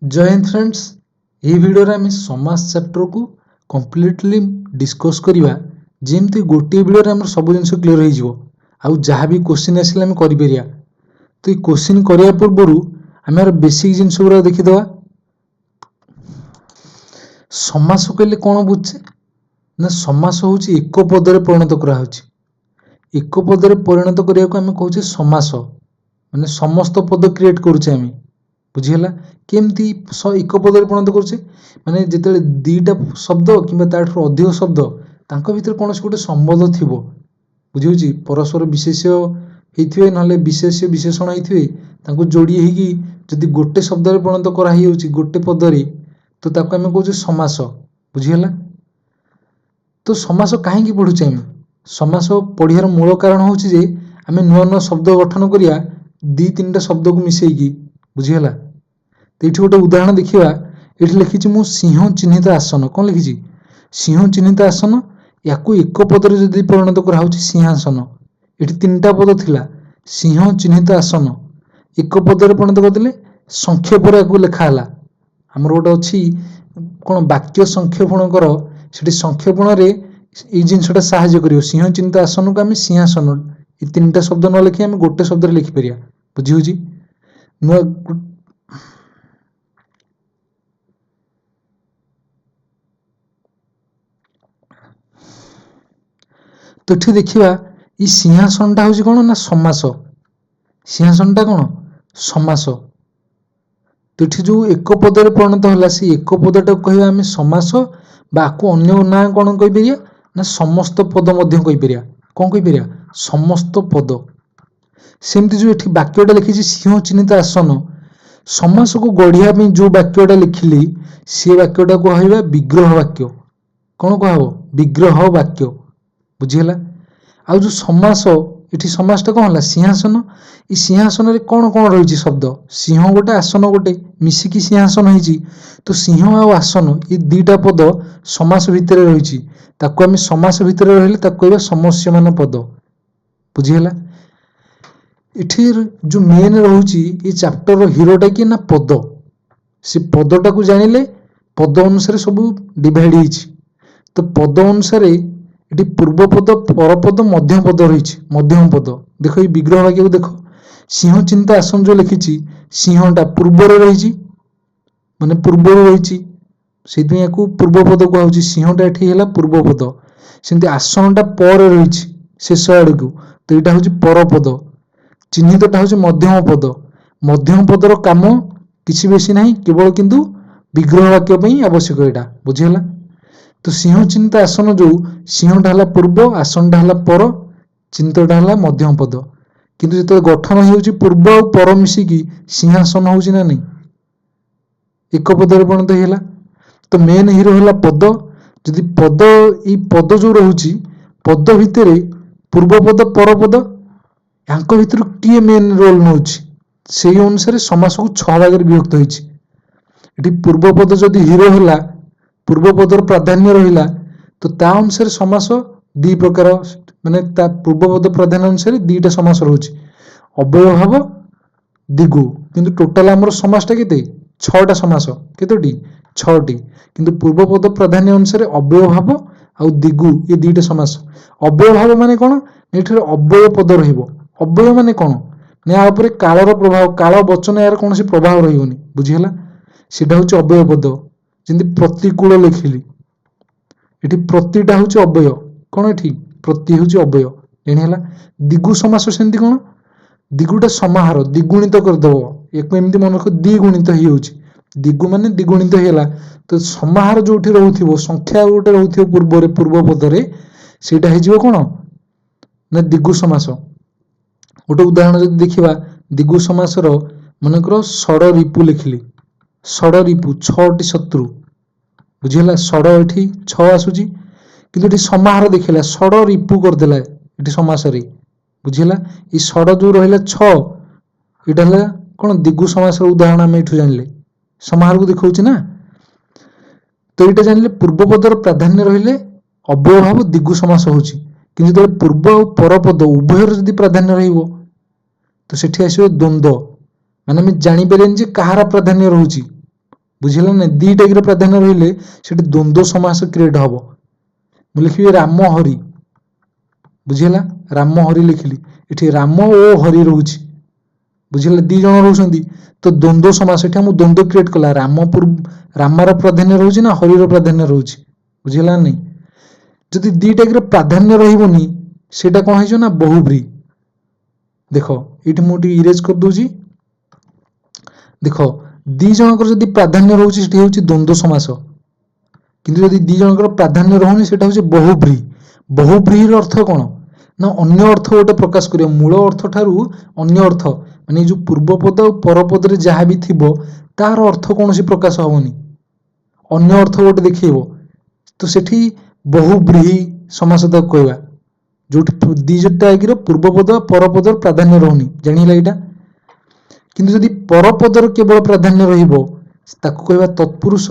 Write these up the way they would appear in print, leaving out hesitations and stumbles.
जय हिंद फ्रेंड्स। ये वीडियो रे आम समाज चैप्टर को कंप्लीटली डिस्कस करिबा जेमती गोटे वीडियो रे हमर सब जिंस क्लियर हो जिवो आउ जहाँ भी क्वेश्चन आसिले हम करि परिया। तो ये क्वेश्चन करिया पूर्व आम बेसिक जिनस गुरा देखि दवा। समास कहले कौन बुझे ना समास होची एक पदरे परिणत करा होची। एक पदरे परिणत करिया को आम कहूचे समास माने समस्त पद क्रिएट करूचे आम बुझीगला केमती एक पदरे परिणत करूचे माने जेतेले दीटा शब्द किंबा ताठू अधिक शब्द तांको भितर कोनोसी गोटे संबंध थिबो बुझिउची परस्पर विशेष्य हेथिबे नले विशेष्य विशेषण हेथिबे तांको जोड़ी हेकी जदि गोटे शब्द रे परिणत करा हिउची गोटे पदरे तो ताको आमे कहूचे समास बुझीगला। तो समास काहे की पढुचे आमे समास पढियार मूल कारण होची जे आमे नुवा नुवा शब्द गठन करिया दी तीनटा शब्द को मिसेईकी बुझीगला। तो ये गोटे उदाहरण देखा ये लिखी मु सिंह चिन्हित आसन कौन लिखी सिंह चिन्हित आसन या एक पदर जदि परिणत कराऊँ सिंहासन ये तीनटा पद थिला सिंह चिन्हित आसन एक पदर परिणत करदे संक्षेप लिखाला आमर गोटे अच्छी कौन वाक्य संक्षेपण कर से संक्षेपण ये जिनसा साहय कर सिंह चिन्हित आसन को आम सिंहासन ये तीनटा शब्द न लिखी आम गोटे शब्द लिखिपर बुझी नुआ। तो ये देखा ये सिंहासनटा हूँ कौन ना समास सिंहासनटा कौन समास। तो ये जो एक पदरे परिणत है सी एक पदटा कह आम समास बाको अन्य ना कौन कहीपर ना समस्त पद कहीपर कौन कहीपर समस्त पद। सेमती जो ये वाक्यटा लिखी सिंह चिन्हित आसन समास को गढ़िया जो वाक्यटा लिखिली सी वाक्यटा कह विग्रह वाक्य कौन कह विग्रह वाक्य बुझीगला। आउ जो समास ये समासटा कौन है सिंहासन ये सिंहासन रे कौन कौन रही शब्द सिंह गोटे आसन गोटे मिसिकी सिंहासन होती तो सिंह आउ आसन ये दीटा पद समास भितर रही ताको आम समास भितर रही कहवा समस्यमान पद बुझीगला। इठी जो मेन रोची ये चैप्टर हीरोटा किए ना पद से पदटा को जानिले पद अनुसार सब डिवाइड होती तो पद अनुसार ये पूर्व पद परपद मध्यम पद रही मध्यम पद देख ये विग्रह वाक्य को देख सिंह चिन्हित आसन जो लिखी सिंहटा पूर्व रही माने पूर्व रही से पूर्व पद कहूँ सिंहटा ये पूर्व पद सेमती आसनटा पर रही शेष आड़ को तो यहाँ हूँ परपद चिन्हितटा हूँ मध्यम पद मध्यम पदर काम किसी बेसी ना केवल किंतु विग्रह वाक्य आवश्यक यहाँ बुझीगला। तो सिंह चिन्हित आसन जो सिंहटा है पूर्व आसनटा है पर चिन्हितटा है मध्यम पद किंतु जो गठन हो पूर्व और पर मिसिकी सिंहासन हो नहीं एक पदर परिणत होगा। तो मेन हीरो है पद जदि पद ये पद जो रोचे पद भितर पूर्व पद पर पद यांक भितर किए मेन रोल नौ से अनुसार समास को 6 भाग विभक्त होती पूर्व पद जदि हीरो है पूर्व पदर प्राधान्य रहा तो ता अनुसार समास दी प्रकार माने पूर्व पद प्राधान्य अनुसार दीटा समास रोचे अव्यय भाव दिगु किंतु टोटाल आमर समासटा केते 6टा समास केतोटी 6टी किंतु पूर्व पद प्राधान्य अनुसार अव्यय भाव आउ दिगु ये दीटा समास। अव्यय भाव माने कौन ये अव्यय पद रहिबो अव्यय माने कौन ना या कालर प्रभाव काल वचन यार कौन प्रभाव रही बुझीगला सीटा हूँ अव्यय पद जमी प्रतिकूल लिखिली ये प्रतिटा हूँ अव्यय कौन ये प्रति हूँ अव्यय जानीला। दिगु समास सेमती कौन दिगुटा समाहार द्विगुणित करदेव एक एमती मन रख द्विगुणित हो दिगु माने द्विगुणित होगा तो समाहार जो रोथ संख्या गोटे रोथ पूर्व पूर्व पदरे सेटा हो कौन ना दिगु समास। गोटे उदाहरण जब देखा दिगु समासर मनकर षड़ रिपु लिखिली षड़ रिपु 6टी शत्रु बुझीगला षड़ ये 6 आसूची किंतु समाहार देखला षड़ रिपु करदेला ये समास बुझीगला। ये षड़ जो रहा 6 यहाँ कौन दिगु समास उदाहरण आम ये जानिले समाहार को देखा ना तो यहाँ जानिले पूर्व पदर प्राधान्य रहिले अव्यय भाव दिगु समास होची किंतु पूर्व और परपद उभयर जदि प्राधान्य रहिबो तो सेठी आसो द्वंद्व माने जानी पारे कहार प्राधान्य रोची ବୁଝିଲା ନା? ଦିଟା ଏକରେ ପ୍ରାଧାନ୍ୟ ରହିଲେ ସେଠି ଦ୍ୱନ୍ଦ୍ୱ ସମାସ କ୍ରିଏଟ ହବ। ମୁଁ ଲେଖିବି ରାମ ହରି, ବୁଝିଲା? ରାମ ହରି ଲେଖିଲି, ଏଠି ରାମ ଓ ହରି ରହୁଛି, ବୁଝିଲା? ଦି ଜଣ ରହୁଛନ୍ତି ତ ଦ୍ୱନ୍ଦ୍ୱ ସମାସ, ଏଠି ଆମକୁ ଦ୍ୱନ୍ଦ୍ୱ କ୍ରିଏଟ କଲା। ରାମର ପ୍ରାଧାନ୍ୟ ରହୁଛି ନା ହରିର ପ୍ରାଧାନ୍ୟ ରହୁଛି, ବୁଝିଲା ନାଇଁ? ଯଦି ଦିଟା ଏକରେ ପ୍ରାଧାନ୍ୟ ରହିବନି ସେଇଟା କଣ ହେଇଯିବ ନା ବହୁବ୍ରୀ। ଦେଖ ଏଇଠି ମୁଁ ଟିକେ ଇରେଜ କରିଦଉଛି। ଦେଖ ଦି ଜଣଙ୍କର ଯଦି ପ୍ରାଧାନ୍ୟ ରହୁଛି ସେଠି ହଉଛି ଦ୍ୱନ୍ଦ୍ୱ ସମାସ, କିନ୍ତୁ ଯଦି ଦି ଜଣଙ୍କର ପ୍ରାଧାନ୍ୟ ରହୁନି ସେଟା ହଉଛି ବହୁବ୍ରୀ। ବହୁବ୍ରୀହିର ଅର୍ଥ କଣ ନା ଅନ୍ୟ ଅର୍ଥ ଗୋଟେ ପ୍ରକାଶ କରିବ, ମୂଳ ଅର୍ଥ ଠାରୁ ଅନ୍ୟ ଅର୍ଥ, ମାନେ ଯୋଉ ପୂର୍ବପଦ ଆଉ ପରପଦରେ ଯାହା ବି ଥିବ ତାର ଅର୍ଥ କୌଣସି ପ୍ରକାଶ ହବନି, ଅନ୍ୟ ଅର୍ଥ ଗୋଟେ ଦେଖେଇବ, ତ ସେଠି ବହୁବ୍ରୀହି ସମାସ ତାକୁ କହିବା, ଯୋଉଠି ଦିଟା ଏକରେ ପୂର୍ବପଦ ପରପଦର ପ୍ରାଧାନ୍ୟ ରହୁନି, ଜାଣିଲା ଏଇଟା? କିନ୍ତୁ ଯଦି ପରପଦର କେବଳ ପ୍ରାଧାନ୍ୟ ରହିବ ତାକୁ କହିବା ତତ୍ପୁରୁଷ,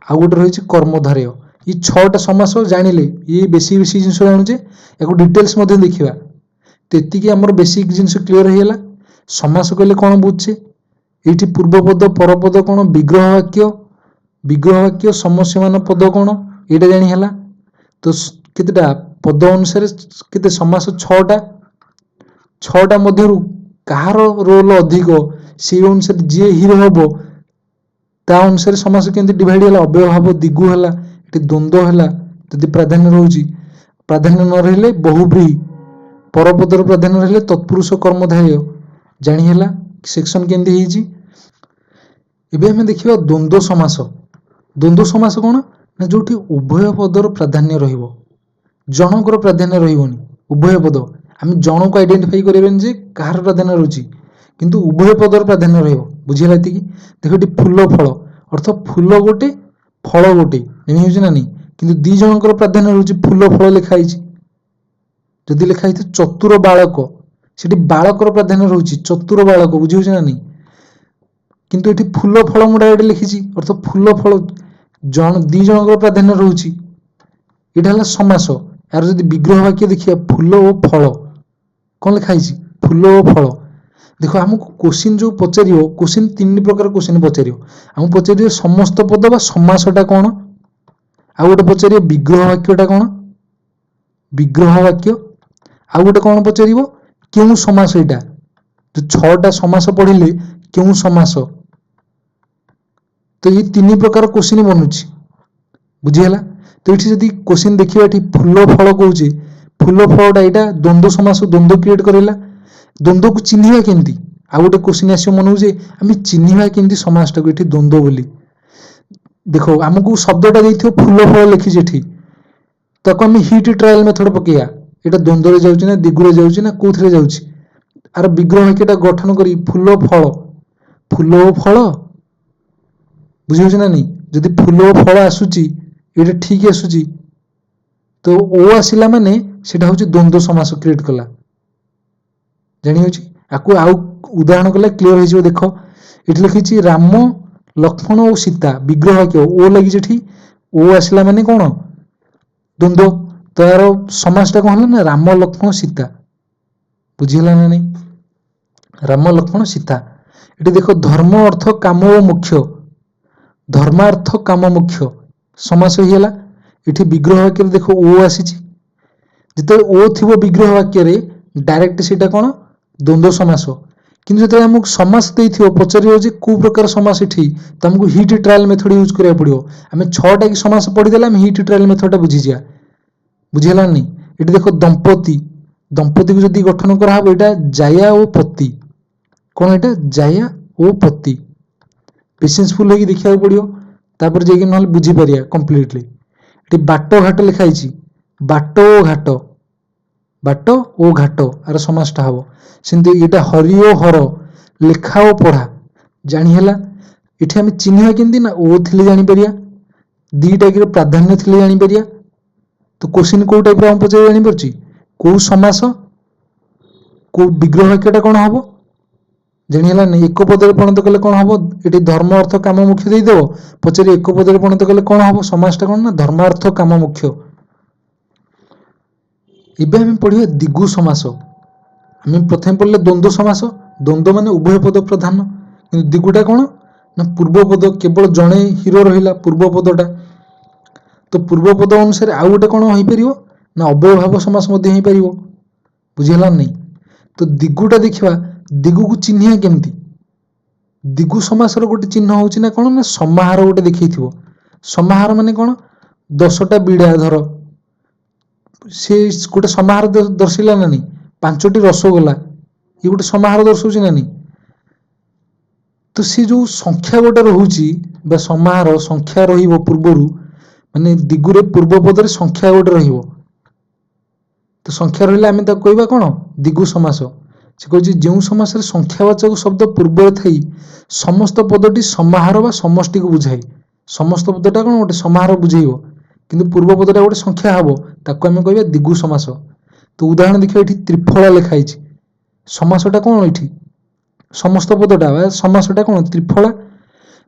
ଆଉ ଗୋଟେ ରହିଛି କର୍ମଧାରୟ। ଏଇ 6ଟା ସମାସ ଜାଣିଲେ ଇଏ ବେଶୀ ଜିନିଷ ଜାଣୁଛେ, ୟାକୁ ଡିଟେଲ୍ସ ମଧ୍ୟ ଦେଖିବା। ତ ଏତିକି ଆମର ବେସିକ ଜିନିଷ କ୍ଲିୟର ହେଇଗଲା। ସମାସ କହିଲେ କଣ ବୁଝୁଛେ, ଏଇଠି ପୂର୍ବପଦ ପରପଦ କଣ, ବିଗ୍ରହ ବାକ୍ୟ, ବିଗ୍ରହ ବାକ୍ୟ ସମସ୍ୟମାନ ପଦ କଣ ଏଇଟା ଜାଣି ହେଲା। ତ କେତେଟା ପଦ ଅନୁସାରେ କେତେ ସମାସ 6ଟା, 6ଟା ମଧ୍ୟରୁ କାହାର ରୋଲ ଅଧିକ ସେଇ ଅନୁସାରେ ଯିଏ ହିରୋ ହବ ତା ଅନୁସାରେ ସମାସ କେମିତି ଡିଭାଇଡ ହେଲା, ଅବ୍ୟୟ ଭାବ ଦିଗୁ ହେଲା, ଏଠି ଦ୍ୱନ୍ଦ୍ୱ ହେଲା, ଯଦି ପ୍ରାଧାନ୍ୟ ରହୁଛି, ପ୍ରାଧାନ୍ୟ ନ ରହିଲେ ବହୁବ୍ରୀହି, ପରପଦର ପ୍ରାଧାନ୍ୟ ରହିଲେ ତତ୍ପୁରୁଷ କର୍ମଧାରୟ, ଜାଣି ହେଲା ସେକ୍ସନ କେମିତି ହେଇଛି। ଏବେ ଆମେ ଦେଖିବା ଦ୍ୱନ୍ଦ୍ୱ ସମାସ। ଦ୍ୱନ୍ଦ୍ୱ ସମାସ କଣ ନା ଯୋଉଠି ଉଭୟ ପଦର ପ୍ରାଧାନ୍ୟ ରହିବ, ଜଣଙ୍କର ପ୍ରାଧାନ୍ୟ ରହିବନି, ଉଭୟ ପଦ, ଆମେ ଜଣକୁ ଆଇଡେଣ୍ଟିଫାଇ କରିବାନି ଯେ କାହାର ପ୍ରାଧାନ୍ୟ ରହୁଛି, କିନ୍ତୁ ଉଭୟ ପଦର ପ୍ରାଧାନ୍ୟ ରହିବ, ବୁଝିଲା ଏତିକି? ଦେଖ ଏଠି ଫୁଲ ଫଳ ଅର୍ଥ ଫୁଲ ଗୋଟେ ଫଳ ଗୋଟେ, ଏମିତି ହଉଛି ନା ନାଇଁ? କିନ୍ତୁ ଦି ଜଣଙ୍କର ପ୍ରାଧାନ୍ୟ ରହୁଛି, ଫୁଲ ଫଳ ଲେଖା ହେଇଛି। ଯଦି ଲେଖା ହେଇଥିବ ଚତୁର ବାଳକ, ସେଠି ବାଳକର ପ୍ରାଧାନ୍ୟ ରହୁଛି, ଚତୁର ବାଳକ, ବୁଝି ହଉଛି ନା ନାଇଁ? କିନ୍ତୁ ଏଠି ଫୁଲ ଫଳ ମୁଁ ଡାଇରେକ୍ଟ ଲେଖିଛି, ଅର୍ଥ ଫୁଲ ଫଳ ଦି ଜଣଙ୍କର ପ୍ରାଧାନ୍ୟ ରହୁଛି, ଏଇଟା ହେଲା ସମାସ। ଏହାର ଯଦି ବିଗ୍ରହ ବାକ୍ୟ ଦେଖିବା ଫୁଲ ଓ ଫଳ, କଣ ଲେଖା ହେଇଛି, ଫୁଲ ଓ ଫଳ। ଦେଖ ଆମକୁ କୋଶ୍ଚିନ୍ ଯୋଉ ପଚାରିବ, କୋଶ୍ଚିନ୍ 3 ପ୍ରକାର କୋଶ୍ଚିନ୍ ପଚାରିବ। ଆମକୁ ପଚାରିବ ସମସ୍ତ ପଦ ବା ସମାସଟା କଣ, ଆଉ ଗୋଟେ ପଚାରିବ ବିଗ୍ରହ ବାକ୍ୟଟା କଣ, ବିଗ୍ରହ ବାକ୍ୟ, ଆଉ ଗୋଟେ କଣ ପଚାରିବ କେଉଁ ସମାସ, ଏଇଟା 6ଟା ସମାସ ପଢିଲେ କେଉଁ ସମାସ। ତ ଏଇ 3 ପ୍ରକାର କୋଶ୍ଚିନ୍ ବନୁଛି, ବୁଝିହେଲା? ତ ଏଠି ଯଦି କୋଶ୍ଚିନ୍ ଦେଖିବା, ଏଠି ଫୁଲ ଫଳ କହୁଛି, ଫୁଲ ଫଳଟା ଏଇଟା ଦ୍ୱନ୍ଦ୍ୱ ସମାସ, ଦ୍ୱନ୍ଦ୍ୱ କ୍ରିଏଟ କରେଇଲା। ଦ୍ୱନ୍ଦ୍ୱକୁ ଚିହ୍ନିବା କେମିତି, ଆଉ ଗୋଟେ କୋଶ୍ଚିନ୍ ଆସିବ ମନକୁ ଯେ ଆମେ ଚିହ୍ନିବା କେମିତି ସମାସଟାକୁ, ଏଠି ଦ୍ୱନ୍ଦ୍ୱ ବୋଲି। ଦେଖ ଆମକୁ ଶବ୍ଦଟା ଦେଇଥିବ ଫୁଲ ଫଳ ଲେଖିଛି ଏଠି, ତାକୁ ଆମେ ହିଟ୍ ଟ୍ରାଏଲ ମେଥଡ ପକେଇବା, ଏଇଟା ଦ୍ୱନ୍ଦ୍ୱରେ ଯାଉଛି ନା ଦିଗୁରେ ଯାଉଛି ନା କୋଉଥିରେ ଯାଉଛି। ଆର ବିଗ୍ରହ ବାକ୍ୟଟା ଗଠନ କରି ଫୁଲ ଫଳ, ଫୁଲ ଓ ଫଳ, ବୁଝିହଉଛି ନା ନାଇଁ? ଯଦି ଫୁଲ ଓ ଫଳ ଆସୁଛି ଏଇଟା ଠିକ ଆସୁଛି, ତ ଓ ଆସିଲା ମାନେ ସେଟା ହଉଛି ଦ୍ୱନ୍ଦ୍ୱ ସମାସ କ୍ରିଏଟ କଲା, ଜାଣି ହଉଛି? ଆକୁ ଆଉ ଉଦାହରଣ କଲେ କ୍ଲିୟର ହେଇଯିବ। ଦେଖ ଏଠି ଲେଖିଛି ରାମ ଲକ୍ଷ୍ମଣ ଓ ସୀତା, ବିଗ୍ରହ ବାକ୍ୟ, ଓ ଲାଗିଛି ଏଠି, ଓ ଆସିଲା ମାନେ କଣ ଦ୍ୱନ୍ଦ୍ୱ, ତାର ସମାସଟା କଣ ହେଲା ନା ରାମ ଲକ୍ଷ୍ମଣ ସୀତା, ବୁଝିହେଲା ନା ନାଇଁ? ରାମ ଲକ୍ଷ୍ମଣ ସୀତା। ଏଠି ଦେଖ ଧର୍ମ ଅର୍ଥ କାମ ଓ ମୁଖ୍ୟ, ଧର୍ମାର୍ଥ କାମ ମୁଖ୍ୟ ସମାସ ହେଇଗଲା। ଏଠି ବିଗ୍ରହ ବାକ୍ୟରେ ଦେଖ ଓ ଆସିଛି, ଯେତେବେଳେ ଓ ଥିବ ବିଗ୍ରହ ବାକ୍ୟରେ ଡାଇରେକ୍ଟ ସେଇଟା କଣ ଦ୍ୱନ୍ଦ୍ୱ ସମାସ। କିନ୍ତୁ ଯେତେବେଳେ ଆମକୁ ସମାସ ଦେଇଥିବ ପଚାରିବ ଯେ କୋଉ ପ୍ରକାର ସମାସ ଏଠି, ତ ଆମକୁ ହିଟ୍ ଟ୍ରାଏଲ ମେଥଡ ୟୁଜ କରିବାକୁ ପଡିବ। ଆମେ 6ଟା କି ସମାସ ପଢିଦେଲେ ଆମେ ହିଟ୍ ଟ୍ରାଏଲ ମେଥଡଟା ବୁଝିଯିବା, ବୁଝିହେଲା ନାଇଁ? ଏଠି ଦେଖ ଦମ୍ପତି, ଦମ୍ପତିକୁ ଯଦି ଗଠନ କରାହବ ଏଇଟା ଜାୟା ଓ ପତି, କଣ ଏଇଟା ଜାୟା ଓ ପତି, ପେସେନ୍ସଫୁଲ ହେଇକି ଦେଖିବାକୁ ପଡିବ, ତାପରେ ଯାଇକି ନହେଲେ ବୁଝିପାରିବା କମ୍ପ୍ଲିଟଲି। ଏଠି ବାଟ ଘାଟ ଲେଖା ହେଇଛି, ବାଟ ଓ ଘାଟ, ବାଟ ଓ ଘାଟ ଆର ସମାସଟା ହବ। ସେମିତି ଏଇଟା ହରି ଓ ହର, ଲେଖା ଓ ପଢା, ଜାଣି ହେଲା? ଏଠି ଆମେ ଚିହ୍ନିବା କେମିତି ନା ଓ ଥିଲେ ଜାଣିପାରିବା, ଦିଟା ଏକରେ ପ୍ରାଧାନ୍ୟ ଥିଲେ ଜାଣିପାରିବା। ତ କୋଶ୍ଚିନ୍ କୋଉ ଟାଇପର ଆମ ପଚାରି ଜାଣିପାରୁଛି, କୋଉ ସମାସ, କୋଉ ବିଗ୍ରହ ବାକ୍ୟଟା କଣ ହବ, ଜାଣି ହେଲା ନାଇଁ? ଏକ ପଦରେ ପରିଣତ କଲେ କଣ ହବ, ଏଠି ଧର୍ମ ଅର୍ଥ କାମ ମୁଖ୍ୟ ଦେଇଦବ, ପଚାରି ଏକ ପଦରେ ପରିଣତ କଲେ କଣ ହବ, ସମାସଟା କଣ ନା ଧର୍ମାର୍ଥ କାମ ମୁଖ୍ୟ। ଏବେ ଆମେ ପଢିବା ଦିଗୁ ସମାସ। ଆମେ ପ୍ରଥମେ ପଢିଲେ ଦ୍ୱନ୍ଦ୍ୱ ସମାସ, ଦ୍ୱନ୍ଦ୍ୱ ମାନେ ଉଭୟ ପଦ ପ୍ରଧାନ, କିନ୍ତୁ ଦିଗୁଟା କଣ ନା ପୂର୍ବପଦ କେବଳ ଜଣେ ହିରୋ ରହିଲା ପୂର୍ବପଦଟା, ତ ପୂର୍ବପଦ ଅନୁସାରେ ଆଉ ଗୋଟେ କ'ଣ ହେଇପାରିବ ନା ଅବ୍ୟୟଭାବ ସମାସ ମଧ୍ୟ ହେଇପାରିବ। ବୁଝିହେଲା ନାହିଁ? ତ ଦିଗୁଟା ଦେଖିବା, ଦିଗୁକୁ ଚିହ୍ନିବା କେମିତି? ଦିଗୁ ସମାସର ଗୋଟେ ଚିହ୍ନ ହେଉଛି ନା କ'ଣ ନା ସମାହାର ଗୋଟେ ଦେଖେଇଥିବ। ସମାହାର ମାନେ କ'ଣ? 10ଟା ବିଡ଼ା ଧର, ସେ ଗୋଟେ ସମାହାର ଦର୍ଶେଇଲା ନା ନାହିଁ। 5ଟି ରସଗୋଲା, ଇଏ ଗୋଟେ ସମାହାର ଦର୍ଶଉଛି ନା ନାହିଁ। ତ ସେ ଯେଉଁ ସଂଖ୍ୟା ଗୋଟେ ରହୁଛି ବା ସମାହାର ସଂଖ୍ୟା ରହିବ ପୂର୍ବରୁ, ମାନେ ଦିଗୁରେ ପୂର୍ବ ପଦରେ ସଂଖ୍ୟା ଗୋଟେ ରହିବ। ତ ସଂଖ୍ୟା ରହିଲେ ଆମେ ତାକୁ କହିବା କ'ଣ? ଦିଗୁ ସମାସ। ସେ କହୁଛି ଯେଉଁ ସମାସରେ ସଂଖ୍ୟାବାଚକ ଶବ୍ଦ ପୂର୍ବରେ ଥାଇ ସମସ୍ତ ପଦଟି ସମାହାର ବା ସମଷ୍ଟିକୁ ବୁଝାଏ। ସମସ୍ତ ପଦଟା କ'ଣ ଗୋଟେ ସମାହାର ବୁଝେଇବ, କିନ୍ତୁ ପୂର୍ବ ପଦଟା ଗୋଟେ ସଂଖ୍ୟା ହବ, ତାକୁ ଆମେ କହିବା ଦିଗୁ ସମାସ। ତ ଉଦାହରଣ ଦେଖିବା, ଏଠି ତ୍ରିଫଳା ଲେଖା ହେଇଛି, ସମାସଟା କ'ଣ ଏଠି? ସମସ୍ତ ପଦଟା ବା ସମାସଟା କ'ଣ? ତ୍ରିଫଳା।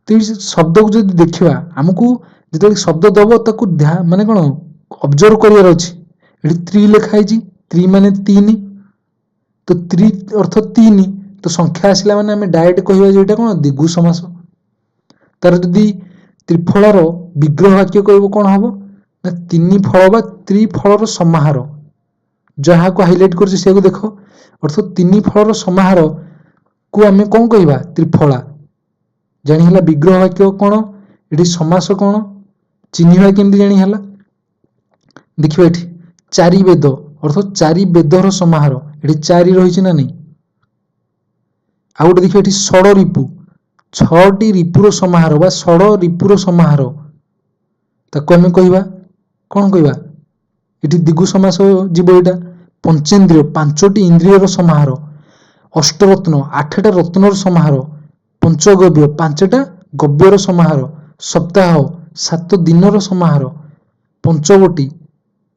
ତ ଏଇ ଶବ୍ଦକୁ ଯଦି ଦେଖିବା, ଆମକୁ ଯେତେବେଳେ ଶବ୍ଦ ଦବ ତାକୁ ମାନେ କ'ଣ ଅବଜର୍ଭ କରିବାର ଅଛି। ଏଠି ତ୍ରି ଲେଖା ହେଇଛି, ତ୍ରି ମାନେ 3, ତ ତ୍ରି ଅର୍ଥ 3, ତ ସଂଖ୍ୟା ଆସିଲା ମାନେ ଆମେ ଡାଇରେକ୍ଟ କହିବା ଯେ ଏଇଟା କ'ଣ ଦିଗୁ ସମାସ। ତାର ଯଦି ତ୍ରିଫଳାର ବିଗ୍ରହ ବାକ୍ୟ କହିବ କ'ଣ ହବ ନା 3 ଫଳ ବା ତ୍ରିଫଳର ସମାହାର, ଯାହାକୁ ହାଇଲାଇଟ୍ କରୁଛି ସେକୁ ଦେଖ, ଅର୍ଥ 3 ଫଳର ସମାହାର କୁ ଆମେ କ'ଣ କହିବା? ତ୍ରିଫଳା। ଜାଣିହେଲା ବିଗ୍ରହ ବାକ୍ୟ କ'ଣ, ଏଠି ସମାସ କ'ଣ, ଚିହ୍ନିବା କେମିତି ଜାଣି ହେଲା। ଦେଖିବା ଏଠି 4 ବେଦ, ଅର୍ଥ 4 ବେଦର ସମାହାର, ଏଠି 4 ରହିଛି ନା ନାହିଁ। ଆଉ ଗୋଟେ ଦେଖିବା ଏଠି ଷଡ଼ ରିପୁ, 6ଟି ରିପୁର ସମାହାର ବା ଷଡ଼ ରିପୁର ସମାହାର, ତାକୁ ଆମେ କହିବା କ'ଣ କହିବା? ଏଠି ଦିଗୁ ସମାସ ଯିବ ଏଇଟା। ପଞ୍ଚେନ୍ଦ୍ରିୟ, 5ଟି ଇନ୍ଦ୍ରିୟର ସମାହାର। ଅଷ୍ଟରତ୍ନ, 8ଟା ରତ୍ନର ସମାହାର। ପଞ୍ଚଗବ୍ୟ, 5ଟା ଗବ୍ୟର ସମାହାର। ସପ୍ତାହ, 7 ଦିନର ସମାହାର। ପଞ୍ଚବଟୀ,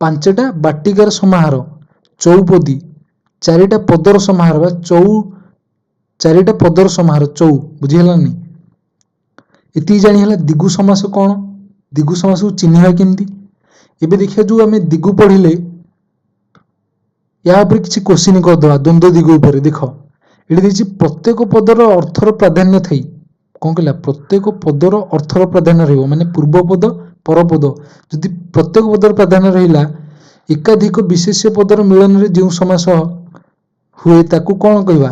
5ଟା ବାଟିକାର ସମାହାର। ଚଉପଦୀ, 4ଟା ପଦର ସମାହାର ବା 4ଟା ପଦର ସମାହାର, ଚଉ। ବୁଝିହେଲାନି? ଏତିକି ଜାଣି ହେଲା ଦିଗୁ ସମାସ କ'ଣ, ଦିଗୁ ସମାସକୁ ଚିହ୍ନିବା କେମିତି। ଏବେ ଦେଖିବା, ଯେଉଁ ଆମେ ଦିଗୁ ପଢ଼ିଲେ ୟା ଉପରେ କିଛି କୋଶ୍ଚିନ୍ କରିଦେବା ଦ୍ୱନ୍ଦ୍ୱ ଦିଗ ଉପରେ। ଦେଖ ଏଠି ଦେଇଛି ପ୍ରତ୍ୟେକ ପଦର ଅର୍ଥର ପ୍ରାଧାନ୍ୟ ଥାଇ, କ'ଣ କହିଲା? ପ୍ରତ୍ୟେକ ପଦର ଅର୍ଥର ପ୍ରାଧାନ୍ୟ ରହିବ, ମାନେ ପୂର୍ବ ପଦ ପରପଦ ଯଦି ପ୍ରତ୍ୟେକ ପଦର ପ୍ରାଧାନ୍ୟ ରହିଲା, ଏକାଧିକ ବିଶେଷ୍ୟ ପଦର ମିଳନରେ ଯେଉଁ ସମାସ ହୁଏ ତାକୁ କ'ଣ କହିବା?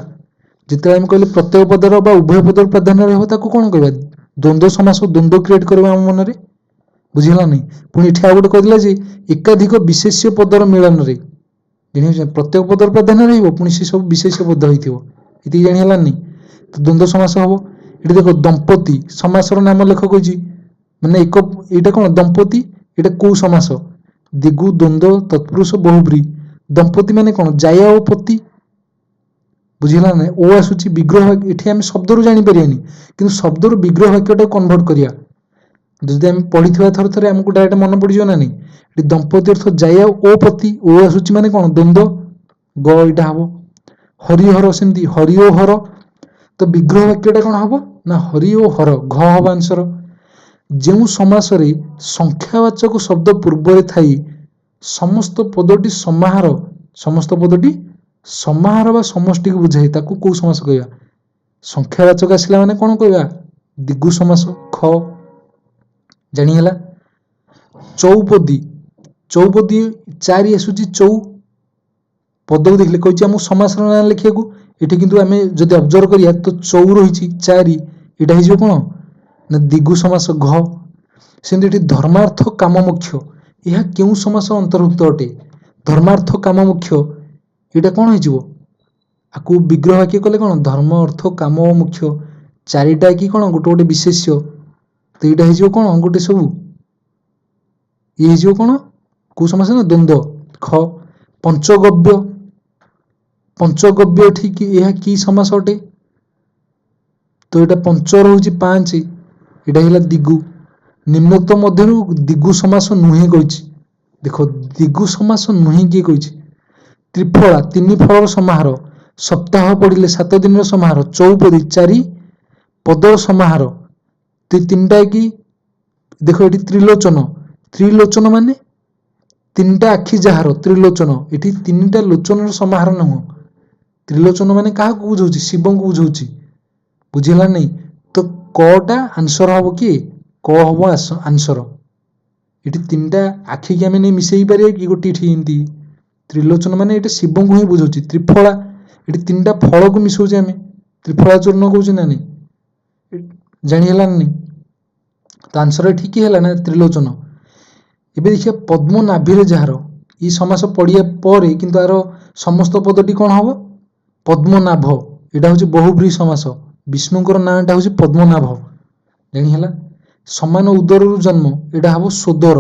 ଯେତେବେଳେ ଆମେ କହିଲେ ପ୍ରତ୍ୟେକ ପଦର ବା ଉଭୟ ପଦର ପ୍ରାଧାନ୍ୟ ରହିବ, ତାକୁ କ'ଣ କହିବା? ଦ୍ୱନ୍ଦ୍ୱ ସମାସ, ଦ୍ୱନ୍ଦ୍ୱ କ୍ରିଏଟ୍ କରିବା ଆମ ମନରେ। ବୁଝିହେଲା ନାହିଁ? ପୁଣି ଏଠି ଆଉ ଗୋଟେ କହିଥିଲା ଯେ ଏକାଧିକ ବିଶେଷ୍ୟ ପଦର ମିଳନରେ, ପ୍ରତ୍ୟେକ ପଦର ପ୍ରାଧାନ୍ୟ ରହିବ, ପୁଣି ସେ ସବୁ ବିଶେଷ୍ୟ ପଦ ହେଇଥିବ। ଏତିକି ଜାଣି ହେଲାନି? ତ ଦ୍ୱନ୍ଦ୍ୱ ସମାସ ହବ। ଏଠି ଦେଖ ଦମ୍ପତି, ସମାସର ନାମ ଲେଖ କହିଛି, ମାନେ ଏଇଟା କ'ଣ ଦମ୍ପତି, ଏଇଟା କୋଉ ସମାସ? ଦିଗୁ, ଦ୍ୱନ୍ଦ୍ୱ, ତତ୍ପୁରୁଷ, ବହୁବ୍ରୀ। ଦମ୍ପତି ମାନେ କ'ଣ? ଜାୟା ଓ ପତି। ବୁଝିହେଲା ନାହିଁ? ଓ ଆସୁଛି ବିଗ୍ରହ, ଏଠି ଆମେ ଶବ୍ଦରୁ ଜାଣିପାରିବାନି, କିନ୍ତୁ ଶବ୍ଦରୁ ବିଗ୍ରହ ବାକ୍ୟଟାକୁ କନଭର୍ଟ କରିବା। ଯଦି ଆମେ ପଢିଥିବା ଥରେ ଥରେ ଆମକୁ ଡାଇରେକ୍ଟ ମନେ ପଡ଼ିଯିବ ନା ନାହିଁ। ଏଠି ଦମ୍ପତି ଅର୍ଥ ଜାୟା ଓ ପତି, ଓ ଆସୁଛି ମାନେ କ'ଣ? ଦ୍ୱନ୍ଦ୍ୱ, ଗ ଏଇଟା ହବ। ହରିହର ସେମିତି, ହରି ଓ ହର, ତ ବିଗ୍ରହ ବାକ୍ୟଟା କ'ଣ ହବ ନା ହରି ଓ ହର, ଘ ହବ ଆନ୍ସର। ଯେଉଁ ସମାସରେ ସଂଖ୍ୟାବାଚକ ଶବ୍ଦ ପୂର୍ବରେ ଥାଇ ସମସ୍ତ ପଦଟି ସମାହାର, ସମସ୍ତ ପଦଟି ସମାହାର ବା ସମଷ୍ଟିକୁ ବୁଝାଏ, ତାକୁ କୋଉ ସମାସ କହିବା? ସଂଖ୍ୟାବାଚକ ଆସିଲା ମାନେ କ'ଣ କହିବା? ଦିଗୁ ସମାସ, ଖ। ଜାଣିହେଲା? ଚୌପଦୀ, ଚୌପଦୀ 4 ଆସୁଛି, ଚଉ ପଦକୁ ଦେଖିଲେ କହିଛି ଆମକୁ ସମାସର ନାଁ ଲେଖିବାକୁ। ଏଠି କିନ୍ତୁ ଆମେ ଯଦି ଅବଜର୍ଭ କରିବା ତ ଚଉ ରହିଛି 4, ଏଇଟା ହେଇଯିବ କ'ଣ ନା ଦିଗୁ ସମାସ, ଘ। ସେମିତି ଏଠି ଧର୍ମାର୍ଥ କାମ ମୁଖ୍ୟ, ଏହା କେଉଁ ସମାସ ଅନ୍ତର୍ଭୁକ୍ତ ଅଟେ? ଧର୍ମାର୍ଥ କାମ ମୁଖ୍ୟ, ଏଇଟା କ'ଣ ହେଇଯିବ? ଆକୁ ବିଗ୍ରହ ବାକ୍ୟ କଲେ କ'ଣ? ଧର୍ମ, ଅର୍ଥ, କାମ ଓ ମୁଖ୍ୟ, 4ଟା କି କ'ଣ ଗୋଟେ ଗୋଟେ ବିଶେଷ୍ୟ, ତ ଏଇଟା ହେଇଯିବ କ'ଣ ଗୋଟେ ସବୁ, ଇଏ ହେଇଯିବ କ'ଣ କୋଉ ସମାସ ନା ଦ୍ୱନ୍ଦ୍ୱ, ଖ। ପଞ୍ଚଗବ୍ୟ, ପଞ୍ଚଗବ୍ୟ ଏଠି ଏହା କି ସମାସ ଅଟେ? ତ ଏଇଟା ପଞ୍ଚ ରହୁଛି 5, ଏଇଟା ହେଲା ଦିଗୁ। ନିମ୍ନୋକ୍ତ ମଧ୍ୟରୁ ଦିଗୁ ସମାସ ନୁହେଁ କହିଛି। ଦେଖ ଦିଗୁ ସମାସ ନୁହେଁ କିଏ କହିଛି? ତ୍ରିଫଳା, 3 ଫଳର ସମାହାର। ସପ୍ତାହ ପଡ଼ିଲେ 7 ଦିନର ସମାହାର। ଚୌପଦୀ, 4 ପଦର ସମାହାର। 3ଟା କି ଦେଖ ଏଠି ତ୍ରିଲୋଚନ, ତ୍ରିଲୋଚନ ମାନେ 3ଟା ଆଖି ଯାହାର, ତ୍ରିଲୋଚନ। ଏଠି 3ଟା ଲୋଚନର ସମାହାର ନୁହଁ। ତ୍ରିଲୋଚନ ମାନେ କାହାକୁ ବୁଝଉଛି? ଶିବଙ୍କୁ ବୁଝଉଛି। ବୁଝିହେଲା ନାହିଁ? ତ କଟା ଆନ୍ସର ହବ କି କ ହବ ଆନ୍ସର। ଏଠି ତିନିଟା ଆଖିକି ଆମେ ନେଇ ମିଶେଇ ପାରିବା କି ଗୋଟେ ଏଠି ଏମିତି ତ୍ରିଲୋଚନ ମାନେ ଏଇଟା ଶିବଙ୍କୁ ହିଁ ବୁଝଉଛି। ତ୍ରିଫଳା ଏଠି ତିନିଟା ଫଳକୁ ମିଶଉଛେ ଆମେ, ତ୍ରିଫଳା ଚୂର୍ଣ୍ଣ କହୁଛେ ନା ନାଇଁ, ଜାଣି ହେଲାନି ନାଇଁ? ତ ଆନ୍ସର ଏଠି କି ହେଲା ନା ତ୍ରିଲୋଚନ। ଏବେ ଦେଖିବା ପଦ୍ମନାଭିରେ ଯାହାର, ଏଇ ସମାସ ପଢିବା ପରେ କିନ୍ତୁ ଆର ସମସ୍ତ ପଦଟି କଣ ହବ? ପଦ୍ମନାଭ। ଏଇଟା ହଉଛି ବହୁବ୍ରୀହି ସମାସ। ବିଷ୍ଣୁଙ୍କର ନାଁଟା ହଉଛି ପଦ୍ମନାଭ, ଜାଣି ହେଲା? ସମାନ ଉଦରରୁ ଜନ୍ମ, ଏଇଟା ହବ ସୋଦର।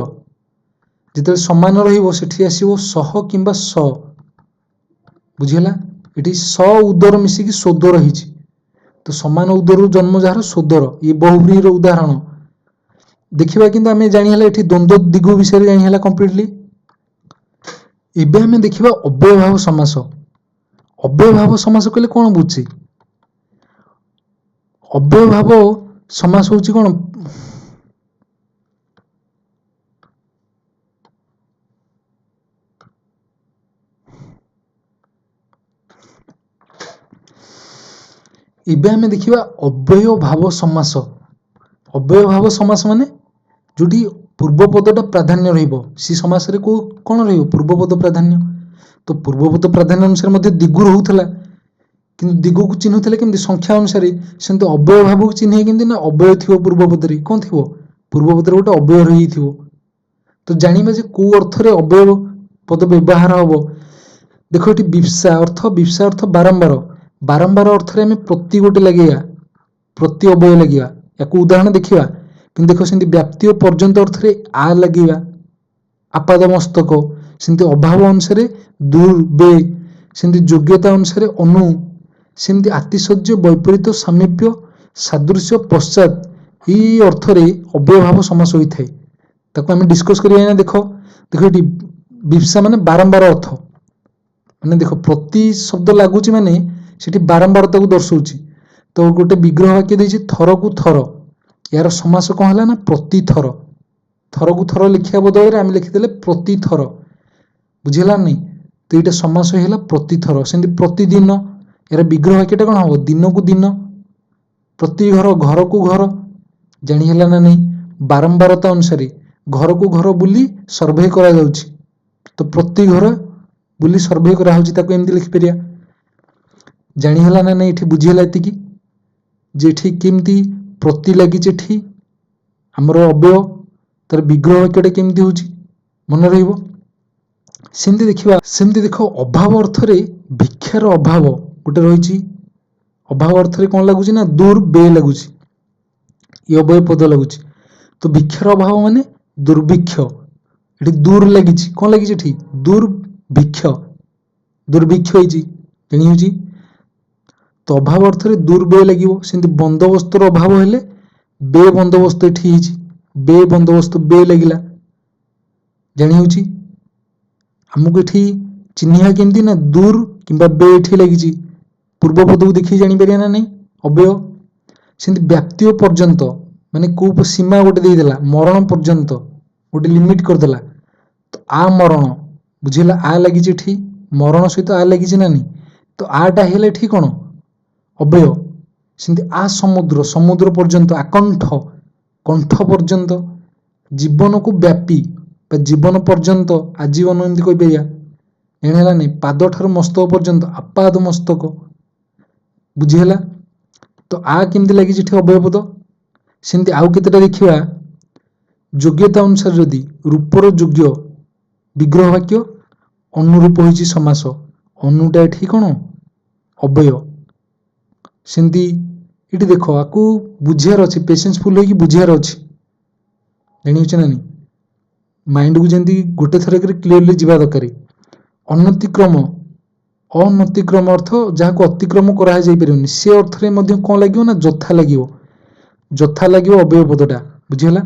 ଯେତେବେଳେ ସମାନ ରହିବ ସେଠି ଆସିବ ସହ କିମ୍ବା ସ, ବୁଝିହେଲା? ଏଠି ସ ଉଦର ମିଶିକି ସୋଦର ହେଇଛି। ତ ସମାନ ଉଦରରୁ ଜନ୍ମ ଯାହାର ସୋଦର, ଇଏ ବହୁବ୍ରୀହିର ଉଦାହରଣ। ଦେଖିବା କିନ୍ତୁ ଆମେ ଜାଣିହେଲା ଏଠି ଦ୍ୱନ୍ଦ୍ୱ ଦିଗ ବିଷୟରେ ଜାଣିହେଲା କମ୍ପ୍ଲିଟଲି। ଏବେ ଆମେ ଦେଖିବା ଅବ୍ୟୟଭାବ ସମାସ। ଅବ୍ୟୟଭାବ ସମାସ କହିଲେ କଣ ବୁଝୁଛେ? ଅବ୍ୟୟଭାବ ସମାସ ହଉଛି କଣ? ଏବେ ଆମେ ଦେଖିବା ଅବ୍ୟୟଭାବ ସମାସ। ଅବ୍ୟୟଭାବ ସମାସ ମାନେ ଯୋଉଠି ପୂର୍ବ ପଦଟା ପ୍ରାଧାନ୍ୟ ରହିବ, ସେ ସମାସରେ କଣ ରହିବ? ପୂର୍ବପଦ ପ୍ରାଧାନ୍ୟ। ତ ପୂର୍ବପଦ ପ୍ରାଧାନ୍ୟ ଅନୁସାରେ ମଧ୍ୟ ଦିଗୁ ରହୁଥିଲା, କିନ୍ତୁ ଦିଗକୁ ଚିହ୍ନୁଥିଲେ କେମିତି? ସଂଖ୍ୟା ଅନୁସାରେ। ସେମିତି ଅବ୍ୟୟଭାବକୁ ଚିହ୍ନେ କେମିତି? ନା ଅବ୍ୟୟ ଥିବ ପୂର୍ବପଦରେ। କଣ ଥିବ? ପୂର୍ବପଦରେ ଗୋଟେ ଅବ୍ୟୟ ରହିଯାଇଥିବ। ତ ଜାଣିବା ଯେ କୋଉ ଅର୍ଥରେ ଅବ୍ୟୟ ପଦ ବ୍ୟବହାର ହବ। ଦେଖ ଏଠି ବିପ୍ସା ଅର୍ଥ, ବିପ୍ସା ଅର୍ଥ ବାରମ୍ବାର। ବାରମ୍ବାର ଅର୍ଥରେ ଆମେ ପ୍ରତି ଗୋଟେ ଲାଗିବା, ପ୍ରତି ଅବ୍ୟୟ ଲାଗିବା। ୟାକୁ ଉଦାହରଣ ଦେଖିବା। କିନ୍ତୁ ଦେଖ ସେମିତି ବ୍ୟାପ୍ତି ଓ ପର୍ଯ୍ୟନ୍ତ ଅର୍ଥରେ ଆ ଲାଗିବା, ଆପାଦ ମସ୍ତକ। ସେମିତି ଅଭାବ ଅନୁସାରେ ଦୁର୍ ବେ, ସେମିତି ଯୋଗ୍ୟତା ଅନୁସାରେ ଅନୁ, ସେମିତି ଆତିଶଯ୍ୟ, ବୈପରୀତ୍ୟ, ସାମୀପ୍ୟ, ସାଦୃଶ୍ୟ, ପଶ୍ଚାତ୍, ଏଇ ଅର୍ଥରେ ଅବ୍ୟୟଭାବ ସମାସ ହୋଇଥାଏ। ତାକୁ ଆମେ ଡିସ୍କସ୍ କରିବା ନା। ଦେଖ ଏଠି ବିପ୍ସା ମାନେ ବାରମ୍ବାର ଅର୍ଥ, ମାନେ ଦେଖ ପ୍ରତି ଶବ୍ଦ ଲାଗୁଛି ମାନେ ସେଠି ବାରମ୍ବାର ତାକୁ ଦର୍ଶଉଛି। ତ ଗୋଟେ ବିଗ୍ରହ ବାକ୍ୟ ଦେଇଛି ଥରକୁ ଥର, ଏହାର ସମାସ କଣ ହେଲା ନା ପ୍ରତିଥର। ଥରକୁ ଥର ଲେଖିବା ବଦଳରେ ଆମେ ଲେଖିଦେଲେ ପ୍ରତିଥର, ବୁଝିହେଲା ନାଇଁ? ତ ଏଇଟା ସମାସ ହେଲା ପ୍ରତିଥର। ସେମିତି ପ୍ରତିଦିନ, ଏହାର ବିଗ୍ରହ ବାକ୍ୟଟା କଣ ହବ? ଦିନକୁ ଦିନ। ପ୍ରତି ଘର, ଘରକୁ ଘର, ଜାଣି ହେଲା ନା ନାଇଁ? ବାରମ୍ବାରତା ଅନୁସାରେ ଘରକୁ ଘର ବୁଲି ସର୍ଭେ କରାଯାଉଛି, ତ ପ୍ରତି ଘର ବୁଲି ସର୍ଭେ କରାହଉଛି, ତାକୁ ଏମିତି ଲେଖିପାରିବା। ଜାଣି ହେଲା ନା ନାଇଁ? ଏଠି ବୁଝିହେଲା ଏତିକି ଯେ ଏଠି କେମିତି ପ୍ରତି ଲାଗିଛି, ଏଠି ଆମର ଅବ୍ୟୟ, ତାର ବିଗ୍ରହ ବାକ୍ୟଟା କେମିତି ହଉଛି ମନେ ରହିବ। ସେମିତି ଦେଖିବା, ସେମିତି ଦେଖ ଅଭାବ ଅର୍ଥରେ ଭିକ୍ଷାର ଅଭାବ ଗୋଟେ ରହିଛି। ଅଭାବ ଅର୍ଥରେ କଣ ଲାଗୁଛି ନା ଦୁର୍ ବେ ଲାଗୁଛି, ଇ ଅବ୍ୟୟ ପଦ ଲାଗୁଛି। ତ ଭିକ୍ଷାର ଅଭାବ ମାନେ ଦୁର୍ଭିକ୍ଷ। ଏଠି ଦୂର ଲାଗିଛି, କଣ ଲାଗିଛି ଏଠି? ଦୁର୍ଭିକ୍ଷ, ଦୁର୍ଭିକ୍ଷ ହେଇଛି, ଜାଣି ହଉଛି? ତ ଅଭାବ ଅର୍ଥରେ ଦୁର୍ ବେ ଲାଗିବ। ସେମିତି ବନ୍ଦୋବସ୍ତର ଅଭାବ ହେଲେ ବେ ବନ୍ଦୋବସ୍ତ ଏଠି ହେଇଛି, ବେ ବନ୍ଦୋବସ୍ତ, ବେ ଲାଗିଲା, ଜାଣି ହଉଛି? ଆମକୁ ଏଠି ଚିହ୍ନିବା କେମିତି? ନା ଦୂର କିମ୍ବା ବେ ଏଠି ଲାଗିଛି, ପୂର୍ବ ପଦକୁ ଦେଖିକି ଜାଣିପାରିବା ନା ନାଇଁ ଅବ୍ୟୟ। ସେମିତି ବ୍ୟାପ୍ତି ଓ ପର୍ଯ୍ୟନ୍ତ ମାନେ କୋଉ ସୀମା ଗୋଟେ ଦେଇଦେଲା, ମରଣ ପର୍ଯ୍ୟନ୍ତ ଗୋଟେ ଲିମିଟ କରିଦେଲା, ତ ଆ ମରଣ, ବୁଝିଲା? ଆ ଲାଗିଛି ଏଠି, ମରଣ ସହିତ ଆ ଲାଗିଛି ନା ନାଇଁ? ତ ଆଟା ହେଲେ ଏଠି କଣ? ଅବ୍ୟୟ। ସେମିତି ଆ ସମୁଦ୍ର, ସମୁଦ୍ର ପର୍ଯ୍ୟନ୍ତ, ଆକଣ୍ଠ, କଣ୍ଠ ପର୍ଯ୍ୟନ୍ତ। ଜୀବନକୁ ବ୍ୟାପୀ ବା ଜୀବନ ପର୍ଯ୍ୟନ୍ତ, ଆଜୀବନ ଏମିତି କହିପାରିବା, ଜାଣି ହେଲା ନାଇଁ? ପାଦ ଠାରୁ ମସ୍ତକ ପର୍ଯ୍ୟନ୍ତ, ଆପାଦ ମସ୍ତକ, ବୁଝିହେଲା? ତ ଆ କେମିତି ଲାଗିଛି ଏଠି ଅବ୍ୟୟ ପଦ। ସେମିତି ଆଉ କେତେଟା ଦେଖିବା। ଯୋଗ୍ୟତା ଅନୁସାରେ ଯଦି ରୂପର ଯୋଗ୍ୟ, ବିଗ୍ରହ ବାକ୍ୟ, ଅନୁରୂପ ହେଇଛି ସମାସ। ଅନୁଟା ଏଠି କଣ? ଅବ୍ୟୟ। ସେମିତି ଏଠି ଦେଖ, ଆକୁ ବୁଝିବାର ଅଛି, ପେସେନ୍ସଫୁଲ ହେଇକି ବୁଝିବାର ଅଛି, ଜାଣିହଉଛି ନା ନାଇଁ? ମାଇଣ୍ଡକୁ ଯେମିତି ଗୋଟେ ଥରକରେ କ୍ଲିୟରଲି ଯିବା ଦରକାର। ଅନତିକ୍ରମ, ଅନତିକ୍ରମ ଅର୍ଥ ଯାହାକୁ ଅତିକ୍ରମ କରାଯାଇପାରିବନି, ସେ ଅର୍ଥରେ ମଧ୍ୟ କଣ ଲାଗିବ? ନା ଯଥା ଲାଗିବ। ଯଥା ଲାଗିବ ଅବ୍ୟୟ ପଦଟା, ବୁଝିହେଲା?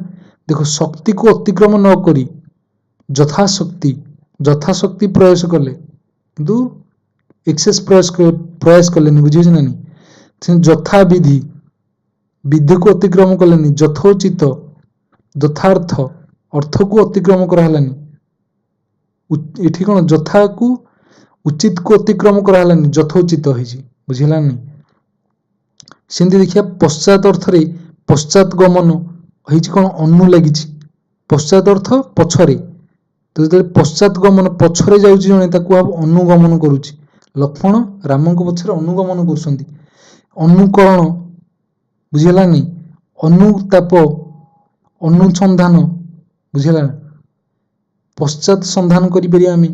ଦେଖ ଶକ୍ତିକୁ ଅତିକ୍ରମ ନ କରି ଯଥାଶକ୍ତି, ଯଥାଶକ୍ତି ପ୍ରୟାସ କଲେ, କିନ୍ତୁ ଏକ୍ସେସ ପ୍ରୟାସ କଲେନି, ବୁଝିହଉଛି ନା ନାଇଁ? ଯଥା ବିଧି, ବିଧିକୁ ଅତିକ୍ରମ କଲେନି। ଯଥୋଚିତ, ଯଥାର୍ଥ, ଅର୍ଥକୁ ଅତିକ୍ରମ କରାହେଲାନି। ଏଠି କଣ? ଯଥାକୁ ଉଚିତକୁ ଅତିକ୍ରମ କରାହେଲାନି, ଯଥୋଚିତ ହେଇଛି, ବୁଝିହେଲା ନାଇଁ? ସେମିତି ଦେଖିବା ପଶ୍ଚାତ ଅର୍ଥରେ ପଶ୍ଚାତ୍ ଗମନ ହେଇଛି କ'ଣ ଅନୁ ଲାଗିଛି, ପଶ୍ଚାତ୍ ଅର୍ଥ ପଛରେ, ତ ଯେତେବେଳେ ପଶ୍ଚାତ୍ ଗମନ ପଛରେ ଯାଉଛି ଜଣେ ତାକୁ ଅନୁଗମନ କରୁଛି। ଲକ୍ଷ୍ମଣ ରାମଙ୍କ ପଛରେ ଅନୁଗମନ କରୁଛନ୍ତି। ଅନୁକରଣ ବୁଝିହେଲାନି, ଅନୁତାପ, ଅନୁସନ୍ଧାନ ବୁଝିହେଲା, ପଶ୍ଚାତ୍ ସନ୍ଧାନ କରିପାରିବା ଆମେ,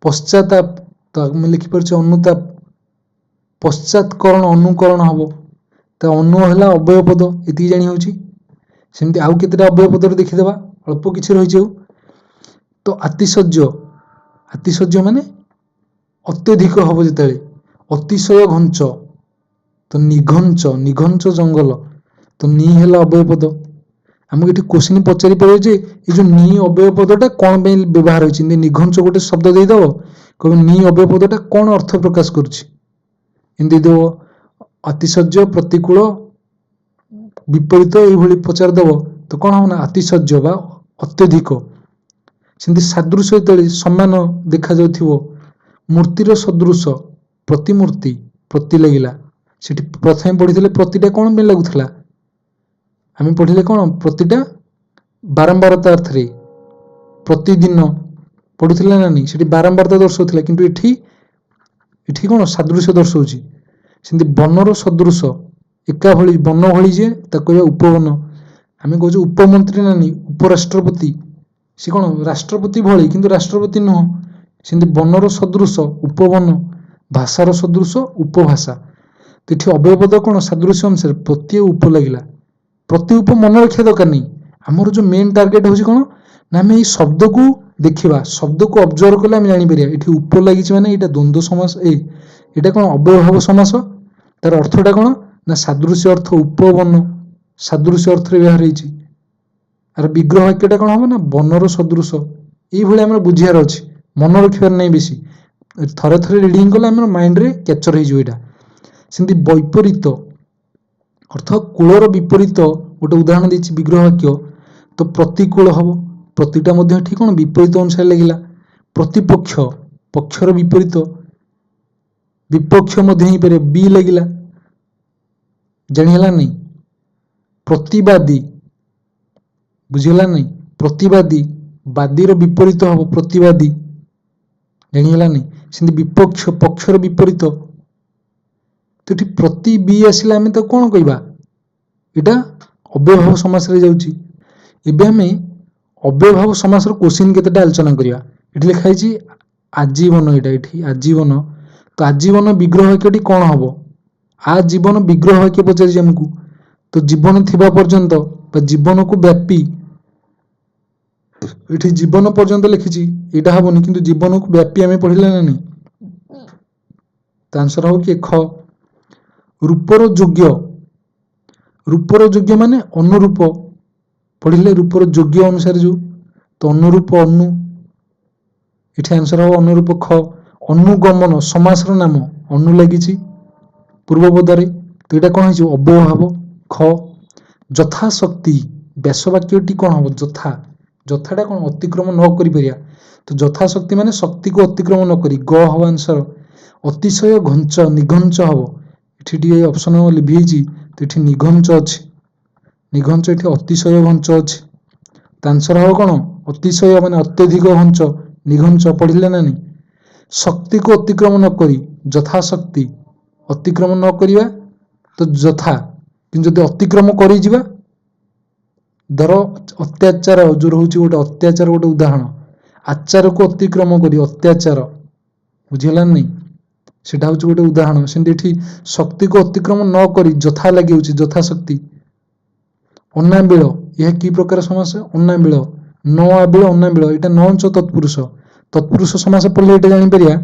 ପଶ୍ଚାତାପ ତ ଆମେ ଲେଖିପାରୁଛେ ଅନୁତାପ, ପଶ୍ଚାତକରଣ ଅନୁକରଣ ହବ, ତ ଅନୁ ହେଲା ଅବ୍ୟୟ ପଦ, ଏତିକି ଜାଣି ହେଉଛି। ସେମିତି ଆଉ କେତେଟା ଅବ୍ୟୟ ପଦରେ ଦେଖିଦେବା, ଅଳ୍ପ କିଛି ରହିଛି ଆଉ। ତ ଆତିଶଯ୍ୟ, ଆତିଶଯ୍ୟ ମାନେ ଅତ୍ୟଧିକ ହବ ଯେତେବେଳେ, ଅତିଶୟ ଘଞ୍ଚ, ତ ନିଘଞ୍ଚ, ନିଘଞ୍ଚ ଜଙ୍ଗଲ, ତ ନି ହେଲା ଅବ୍ୟୟ ପଦ। ଆମକୁ ଏଠି କୋଶ୍ଚିନ୍ ପଚାରି ପାରିବ ଯେ ଏ ଯୋଉ ନି ଅବ୍ୟୟ ପଦଟା କ'ଣ ପାଇଁ ବ୍ୟବହାର ହୋଇଛି, ନିଘଞ୍ଚ ଗୋଟେ ଶବ୍ଦ ଦେଇଦବ, କହିବ ନି ଅବ୍ୟୟ ପଦଟା କ'ଣ ଅର୍ଥ ପ୍ରକାଶ କରୁଛି, ଏମିତି ଦେଇଦବ ଅତିଶଯ୍ୟ, ପ୍ରତିକୂଳ, ବିପରୀତ ଏଇଭଳି ପଚାରିଦବ, ତ କ'ଣ ହବ ନା ଆତିଶଯ୍ୟ ବା ଅତ୍ୟଧିକ। ସେମିତି ସାଦୃଶ୍ୟ ଯେତେବେଳେ ସମାନ ଦେଖାଯାଉଥିବ, ମୂର୍ତ୍ତିର ସଦୃଶ, ପ୍ରତିମୂର୍ତ୍ତି, ପ୍ରତି ଲାଗିଲା, ସେଠି ପ୍ରଥମେ ପଢିଥିଲେ ପ୍ରତିଟା କ'ଣ ପାଇଁ ଲାଗୁଥିଲା, ଆମେ ପଢିଲେ କ'ଣ ପ୍ରତିଟା ବାରମ୍ବାରତା ଅର୍ଥରେ, ପ୍ରତିଦିନ ପଢୁଥିଲା ନା ନାହିଁ, ସେଠି ବାରମ୍ବାରତା ଦର୍ଶାଉଥିଲା, କିନ୍ତୁ ଏଠି ଏଠି କ'ଣ ସାଦୃଶ୍ୟ ଦର୍ଶାଉଛି। ସେମିତି ବନର ସଦୃଶ, ଏକା ଭଳି, ବନ ଭଳି ଯେ ତାକୁ କହିବା ଉପବନ। ଆମେ କହୁଛୁ ଉପମନ୍ତ୍ରୀ ନାନି, ଉପରାଷ୍ଟ୍ରପତି, ସେ କ'ଣ ରାଷ୍ଟ୍ରପତି ଭଳି କିନ୍ତୁ ରାଷ୍ଟ୍ରପତି ନୁହଁ। ସେମିତି ବନର ସଦୃଶ ଉପବନ, ଭାଷାର ସଦୃଶ ଉପଭାଷା। ତ ଏଠି ଅବ୍ୟୟ ପଦ କ'ଣ ସାଦୃଶ୍ୟ ଅନୁସାରେ ପ୍ରତି ଉପ ଲାଗିଲା, ପ୍ରତି ଉପ ମନେ ରଖିବା ଦରକାର ନାହିଁ। ଆମର ଯୋଉ ମେନ୍ ଟାର୍ଗେଟ ହେଉଛି କ'ଣ ନା ଆମେ ଏଇ ଶବ୍ଦକୁ ଦେଖିବା, ଶବ୍ଦକୁ ଅବଜର୍ଭ କଲେ ଆମେ ଜାଣିପାରିବା ଏଠି ଉପ ଲାଗିଛି ମାନେ ଏଇଟା ଦ୍ୱନ୍ଦ୍ୱ ସମାସ, ଏଇଟା କ'ଣ ଅବ୍ୟୟଭାବ ସମାସ। ତାର ଅର୍ଥଟା କ'ଣ ନା ସାଦୃଶ୍ୟ ଅର୍ଥ ଉପବନ, ସାଦୃଶ୍ୟ ଅର୍ଥରେ ବ୍ୟବହାର ହେଇଛି। ଆର ବିଗ୍ରହ ବାକ୍ୟଟା କ'ଣ ହବ ନା ବନର ସଦୃଶ। ଏଇଭଳି ଆମର ବୁଝିବାର ଅଛି, ମନେ ରଖିବାର ନାହିଁ ବେଶୀ, ଥରେ ଥରେ ରିଡିଂ କଲେ ଆମର ମାଇଣ୍ଡରେ କ୍ୟାପଚର ହେଇଯିବ ଏଇଟା। ସେମିତି ବୈପରୀତ ଅର୍ଥ କୂଳର ବିପରୀତ, ଗୋଟେ ଉଦାହରଣ ଦେଇଛି ବିଗ୍ରହ ବାକ୍ୟ, ତ ପ୍ରତିକୂଳ ହବ, ପ୍ରତିଟା ମଧ୍ୟ ଏଠି କ'ଣ ବିପରୀତ ଅନୁସାରେ ଲାଗିଲା। ପ୍ରତିପକ୍ଷ, ପକ୍ଷର ବିପରୀତ, ବିପକ୍ଷ ମଧ୍ୟ ହେଇପାରେ, ବି ଲାଗିଲା, ଜାଣିହେଲା ନାହିଁ। ପ୍ରତିବାଦୀ ବୁଝିହେଲା ନାହିଁ, ପ୍ରତିବାଦୀ, ବାଦୀର ବିପରୀତ ହବ ପ୍ରତିବାଦୀ, ଜାଣିହେଲା ନାହିଁ। ସେମିତି ବିପକ୍ଷ, ପକ୍ଷର ବିପରୀତ, ତ ଏଠି ପ୍ରତି ବି ଆସିଲେ ଆମେ ତାକୁ କ'ଣ କହିବା, ଏଇଟା ଅବ୍ୟୟଭାବ ସମାସରେ ଯାଉଛି। ଏବେ ଆମେ ଅବ୍ୟୟଭାବ ସମାସର କୋଶ୍ଚିନ୍ କେତେଟା ଆଲୋଚନା କରିବା। ଏଠି ଲେଖା ହେଇଛି ଆଜୀବନ, ଏଇଟା ଏଠି ଆଜୀବନ, ତ ଆଜୀବନ ବିଗ୍ରହ ବାକ୍ୟଟି କ'ଣ ହବ, ଆଜୀବନ ବିଗ୍ରହ ବାକ୍ୟ ପଚାରିଛି ଆମକୁ, ତ ଜୀବନ ଥିବା ପର୍ଯ୍ୟନ୍ତ ବା ଜୀବନକୁ ବ୍ୟାପୀ, ଏଠି ଜୀବନ ପର୍ଯ୍ୟନ୍ତ ଲେଖିଛି, ଏଇଟା ହବନି, କିନ୍ତୁ ଜୀବନକୁ ବ୍ୟାପୀ ଆମେ ପଢିଲେ ନା ନାହିଁ, ତ ଆନ୍ସର ହବ କି ଖ। ରୂପର ଯୋଗ୍ୟ, ରୂପର ଯୋଗ୍ୟ ମାନେ ଅନୁରୂପ, ପଢିଲେ ରୂପର ଯୋଗ୍ୟ ଅନୁସାରେ ଯୋଉ, ତ ଅନୁରୂପ ଅନୁ, ଏଠି ଆନ୍ସର ହବ ଅନୁରୂପ ଖ। ଅନୁଗମନ ସମାସର ନାମ, ଅନୁ ଲାଗିଛି ପୂର୍ବ ପଦରେ, ତ ଏଇଟା କ'ଣ ହେଇଯିବ ଅବ୍ୟୟଭାବ ଖ। ଯଥାଶକ୍ତି, ବ୍ୟାସ ବାକ୍ୟଟି କ'ଣ ହବ ଯଥା, ଯଥାଟା କ'ଣ ଅତିକ୍ରମ ନ କରିପାରିବା, ତ ଯଥାଶକ୍ତି ମାନେ ଶକ୍ତିକୁ ଅତିକ୍ରମ ନ କରି, ଗ ହବ ଆନ୍ସର। ଅତିଶୟ ଘଞ୍ଚ, ନିଘଞ୍ଚ ହବ, ଏଠି ଟିକେ ଅପସନ ଲିଭିଯାଇଛି, ତ ଏଠି ନିଘଞ୍ଚ ଅଛି, ନିଘଞ୍ଚ ଏଠି ଅତିଶୟ ଘଞ୍ଚ ଅଛି, ତ ଆନ୍ସର ହବ କ'ଣ ଅତିଶୟ ମାନେ ଅତ୍ୟଧିକ ଘଞ୍ଚ, ନିଘଞ୍ଚ ପଢିଲେ ନା ନାହିଁ। ଶକ୍ତିକୁ ଅତିକ୍ରମ ନ କରି, ଯଥାଶକ୍ତି, ଅତିକ୍ରମ ନ କରିବା ତ ଯଥା, କିନ୍ତୁ ଯଦି ଅତିକ୍ରମ କରିଯିବା, ଧର ଅତ୍ୟାଚାର ଯୋଉ ରହୁଛି ଗୋଟେ ଅତ୍ୟାଚାର ଗୋଟେ ଉଦାହରଣ, ଆଚାରକୁ ଅତିକ୍ରମ କରି ଅତ୍ୟାଚାର, ବୁଝିହେଲା ନାହିଁ, ସେଟା ହଉଛି ଗୋଟେ ଉଦାହରଣ। ସେମିତି ଏଠି ଶକ୍ତିକୁ ଅତିକ୍ରମ ନ କରି ଯଥା ଲାଗିଯାଉଛି ଯଥାଶକ୍ତି। ଅନାବିଳ, ଏହା କି ପ୍ରକାର ସମାସ, ଅନାବିଳ, ନ ଆବିଳ ଅନାବିଳ, ଏଇଟା ନଞ୍ଚ ତତ୍ପୁରୁଷ, ତତ୍ପୁରୁଷ ସମାସ ପଢିଲେ ଏଇଟା ଜାଣିପାରିବା,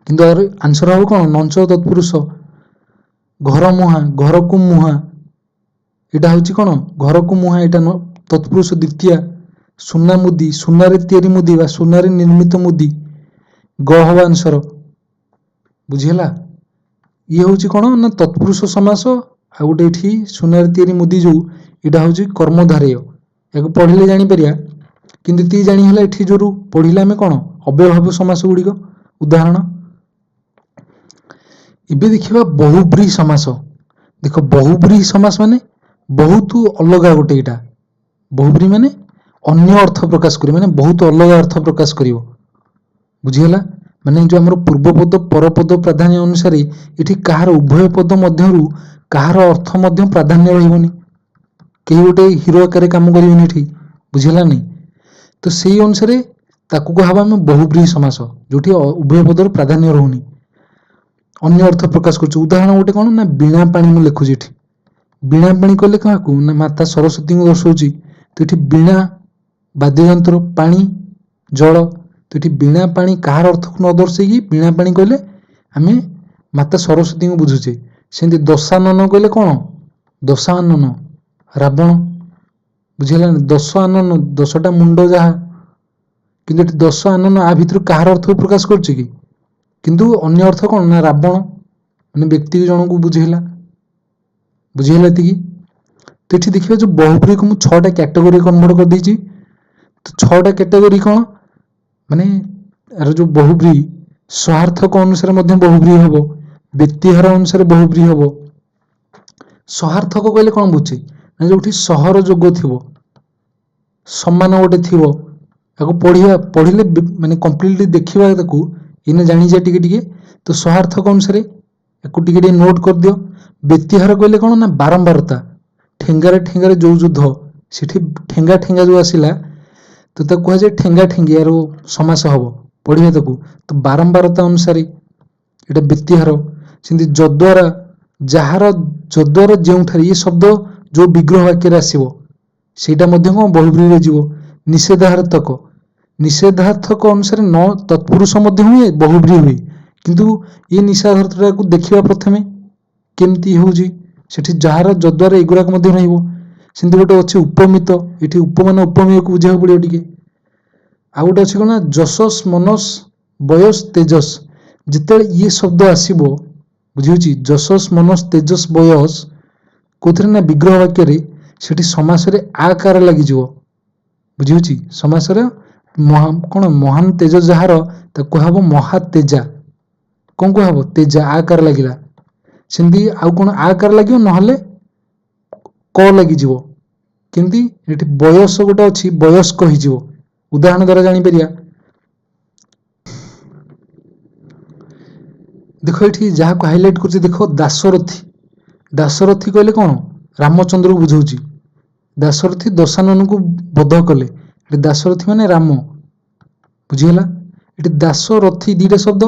କିନ୍ତୁ ଆନ୍ସର ହବ କ'ଣ ନଞ୍ଚ ତତ୍ପୁରୁଷ। ଘର ମୁହାଁ, ଘରକୁ ମୁହାଁ, ଏଇଟା ହଉଛି କ'ଣ ଘରକୁ ମୁହାଁ, ଏଇଟା ତତ୍ପୁରୁଷ ଦ୍ୱିତୀୟା। ସୁନା ମୁଦି, ସୁନାରେ ତିଆରି ମୁଦି ବା ସୁନାରେ ନିର୍ମିତ ମୁଦି, ଗ ହବ ଆନ୍ସର, ବୁଝିହେଲା। ଇଏ ହଉଛି କ'ଣ ନା ତତ୍ପୁରୁଷ ସମାସ, ଆଉ ଗୋଟେ ଏଠି ସୁନାରେ ତିଆରି ମୁଦି ଯୋଉ, ଏଇଟା ହଉଛି କର୍ମଧାରୟ, ୟାକୁ ପଢିଲେ ଜାଣିପାରିବା, କିନ୍ତୁ ଏତିକି ଜାଣି ହେଲା ଏଠି ଯୋଉ ପଢିଲେ ଆମେ କ'ଣ ଅବ୍ୟୟଭାବ ସମାସ ଗୁଡ଼ିକ ଉଦାହରଣ। ଏବେ ଦେଖିବା ବହୁବ୍ରୀହି ସମାସ। देख बहुब्रीहि समास माने बहुत अलग गोटे एटा बहुब्रीहि माने अन्य अर्थ प्रकाश करियो माने बहुत अलग अर्थ प्रकाश करियो बुझिहला माने जो हमर पूर्व पद पर पद प्राधान्य अनुसार एठी कहार उभय पद मध्यरु कहार अर्थ मध्य प्राधान्य रहिबोनी केही गोटे हिरो आकार काम करियोनी एठी बुझिहला नै तो सेही अनुसार ताकू कहबा हम बहुब्रीहि समास जोठी उभय पदर प्राधान्य रहुनी अन्य अर्थ प्रकाश करछु उदाहरण गोटे कोन ना बीणा पानी मु लिखु जेठी बीणा पानी कहले काकू ना माता सरस्वती को दर्शौची तो एठी बीणा वाद्य यंत्र पानी जल तो एठी बीणा पानी कहार अर्थ को न दर्शेगी बीणा पानी कहले आमे माता सरस्वती को बुझुचे सेंती दशानन कहले कोन दशानन रावण बुझिला दशानन 10टा मुंड जहा किंतु एठी दशानन आ भितर कहार अर्थ को प्रकाश करछि कि किंतु अन्य अर्थ कोन ना रावण माने व्यक्ति जन को बुझेला एति तो एठी देखिबा जो बहुब्रीहि को मु 6टा कैटेगरी कन्वर्ट कर देछि तो 6टा कैटेगरी कोन माने यार जो बहुब्रीहि स्वार्थक अनुसार मध्य बहुब्रीहि हबो व्यक्तिहार अनुसार बहुब्रीहि हबो स्वार्थक कहले कोन बुझे ना जोठी सहर जोग थिबो सम्मान गोटे थिबो याको पढ़िले माने कंप्लीटली देखिबा ताकू इने जानि जा टिके टिके तो स्वार्थक अनुसार याको टिके टिके नोट कर दियो व्यक्तिहार कहले कोन ना बारंबारता ठेंगारे जो युद्ध सेठी ठेंगा जो आसिला तो ताकू कह जे ठेंगा यारो समास हबो पढ़िबा ताकू तो बारंबारता अनुसार एटा व्यक्तिहार सिंधी जद्वारा जहार जद्वारा जेउठारे ये शब्द जो विग्रह वाक्य रे आसीबो सेटा मध्य को बहुब्रीहि रे जीवो निषेधार्थक अनुसार न तत्पुरुष मध्य हुए बहुब्रीहि हुए किंतु ये निषेधार्थटा को देखिबा प्रथमे केमती होउजी सेठी जहार जद्वारा एगुराक मध्य रहिबो सिंधी गोटे अछि उपमित एठी उपमान उपमेय को बुझिया पड़ियो टिके आ गोटे अछि कोना जसस मनस बयस तेजस जिते ये शब्द आसीबो बुझियोची जसस मनस तेजस बयस कोथरे ना विग्रह वाक्य रे सेठी समास रे आकार लागि जिवो बुझियोची समास रे कोन महान तेज जहार ताको हबो महातेजा कोन को हबो तेजा आकार लागिला सिंधी आउ कोन आकार लागियो नहले क लागि जिवो किंती एठी बयस गोटे अछि बयस कहि जिवो उदाहरण द्वारा जानि परिया देखो एठी जहा को हाइलाइट करछि देखो दासरथी कहले कोन रामचंद्र को बुझौछि दासरथी दशानन को बध कले एठी दासरथी माने राम बुझिला एठी दासरथी दीटा शब्द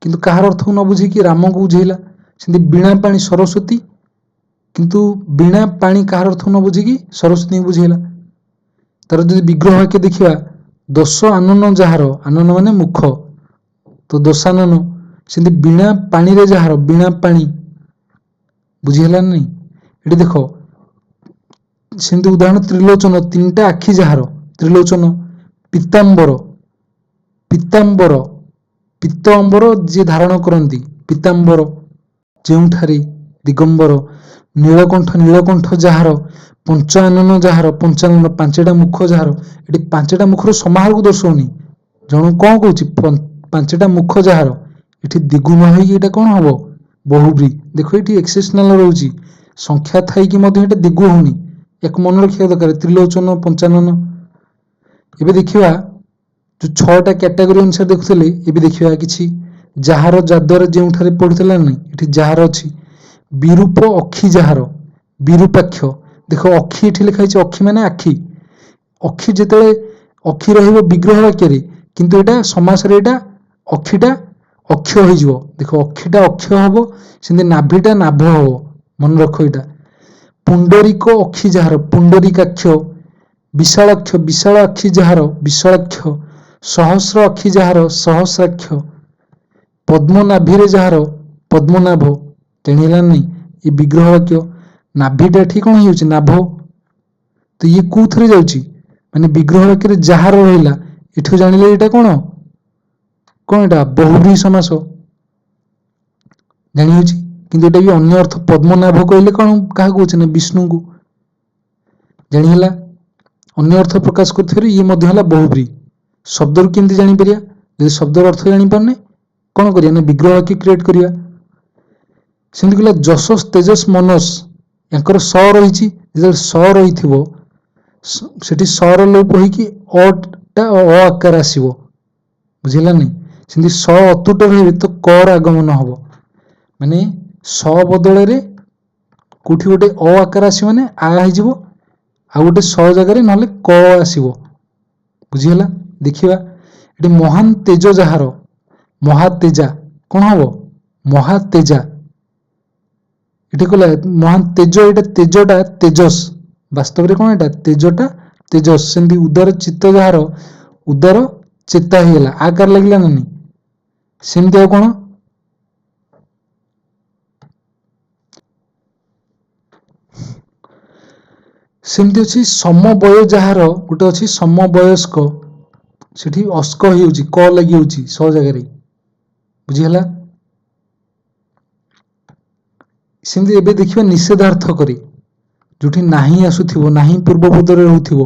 किंतु कहार अर्थ को न बुझी कि राम को बुझेला सिंधी बीणा पानी सरस्वती किंतु बीणा पानी कहार अर्थ न बुझी कि सरस्वती को बुझेला तार जदि विग्रह वाक्य देखिबा दश आनन जहार आनन माने मुख तो दशानन सिंधी बीणा पानी रे जहार बीणा पानी बुझेला नहीं एठी देखो सिंधी उदाहरण त्रिलोचन 3टा आखि जहार त्रिलोचन पीतांबर पीतांबर जे धारण करंती पीतांबर जेउठारे दिगंबर नीलकंठ जहार पंचानन जहार पंचानन 5टा मुख जहार एटी 5टा मुखर समाहार को दर्शौनी जण कौन कहूँ 5टा मुख जहार एटी दिगुम होटा कौन हम बहुब्रीहि देखो ये एक्सेप्शनल रोची संख्या थी कि दिगु होनी एक मन रखा दरकार त्रिलोचन पंचानन एबे देखिबा जो 6टा कैटेगरी अनुसार देखुले एबे देखिबा किछि जहार जाद्वारा जेउठारे पढुतला नै एठी जहार अछि विरूप अखी जहार विरूपाक्ष देखो अखी एठी लिखा छै अखी माने अखी जेतले अखी रहिबो विग्रह वाक्य रे किंतु एटा समास रे एटा अखीटा अक्ष होई जिवो देखो अखीटा अक्ष हबो सिंधे नाभिटा नाभ हबो मन रखो एटा पुंडरीक अखी जहार पुंडरीकाक्ष विशाल अखी जहार विशालाक्ष सहस्र अखी जहार सहस्राक्ष पद्मनाभी रे जहार पद्मनाभ जानिला नहीं ये विग्रह वाक्य नाभिटा ठीक कौन हो नाभ तो ये कोथरे जाउची माने विग्रह वाक्य रे जहार रहिला एठो जानिले एटा कौन एटा बहुब्रीहि समास जानि होची किंतु एटा भी अन्य अर्थ पद्मनाभ कहले कौन कहा कहउछ ना विष्णु को जानिला अन्य अर्थ प्रकाश करथिरे ये मध्य हला बहुब्रीहि शब्द रु केमती जानि परिया यदि शब्द अर्थ जानि पारने कौन करिया ना विग्रह वाक्य क्रिएट करिया ସେମିତି କହିଲା ଯଶସ୍ ତେଜସ୍ ମନସ୍, ୟାଙ୍କର ସ ରହିଛି, ଯେତେବେଳେ ସ ରହିଥିବ ସେଠି ସର ଲୋପ ହେଇକି ଅଟା ଅ ଆକାର ଆସିବ, ବୁଝିଲାନି। ସେମିତି ସ ଅତୁଟ ରହିବେ ତ କର ଆଗମନ ହବ, ମାନେ ସ ବଦଳରେ କୋଉଠି ଗୋଟେ ଅ ଆକାର ଆସିବ ମାନେ ଆ ହେଇଯିବ, ଆଉ ଗୋଟେ ସ ଜାଗାରେ ନହେଲେ କ ଆସିବ, ବୁଝିଗଲା। ଦେଖିବା ଏଠି ମହାନ ତେଜ ଯାହାର, ମହାତେଜା କଣ ହବ ମହାତେଜା। ଏଠି କହିଲା ମହାନ ତେଜ, ଏଇଟା ତେଜଟା ତେଜସ୍, ବାସ୍ତବରେ କଣ ଏଟା ତେଜଟା ତେଜସ୍। ସେମିତି ଉଦାର ଚିତ୍ତ ଯାହାର, ଉଦାର ଚେତା ହେଇଗଲା, ଆକାର ଲାଗିଲା ନା ନାଇଁ। ସେମିତି ଆଉ କଣ ସେମିତି ଅଛି ସମବୟ ଯାହାର, ଗୋଟେ ଅଛି ସମବୟସ୍କ, ସେଠି ଅସ୍କ ହେଇଯାଉଛି କ ଲାଗି ଯାଉଛି ସ ଜାଗାରେ, ବୁଝିହେଲା। ସେମିତି ଏବେ ଦେଖିବା ନିଷେଧାର୍ଥ କରି, ଯୋଉଠି ନାହିଁ ଆସୁଥିବ, ନାହିଁ ପୂର୍ବ ପଦରେ ରହୁଥିବ,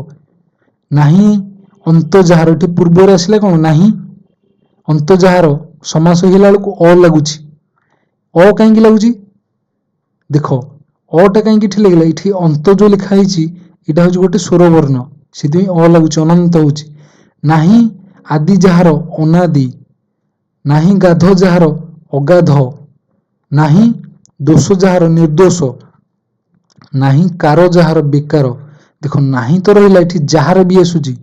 ନାହିଁ ଅନ୍ତ ଯାହାର, ଏଠି ପୂର୍ବରେ ଆସିଲା କଣ ନାହିଁ, ଅନ୍ତ ଯାହାର ସମାସ ହେଇଗଲା ବେଳକୁ ଅ ଲାଗୁଛି। ଅ କାହିଁକି ଲାଗୁଛି ଦେଖ, ଅଟା କାହିଁକି ଏଠି ଲାଗିଲା, ଏଠି ଅନ୍ତ ଯୋଉ ଲେଖା ହେଇଛି ଏଇଟା ହଉଛି ଗୋଟେ ସ୍ୱର ବର୍ଣ୍ଣ, ସେଥିପାଇଁ ଅ ଲାଗୁଛି, ଅନନ୍ତ ହଉଛି। ନାହିଁ ଆଦି ଯାହାର ଅନାଦି, ନାହିଁ ଗାଧ ଯାହାର ଅଗାଧ, ନାହିଁ ଦୋଷ ଯାହାର ନିର୍ଦୋଷ, ନାହିଁ କାର ଯାହାର ବେକାର। ଦେଖ ନାହିଁ ତ ରହିଲା, ଏଠି ଯାହାର ବି ଆସୁଛି,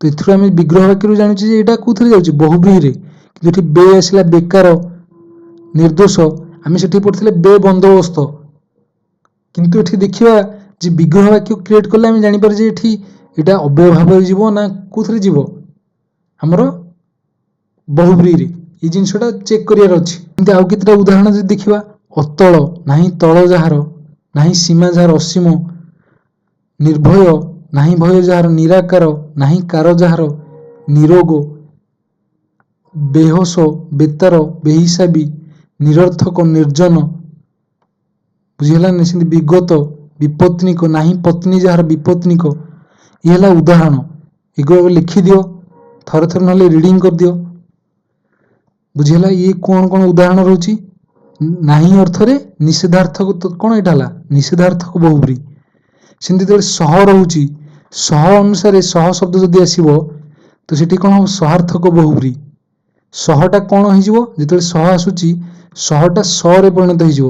ତ ଏଥିରୁ ଆମେ ବିଗ୍ରହ ବାକ୍ୟରୁ ଜାଣିଛୁ ଯେ ଏଇଟା କୋଉଥିରେ ଯାଉଛି ବହୁବ୍ରୀହିରେ, କିନ୍ତୁ ଏଠି ବେ ଆସିଲା ବେକାର ନିର୍ଦୋଷ, ଆମେ ସେଠି ପଢିଥିଲେ ବେ ବନ୍ଦୋବସ୍ତ, କିନ୍ତୁ ଏଠି ଦେଖିବା ଯେ ବିଗ୍ରହ ବାକ୍ୟ କ୍ରିଏଟ କଲେ ଆମେ ଜାଣିପାରୁ ଯେ ଏଠି ଏଇଟା ଅବ୍ୟୟ ଭାବରେ ଯିବ ନା କୋଉଥିରେ ଯିବ, ଆମର ବହୁବ୍ରୀହିରେ। ଏଇ ଜିନିଷଟା ଚେକ୍ କରିବାର ଅଛି। ଏମିତି ଆଉ କେତେଟା ଉଦାହରଣ ଯଦି ଦେଖିବା, ଅତଳ, ନାହିଁ ତଳ ଯାହାର, ନାହିଁ ସୀମା ଯାହାର ଅସୀମ, ନିର୍ଭୟ, ନାହିଁ ଭୟ ଯାହାର ନିରାକାର, ନାହିଁ କାର ଯାହାର ନିରୋଗ, ବେହୋସ, ବେତାର, ବେହିସାବୀ, ନିରର୍ଥକ, ନିର୍ଜନ, ବୁଝିହେଲାନି। ସେମିତି ବିଗତ, ବିପତ୍ନିକ, ନାହିଁ ପତ୍ନୀ ଯାହାର ବିପତ୍ନିକ। ଇଏ ହେଲା ଉଦାହରଣ, ଏଗୁଡ଼ାକ ଲେଖିଦିଅ, ଥରେ ଥରେ ନହେଲେ ରିଡ଼ିଂ କରିଦିଅ, ବୁଝିହେଲା। ଇଏ କଣ କଣ ଉଦାହରଣ ରହୁଛି, ନାହିଁ ଅର୍ଥରେ ନିଷେଧାର୍ଥକ, କଣ ଏଇଟା ହେଲା ନିଷେଧାର୍ଥକ ବହୁବ୍ରୀହି। ସେମିତି ଯେତେବେଳେ ସହ ରହୁଛି, ସହ ଅନୁସାରେ ସହ ଶବ୍ଦ ଯଦି ଆସିବ ତ ସେଠି କଣ ହବ ସହାର୍ଥକ ବହୁବ୍ରୀହି। ସହଟା କଣ ହେଇଯିବ, ଯେତେବେଳେ ସହ ଆସୁଛି ସହଟା ସ ରେ ପରିଣତ ହେଇଯିବ।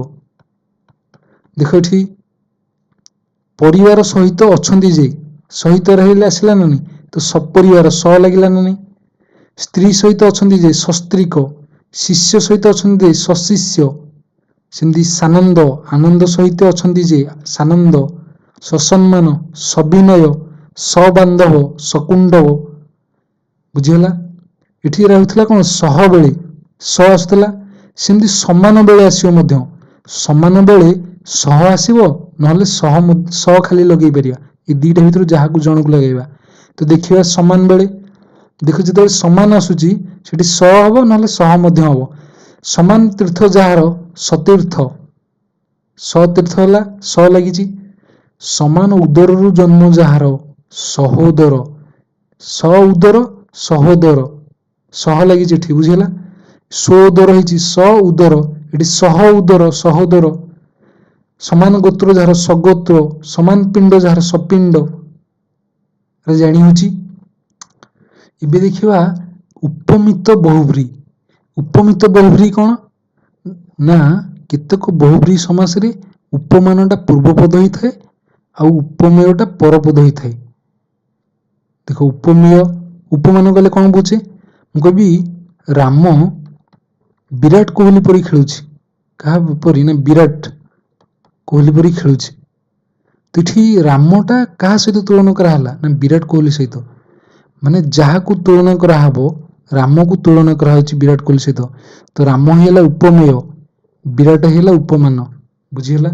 ଦେଖ ଏଠି ପରିବାର ସହିତ ଅଛନ୍ତି ଯେ, ସହିତ ରହିଲେ ଆସିଲା ନା ନାଇଁ, ତ ସପରିବାର ସ ଲାଗିଲା ନା ନାଇଁ। ସ୍ତ୍ରୀ ସହିତ ଅଛନ୍ତି ଯେ ସସ୍ତ୍ରୀକ, ଶିଷ୍ୟ ସହିତ ଅଛନ୍ତି ଯେ ସଶିଷ୍ୟ, ସେମିତି ସାନନ୍ଦ, ଆନନ୍ଦ ସହିତ ଅଛନ୍ତି ଯେ ସାନନ୍ଦ, ସସମ୍ମାନ, ସବିନୟ, ସବାନ୍ଧବ, ସକୁଣ୍ଡବ, ବୁଝିହେଲା। ଏଠି ରହୁଥିଲା କଣ ସହ ବେଳେ ସ ଆସୁଥିଲା, ସେମିତି ସମାନ ବେଳେ ଆସିବ ମଧ୍ୟ, ସମାନ ବେଳେ ସହ ଆସିବ, ନହେଲେ ସ ଖାଲି ଲଗେଇ ପାରିବା, ଏ ଦିଟା ଭିତରୁ ଯାହାକୁ ଜଣକୁ ଲଗେଇବା। ତ ଦେଖିବା ସମାନ ବେଳେ, ଦେଖ ଯେତେବେଳେ ସମାନ ଆସୁଛି ସେଠି ସ ହବ ନହେଲେ ସହ ମଧ୍ୟ ହବ। ସମାନ ତୀର୍ଥ ଯାହାର ସତୀର୍ଥ, ସତୀର୍ଥ ହେଲା ସ ଲାଗିଛି। ସମାନ ଉଦରରୁ ଜନ୍ମ ଯାହାର ସହୋଦର, ସ ଉଦର ସହୋଦର, ସହ ଲାଗିଛି ଏଠି, ବୁଝିହେଲା। ସୋଦର ହେଇଛି ସ ଉଦର, ଏଠି ସହ ଉଦର ସହୋଦର। ସମାନ ଗୋତ୍ର ଯାହାର ସଗୋତ୍ର, ସମାନ ପିଣ୍ଡ ଯାହାର ସପିଣ୍ଡ, ଜାଣି ହଉଛି। ଏବେ ଦେଖିବା ଉପମିତ ବହୁବ୍ରୀହି। ଉପମିତ ବହୁବ୍ରୀହି କଣ ନା, କେତେକ ବହୁବ୍ରୀହି ସମାସରେ ଉପମାନଟା ପୂର୍ବପଦ ହେଇଥାଏ ଆଉ ଉପମେୟଟା ପରପଦ ହେଇଥାଏ। ଦେଖ ଉପମେୟ, ଉପମାନ କଲେ କଣ ବୁଝେ, ମୁଁ କହିବି ରାମ ବିରାଟ କୋହଲି ପରି ଖେଳୁଛି, କାହା ପରି ନା ବିରାଟ କୋହଲି ପରି ଖେଳୁଛି। ତ ଏଠି ରାମଟା କାହା ସହିତ ତୁଳନା କରାହେଲା ନା ବିରାଟ କୋହଲି ସହିତ, ମାନେ ଯାହାକୁ ତୁଳନା କରାହବ, ରାମକୁ ତୁଳନା କରାହଉଛି ବିରାଟ କୋହଲି ସହିତ, ତ ରାମ ହେଇଗଲା ଉପମେୟ, ବିରାଟ ହେଇଗଲା ଉପମାନ, ବୁଝିହେଲା।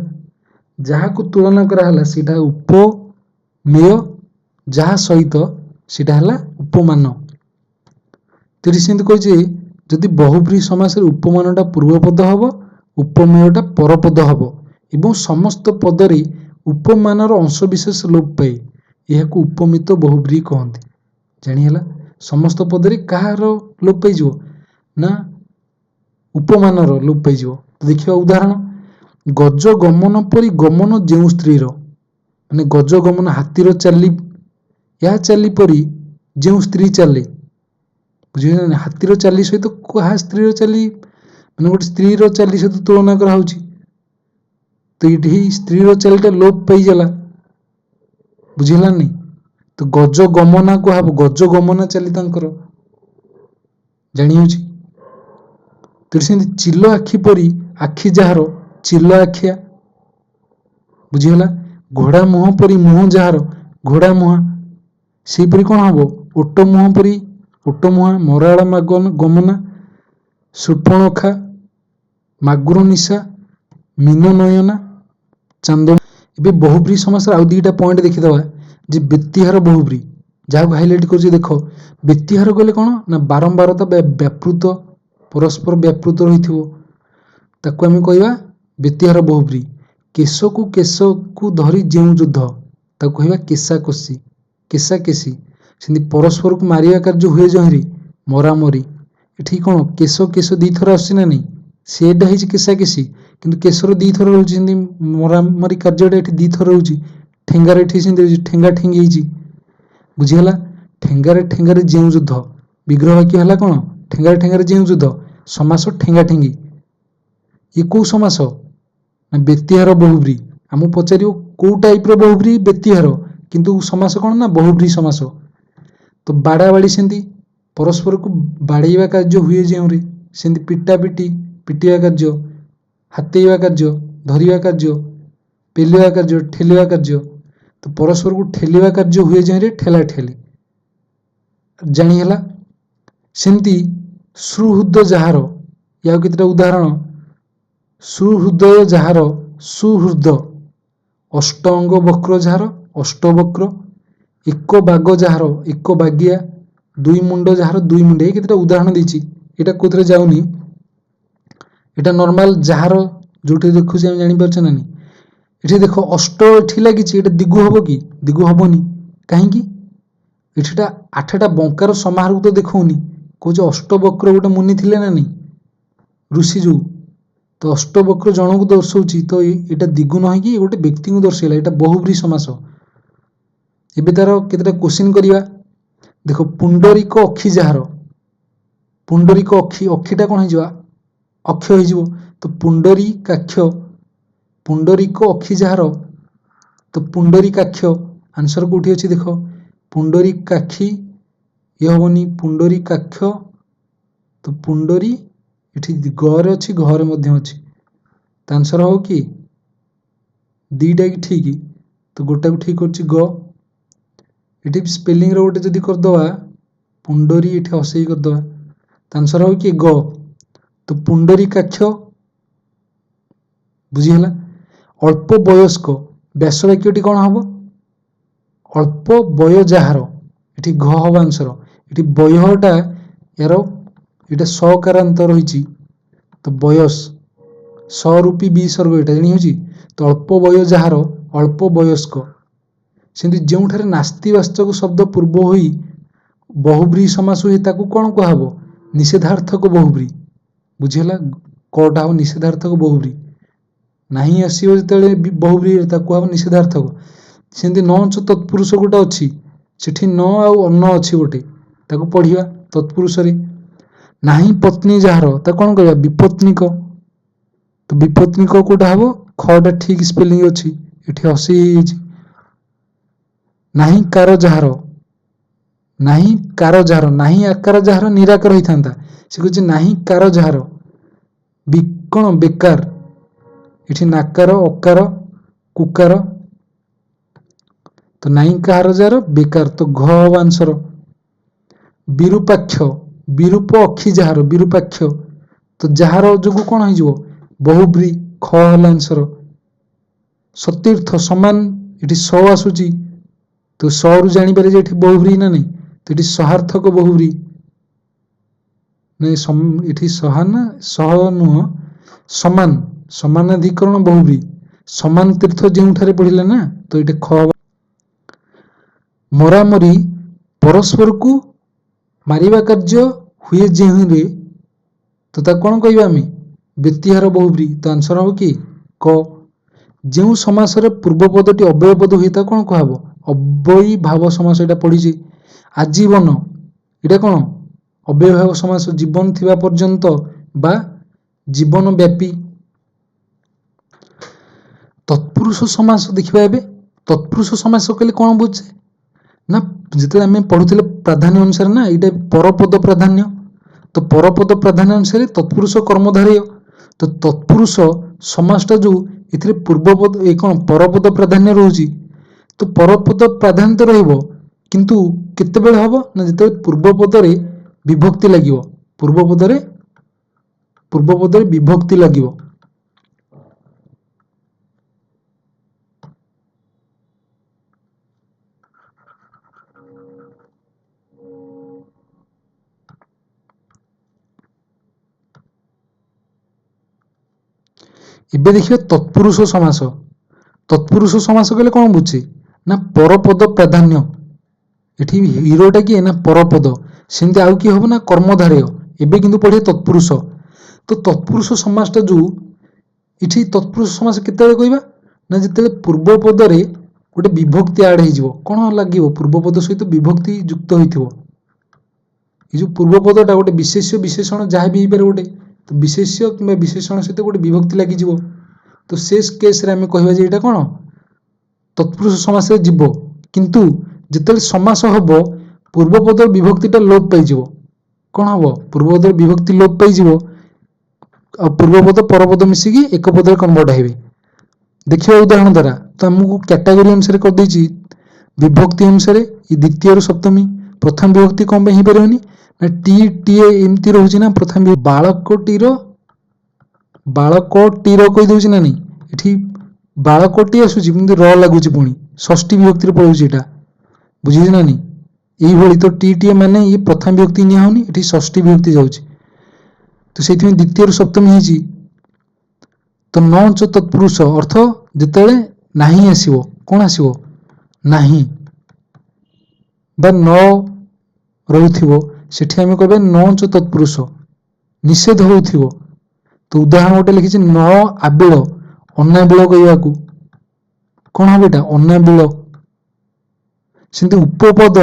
ଯାହାକୁ ତୁଳନା କରାହେଲା ସେଇଟା ଉପମେୟ, ଯାହା ସହିତ ସେଇଟା ହେଲା ଉପମାନ। ତେଣୁ ସେମିତି କହିଛି ଯଦି ବହୁବ୍ରୀହି ସମାସରେ ଉପମାନଟା ପୂର୍ବପଦ ହବ, ଉପମେୟଟା ପରପଦ ହବ ଏବଂ ସମସ୍ତ ପଦରେ ଉପମାନର ଅଂଶବିଶେଷ ଲୋପ ପାଏ, ଏହାକୁ ଉପମିତ ବହୁବ୍ରୀହି କହନ୍ତି। ଜାଣିହେଲା, ସମସ୍ତ ପଦରେ କାହାର ଲୋପ ପାଇଯିବ ନା ଉପମାନର ଲୋପ ପାଇଯିବ। ଦେଖିବା ଉଦାହରଣ, ଗଜ ଗମନ ପରି ଗମନ ଯେଉଁ ସ୍ତ୍ରୀର, ମାନେ ଗଜ ଗମନ ହାତୀର ଚାଲି, ଏହା ଚାଲି ପରି ଯେଉଁ ସ୍ତ୍ରୀ ଚାଲେ, ବୁଝିଲେ ନା? ହାତୀର ଚାଲି ସହିତ କାହା ସ୍ତ୍ରୀର ଚାଲି, ମାନେ ଗୋଟେ ସ୍ତ୍ରୀର ଚାଲି ସହିତ ତୁଳନା କରାହଉଛି। ତ ଏଠି ସ୍ତ୍ରୀର ଚାଲିଟା ଲୋପ ପାଇଗଲା, ବୁଝିଲାନି? ତ ଗଜ ଗମନା କୁହାହବ, ଗଜ ଗମନା ଚାଲି ତାଙ୍କର, ଜାଣି ହଉଛି। ତ ସେମିତି ଚିଲ ଆଖି ପରି ଆଖି ଯାହାର ଚିଲ ଆଖିଆ, ବୁଝିଗଲା? ଘୋଡ଼ା ମୁହଁ ପରି ମୁହଁ ଯାହାର ଘୋଡ଼ା ମୁହାଁ, ସେହିପରି କ'ଣ ହବ? ଓଟ ମୁହଁ ପରି ଓଟ ମୁହାଁ, ମରାଳ ଗମନା, ଶୂର୍ପଣଖା, ମାଗୁର ନିଶା, ମୀନ ନୟନା, ଚାନ୍ଦ। ଏବେ ବହୁବ୍ରୀ ସମାସର ଆଉ ଦୁଇଟା ପଏଣ୍ଟ ଦେଖିଦେବା, ଯେ ବ୍ୟତିହାର ବହୁବ୍ରୀ, ଯାହାକୁ ହାଇଲାଇଟ୍ କରୁଛି ଦେଖ। ବ୍ୟତିହାର କହିଲେ କ'ଣ ନା ବାରମ୍ବାରତା ବ୍ୟାପୃତ, ପରସ୍ପର ବ୍ୟାପୃତ ରହିଥିବ, ତାକୁ ଆମେ କହିବା ବ୍ୟତିହାର ବହୁବ୍ରୀ। କେଶକୁ କେଶକୁ ଧରି ଯେଉଁ ଯୁଦ୍ଧ, ତାକୁ କହିବା କେଶାକଷି, କେଶାକେଶୀ। ସେମିତି ପରସ୍ପରକୁ ମାରିବା କାର୍ଯ୍ୟ ହୁଏ ଯହିଁରେ, ମରାମରି। ଏଠି କ'ଣ କେଶ କେଶ ଦୁଇଥର ଆସୁଛି ନା ନାହିଁ? ସେଇଟା ହେଇଛି କେଶାକେଶୀ, କିନ୍ତୁ କେଶର ଦୁଇଥର ରହୁଛି। ସେମିତି ମରାମରି କାର୍ଯ୍ୟଟା ଏଠି ଦୁଇଥର ରହୁଛି। ଠେଙ୍ଗାରେ ଏଠି ସେମିତି ରହୁଛି, ଠେଙ୍ଗା ଠେଙ୍ଗି ହେଇଛି, ବୁଝିଗଲା? ଠେଙ୍ଗାରେ ଠେଙ୍ଗାରେ ଯେଉଁ ଯୁଦ୍ଧ, ବିଗ୍ରହ ବାକ୍ୟ ହେଲା କ'ଣ? ଠେଙ୍ଗାରେ ଠେଙ୍ଗାରେ ଯେଉଁ ଯୁଦ୍ଧ, ସମାସ ଠେଙ୍ଗା ଠେଙ୍ଗି। ଇଏ କୋଉ ସମାସ ନା ବ୍ୟତିହାର ବହୁବ୍ରୀ। ଆମକୁ ପଚାରିବ କୋଉ ଟାଇପର ବହୁବ୍ରୀ? ବ୍ୟତିହାର, କିନ୍ତୁ ସମାସ କ'ଣ ନା ବହୁବ୍ରୀ ସମାସ। ତ ବାଡ଼ାବାଡ଼ି ସେମିତି ପରସ୍ପରକୁ ବାଡ଼େଇବା କାର୍ଯ୍ୟ ହୁଏ ଯେଉଁରେ, ସେମିତି ପିଟାପିଟି, ପିଟିବା କାର୍ଯ୍ୟ, ହାତେଇବା କାର୍ଯ୍ୟ, ଧରିବା କାର୍ଯ୍ୟ, ପେଲିବା କାର୍ଯ୍ୟ, ଠେଲିବା କାର୍ଯ୍ୟ। ତ ପରସ୍ପରକୁ ଠେଲିବା କାର୍ଯ୍ୟ ହୁଏ ଯେଉଁରେ, ଠେଲା ଠେଲି, ଜାଣି ହେଲା? ସେମିତି ସୁହୃଦ ଯାହାର, ୟାକୁ କେତେଟା ଉଦାହରଣ? ସୁହୃଦୟ ଯାହାର ସୁହୃଦ, ଅଷ୍ଟ ଅଙ୍ଗ ବକ୍ର ଯାହାର ଅଷ୍ଟବକ୍ର, ଏକ ବାଗ ଯାହାର ଏକ ବାଗିଆ, ଦୁଇ ମୁଣ୍ଡ ଯାହାର ଦୁଇ ମୁଣ୍ଡ। ଏ କେତେଟା ଉଦାହରଣ ଦେଇଛି, ଏଇଟା କୋଉଥିରେ ଯାଉନି, ଏଇଟା ନର୍ମାଲ ଯାହାର ଯୋଉଠି ଦେଖୁଛି ଆମେ ଜାଣିପାରୁଛେ ନା ନାହିଁ? ଏଠି ଦେଖ ଅଷ୍ଟ ଏଠି ଲାଗିଛି, ଏଇଟା ଦିଗୁ ହବ କି? ଦିଗୁ ହବନି। କାହିଁକି? ଏଠିଟା 8ଟା ବଙ୍କାର ସମାହାରକୁ ତ ଦେଖଉନି, କହୁଛି ଅଷ୍ଟବକ୍ର ଗୋଟେ ମୁନି ଥିଲେ ନା ନାହିଁ, ଋଷି ଯୋଉ। ତ ଅଷ୍ଟବକ୍ର ଜଣକୁ ଦର୍ଶଉଛି, ତ ଏଇଟା ଦିଗୁ ନୁହେଁ କି ଗୋଟେ ବ୍ୟକ୍ତିଙ୍କୁ ଦର୍ଶାଇଲା, ଏଇଟା ବହୁବ୍ରୀ ସମାସ। ଏବେ ତାର କେତେଟା କୋଶ୍ଚିନ୍ କରିବା, ଦେଖ। ପୁଣ୍ଡରୀକ ଅକ୍ଷି ଯାହାର, ପୁଣ୍ଡରୀକ ଅକ୍ଷି, ଅକ୍ଷିଟା କ'ଣ ହେଇଯିବ? ଅକ୍ଷୟ ହେଇଯିବ। ତ ପୁଣ୍ଡରୀକାକ୍ଷ, ପୁଣ୍ଡରୀକ ଅକ୍ଷି ଯାହାର, ତ ପୁଣ୍ଡରୀକାକ୍ଷ ଆନ୍ସର କୋଉଠି ଅଛି ଦେଖ? ପୁଣ୍ଡରୀକାକ୍ଷୀ, ଇଏ ହବନି, ପୁଣ୍ଡରୀକାକ୍ଷ। ତ ପୁଣ୍ଡରୀ ଏଠି ଗରେ ଅଛି, ଘରେ ମଧ୍ୟ ଅଛି, ତ ଆନ୍ସର ହବ କି? ଦିଟା କି ଠିକ, ତ ଗୋଟାକୁ ଠିକ କରୁଛି ଗ। ଏଠି ସ୍ପେଲିଂର ଗୋଟେ ଯଦି କରିଦେବା, ପୁଣ୍ଡରୀ ଏଠି ହସେଇ କରିଦେବା, ତ ଆନ୍ସର ହବ କି ଗ। ତ ପୁଣ୍ଡରୀକାକ୍ଷ, ବୁଝିହେଲା? ଅଳ୍ପ ବୟସ୍କ, ବ୍ୟାସ ବାକ୍ୟଟି କ'ଣ ହବ? ଅଳ୍ପ ବୟ ଯାହାର, ଏଠି ଘ ହବ ଆନ୍ସର। ଏଠି ବୟଟା ଏହାର ଏଇଟା ସକାରାନ୍ତ ରହିଛି, ତ ବୟସ ସ ରୂପୀ ବିସର୍ଗ, ଏଇଟା ଜାଣି ହେଉଛି। ତ ଅଳ୍ପ ବୟ ଯାହାର ଅଳ୍ପ ବୟସ୍କ। ସେମିତି ଯେଉଁଠାରେ ନାସ୍ତିବାଚକ ଶବ୍ଦ ପୂର୍ବ ହୋଇ ବହୁବ୍ରୀ ସମାସ ହୁଏ, ତାକୁ କ'ଣ କୁହାହବ? ନିଷେଧାର୍ଥକ ବହୁବ୍ରୀ, ବୁଝିହେଲା? କଟା ହବ ନିଷେଧାର୍ଥକ ବହୁବ୍ରୀ। ନାହିଁ ଆସିବ ଯେତେବେଳେ ବହୁବ୍ରୀ, ତାକୁ କୁହାହବ ନିଷେଧାର୍ଥକ। ସେମିତି ନ ଛ ତତ୍ପୁରୁଷ ଗୋଟେ ଅଛି, ସେଠି ନ ଆଉ ଅନ୍ନ ଅଛି ଗୋଟେ, ତାକୁ ପଢିବା ତତ୍ପୁରୁଷରେ। ନାହିଁ ପତ୍ନୀ ଯାହାର, ତାକୁ କ'ଣ କହିବା? ବିପତ୍ନିକ। ତ ବିପତ୍ନିକ କୋଉଟା ହବ? ଖଟା ଠିକ ସ୍ପେଲିଂ ଅଛି, ଏଠି ହସେଇ ହେଇଯାଇଛି। ନାହିଁ କାର ଯାହାର, ନାହିଁ କାର ଯାହାର, ନାହିଁ ଆକାର ଯାହାର ନିରାକାର ହେଇଥାନ୍ତା, ସେ କହୁଛି ନାହିଁ କାର ଯାହାର, କ'ଣ ବେକାର। ଏଠି ନାକାର, ଅକାର, କୁକାର, ତ ନାହିଁ କାହାର ଯାହାର, ବେକାର, ତ ଘ ହବ ଆନ୍ସର। ବିରୂପାକ୍ଷ, ବିରୂପ ଅକ୍ଷି ଯାହାର, ବିରୂପାକ୍ଷ, ତ ଯାହାର ଯୋଗୁ କ'ଣ ହେଇଯିବ? ବହୁବ୍ରୀ, ଖ ହେଲା ଆନ୍ସର। ସତୀର୍ଥ, ସମାନ, ଏଠି ସ ଆସୁଛି, ତ ସ ରୁ ଜାଣିପାରେ ଯେ ଏଠି ବହୁବ୍ରୀ ନା ନାହିଁ, ତ ଏଠି ସହାର୍ଥକ ବହୁବ୍ରୀ ନାଇଁ, ଏଠି ସହାନା ସହ ନୁହଁ, ସମାନ, ସମାନାଧିକରଣ ବହୁବ୍ରୀ। ସମାନ ତୀର୍ଥ ଯେଉଁଠାରେ ପଢିଲେ ନା, ତ ଏଠି ଖ। ମରାମରି, ପରସ୍ପରକୁ ମାରିବା କାର୍ଯ୍ୟ ହୁଏ ଯେଉଁରେ, ତ ତାକୁ କ'ଣ କହିବା ଆମେ? ବ୍ୟତିହାର ବହୁବ୍ରୀ, ତ ଆନ୍ସର ହବ କି କ। ଯେଉଁ ସମାସରେ ପୂର୍ବ ପଦଟି ଅବ୍ୟୟ ପଦ ହୋଇଥାଏ କଣ କୁହାହବ? ଅବ୍ୟୟୀଭାବ ସମାସ। ଏଇଟା ପଢିଛି। ଆଜୀବନ, ଏଇଟା କଣ? ଅବ୍ୟୟୀଭାବ ସମାସ। ଜୀବନ ଥିବା ପର୍ଯ୍ୟନ୍ତ ବା ଜୀବନ ବ୍ୟାପୀ। ତତ୍ପୁରୁଷ ସମାସ ଦେଖିବା ଏବେ। ତତ୍ପୁରୁଷ ସମାସ କହିଲେ କଣ ବୁଝେ ନା, ଯେତେବେଳେ ଆମେ ପଢୁଥିଲେ ପ୍ରାଧାନ୍ୟ ଅନୁସାରେ ନା, ଏଇଟା ପରପଦ ପ୍ରାଧାନ୍ୟ। ତ ପରପଦ ପ୍ରାଧାନ୍ୟ ଅନୁସାରେ ତତ୍ପୁରୁଷ କର୍ମଧାରୟ। ତ ତତ୍ପୁରୁଷ ସମାସଟା ଯୋଉ, ଏଥିରେ ପୂର୍ବପଦ ଏ କଣ ପରପଦ ପ୍ରାଧାନ୍ୟ ରହୁଛି। ତ ପରପଦ ପ୍ରାଧାନ୍ୟ ତ ରହିବ, କିନ୍ତୁ କେତେବେଳେ ହବ ନା ଯେତେବେଳେ ପୂର୍ବ ପଦରେ ବିଭକ୍ତି ଲାଗିବ। ପୂର୍ବ ପଦରେ ବିଭକ୍ତି ଲାଗିବ। ଏବେ ଦେଖିବା ତତ୍ପୁରୁଷ ସମାସ। ତତ୍ପୁରୁଷ ସମାସ କହିଲେ କଣ ବୁଝେ ନା, ପରପଦ ପ୍ରାଧାନ୍ୟ। ଏଠି ହିରୋଟା କିଏ ନା ପରପଦ। ସେମିତି ଆଉ କିଏ ହବ ନା କର୍ମଧାରୟ। ଏବେ କିନ୍ତୁ ପଢିବା ତତ୍ପୁରୁଷ। ତ ତତ୍ପୁରୁଷ ସମାସଟା ଯୋଉ, ଏଠି ତତ୍ପୁରୁଷ ସମାସ କେତେବେଳେ କହିବା ନା, ଯେତେବେଳେ ପୂର୍ବ ପଦରେ ଗୋଟେ ବିଭକ୍ତି ଆଡ ହେଇଯିବ। କଣ ଲାଗିବ? ପୂର୍ବ ପଦ ସହିତ ବିଭକ୍ତି ଯୁକ୍ତ ହୋଇଥିବ। ଏ ଯୋଉ ପୂର୍ବ ପଦଟା ଗୋଟେ ବିଶେଷ୍ୟ ବିଶେଷଣ ଯାହା ବି ହେଇପାରେ ଗୋଟେ, ତ ବିଶେଷ୍ୟ କିମ୍ବା ବିଶେଷଣ ସହିତ ଗୋଟେ ବିଭକ୍ତି ଲାଗିଯିବ। ତ ସେ କେସରେ ଆମେ କହିବା ଯେ ଏଇଟା କଣ ତତ୍ପୁରୁଷ ସମାସରେ ଯିବ। କିନ୍ତୁ ଯେତେବେଳେ ସମାସ ହବ, ପୂର୍ବ ପଦର ବିଭକ୍ତିଟା ଲୋପ ପାଇଯିବ। କଣ ହବ? ପୂର୍ବ ପଦର ବିଭକ୍ତି ଲୋପ ପାଇଯିବ, ଆଉ ପୂର୍ବପଦ ପରପଦ ମିଶିକି ଏକ ପଦରେ କନଭର୍ଟ ହେବେ। ଦେଖିବା ଉଦାହରଣ ଦ୍ୱାରା। ତ ଆମକୁ କ୍ୟାଟାଗୋରୀ ଅନୁସାରେ କରିଦେଇଛି, ବିଭକ୍ତି ଅନୁସାରେ। ଏ ଦ୍ୱିତୀୟରୁ ସପ୍ତମୀ। ପ୍ରଥମ ବିଭକ୍ତି କଣ ପାଇଁ ହେଇପାରିବନି ନା, ଟି ଟିଏ ଏମିତି ରହୁଛି ନା ପ୍ରଥମ ବାଳକଟିର କହିଦଉଛି ନା ନାଇଁ। ଏଠି ବାଳକଟି ଆସୁଛି କିନ୍ତୁ ର ଲାଗୁଛି, ପୁଣି ଷଷ୍ଠୀ ବିଭକ୍ତିରେ ପଳଉଛି ଏଇଟା। ବୁଝିଛି ନା ନାଇଁ? ଏଇଭଳି ତ ଟି ଟିଏ ମାନେ ଇଏ ପ୍ରଥମ ବିଭକ୍ତି ନିଆ ହଉନି, ଏଠି ଷଷ୍ଠୀ ବିଭକ୍ତି ଯାଉଛି। ତ ସେଇଥିପାଇଁ ଦ୍ୱିତୀୟରୁ ସପ୍ତମୀ ହେଇଛି। ତ ନଞ୍ଚ ତତ୍ପୁରୁଷ ଅର୍ଥ ଯେତେବେଳେ ନାହିଁ ଆସିବ। କଣ ଆସିବ? ନାହିଁ ବା ନ ରହୁଥିବ, ସେଠି ଆମେ କହିବା ନଞ୍ଚ ତତ୍ପୁରୁଷ। ନିଷେଧ ହଉଥିବ। ତ ଉଦାହରଣ ଗୋଟେ ଲେଖିଛି, ନ ଆବିଳ, ଅନାବିଳ କହିବାକୁ। କଣ ହବ ଏଇଟା? ଅନାବିଳ। ସେମିତି ଉପପଦ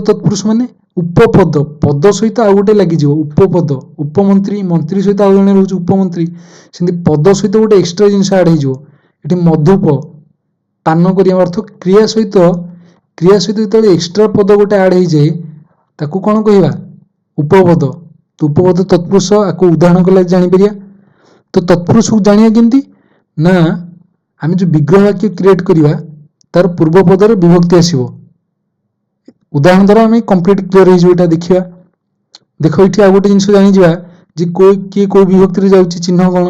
ତତ୍ପୁରୁଷ ମାନେ ଉପପଦ, ପଦ ସହିତ ଆଉ ଗୋଟେ ଲାଗିଯିବ। ଉପପଦ, ଉପମନ୍ତ୍ରୀ, ମନ୍ତ୍ରୀ ସହିତ ଆଉ ଜଣେ ରହୁଛି ଉପମନ୍ତ୍ରୀ। ସେମିତି ପଦ ସହିତ ଗୋଟେ ଏକ୍ସଟ୍ରା ଜିନିଷ ଆଡ ହେଇଯିବ। ଏଠି ମଧୁପ, ପାନ କରିବା ଅର୍ଥ କ୍ରିୟା ସହିତ ଯେତେବେଳେ ଏକ୍ସଟ୍ରା ପଦ ଗୋଟେ ଆଡ ହେଇଯାଏ, ତାକୁ କଣ କହିବା? ଉପପଦ। ତ ଉପପଦ ତତ୍ପୁରୁଷ, ଆକୁ ଉଦାହରଣ କଲେ ଜାଣିପାରିବା। ତ ତତ୍ପୁରୁଷକୁ ଜାଣିବା କେମିତି ନା, ଆମେ ଯୋଉ ବିଗ୍ରହ ବାକ୍ୟ କ୍ରିଏଟ କରିବା, ତାର ପୂର୍ବ ପଦରେ ବିଭକ୍ତି ଆସିବ। ଉଦାହରଣ ଦ୍ୱାରା ଆମେ କମ୍ପ୍ଲିଟ କ୍ଲିୟର ହେଇଯିବ। ଏଇଟା ଦେଖିବା। ଦେଖ, ଏଠି ଆଉ ଗୋଟେ ଜିନିଷ ଜାଣିଯିବା ଯେ କିଏ କୋଉ ବିଭକ୍ତିରେ ଯାଉଛି, ଚିହ୍ନ କଣ?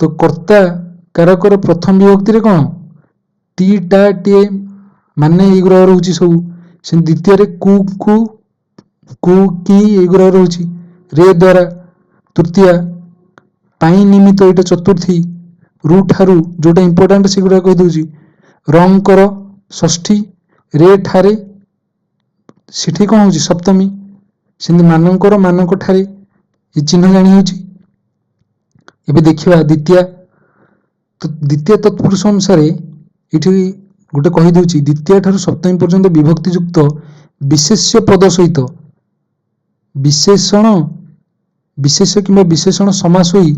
ତ କର୍ତ୍ତା କାରକର ପ୍ରଥମ ବିଭକ୍ତିରେ କଣ? ଟି ଟା ଟିଏ ମାନେ ଏଇଗୁରା ରହୁଛି ସବୁ। ସେମିତି ଦ୍ୱିତୀୟରେ କୁ କି ଏଇଗୁରା ରହୁଛି। ରେ ଦ୍ୱାରା ତୃତୀୟା, ପାଇଁ ନିମିତ୍ତ ଏଇଟା ଚତୁର୍ଥୀ, ରୁ ଠାରୁ ଯୋଉଟା ଇମ୍ପୋର୍ଟାଣ୍ଟ ସେଗୁଡା କହିଦଉଛି। ରଙ୍କର ଷଷ୍ଠୀ, ରେ ଠାରେ ସେଠି କଣ ହଉଛି? ସପ୍ତମୀ। ସେମିତି ମାନଙ୍କ ଠାରେ ଏ ଚିହ୍ନ ଜାଣି ହଉଛି। ଏବେ ଦେଖିବା ଦ୍ୱିତୀୟ ତତ୍ପୁରୁଷ ଅନୁସାରେ ଏଠି ଗୋଟେ କହିଦଉଛି, ଦ୍ୱିତୀୟ ଠାରୁ ସପ୍ତମୀ ପର୍ଯ୍ୟନ୍ତ ବିଭକ୍ତି ଯୁକ୍ତ ବିଶେଷ୍ୟ ପଦ ସହିତ ବିଶେଷ କିମ୍ବା ବିଶେଷଣ ସମାସ ହୋଇ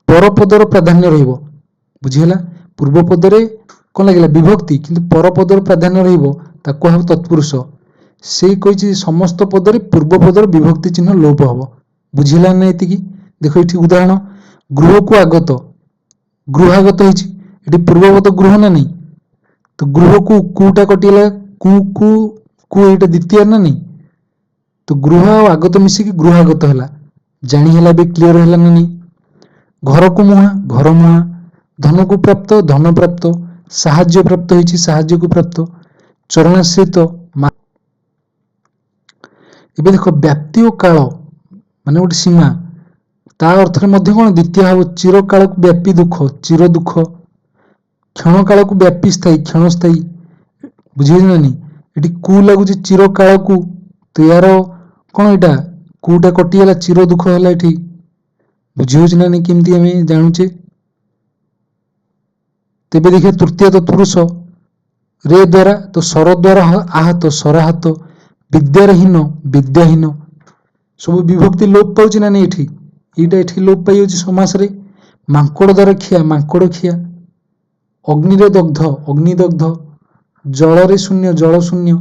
ପରପଦର ପ୍ରାଧାନ୍ୟ ରହିବ। ବୁଝିହେଲା? ପୂର୍ବ ପଦରେ କଣ ଲାଗିଲା? ବିଭକ୍ତି, କିନ୍ତୁ ପରପଦର ପ୍ରାଧାନ୍ୟ ରହିବ, ତାକୁ ହବ ତତ୍ପୁରୁଷ। ସେଇ କହିଛି ସମସ୍ତ ପଦରେ ପୂର୍ବ ପଦର ବିଭକ୍ତି ଚିହ୍ନ ଲୋପ ହବ। ବୁଝିଲା ନା ଏତିକି? ଦେଖ ଏଠି ଉଦାହରଣ, ଗୃହକୁ ଆଗତ, ଗୃହାଗତ ହେଇଛି। ଏଠି ପୂର୍ବପଦ ଗୃହ ନା ନାଇଁ। ତ ଗୃହକୁ କୁଟା କଟିଗଲା, କୁ ଏଇଟା ଦ୍ୱିତୀୟ ନା ନାଇଁ। ତ ଗୃହ ଆଉ ଆଗତ ମିଶିକି ଗୃହାଗତ ହେଲା। ଜାଣି ହେଲା? ବି କ୍ଲିୟର ହେଲା ନା ନାଇଁ? ଘରକୁ ମୁହାଁ, ଘର ମୁହାଁ। ଧନକୁ ପ୍ରାପ୍ତ, ଧନ ପ୍ରାପ୍ତ। ସାହାଯ୍ୟ ପ୍ରାପ୍ତ ହେଇଛି, ସାହାଯ୍ୟକୁ ପ୍ରାପ୍ତ। ଚରଣାଶ୍ରିତ। ଏବେ ଦେଖ, ବ୍ୟାପ୍ତି ଓ କାଳ ମାନେ ଗୋଟେ ସୀମା, ତା ଅର୍ଥରେ ମଧ୍ୟ କଣ ଦ୍ୱିତୀୟ ହବ। ଚିର କାଳକୁ ବ୍ୟାପୀ ଦୁଃଖ, ଚିର ଦୁଃଖ। କ୍ଷଣ କାଳକୁ ବ୍ୟାପୀ ସ୍ଥାୟୀ, କ୍ଷଣସ୍ଥାୟୀ। ବୁଝିହେଉଛି ନା ନାଇଁ? ଏଠି କୁ ଲାଗୁଛି ଚିର କାଳକୁ, ତ ୟାର କଣ ଏଇଟା? କୁଟା କଟିଗଲା, ଚିର ଦୁଃଖ ହେଲା ଏଠି। ବୁଝିହଉଛି ନା ନାଇଁ? କେମିତି ଆମେ ଜାଣୁଛେ? ତେବେ ଦେଖିବା ତୃତୀୟ ତତ୍ପୁରୁଷ ରେ ଦ୍ୱାରା, ତ ସ୍ୱର ଦ୍ୱାରା ଆହତ ସରାହତ, ବିଦ୍ୟାର ହୀନ ବିଦ୍ୟାହୀନ। ସବୁ ବିଭକ୍ତି ଲୋପ ପାଉଛି ନା ନାଇଁ ଏଠି? ଏଇଟା ଏଠି ଲୋପ ପାଇଯାଉଛି ସମାସରେ। ମାଙ୍କଡ଼ ଦ୍ୱାରା ଖିଆ ମାଙ୍କଡ଼ ଖିଆ, ଅଗ୍ନିରେ ଦଗ୍ଧ ଅଗ୍ନିଦଗ୍ଧ, ଜଳରେ ଶୂନ୍ୟ ଜଳ ଶୂନ୍ୟ,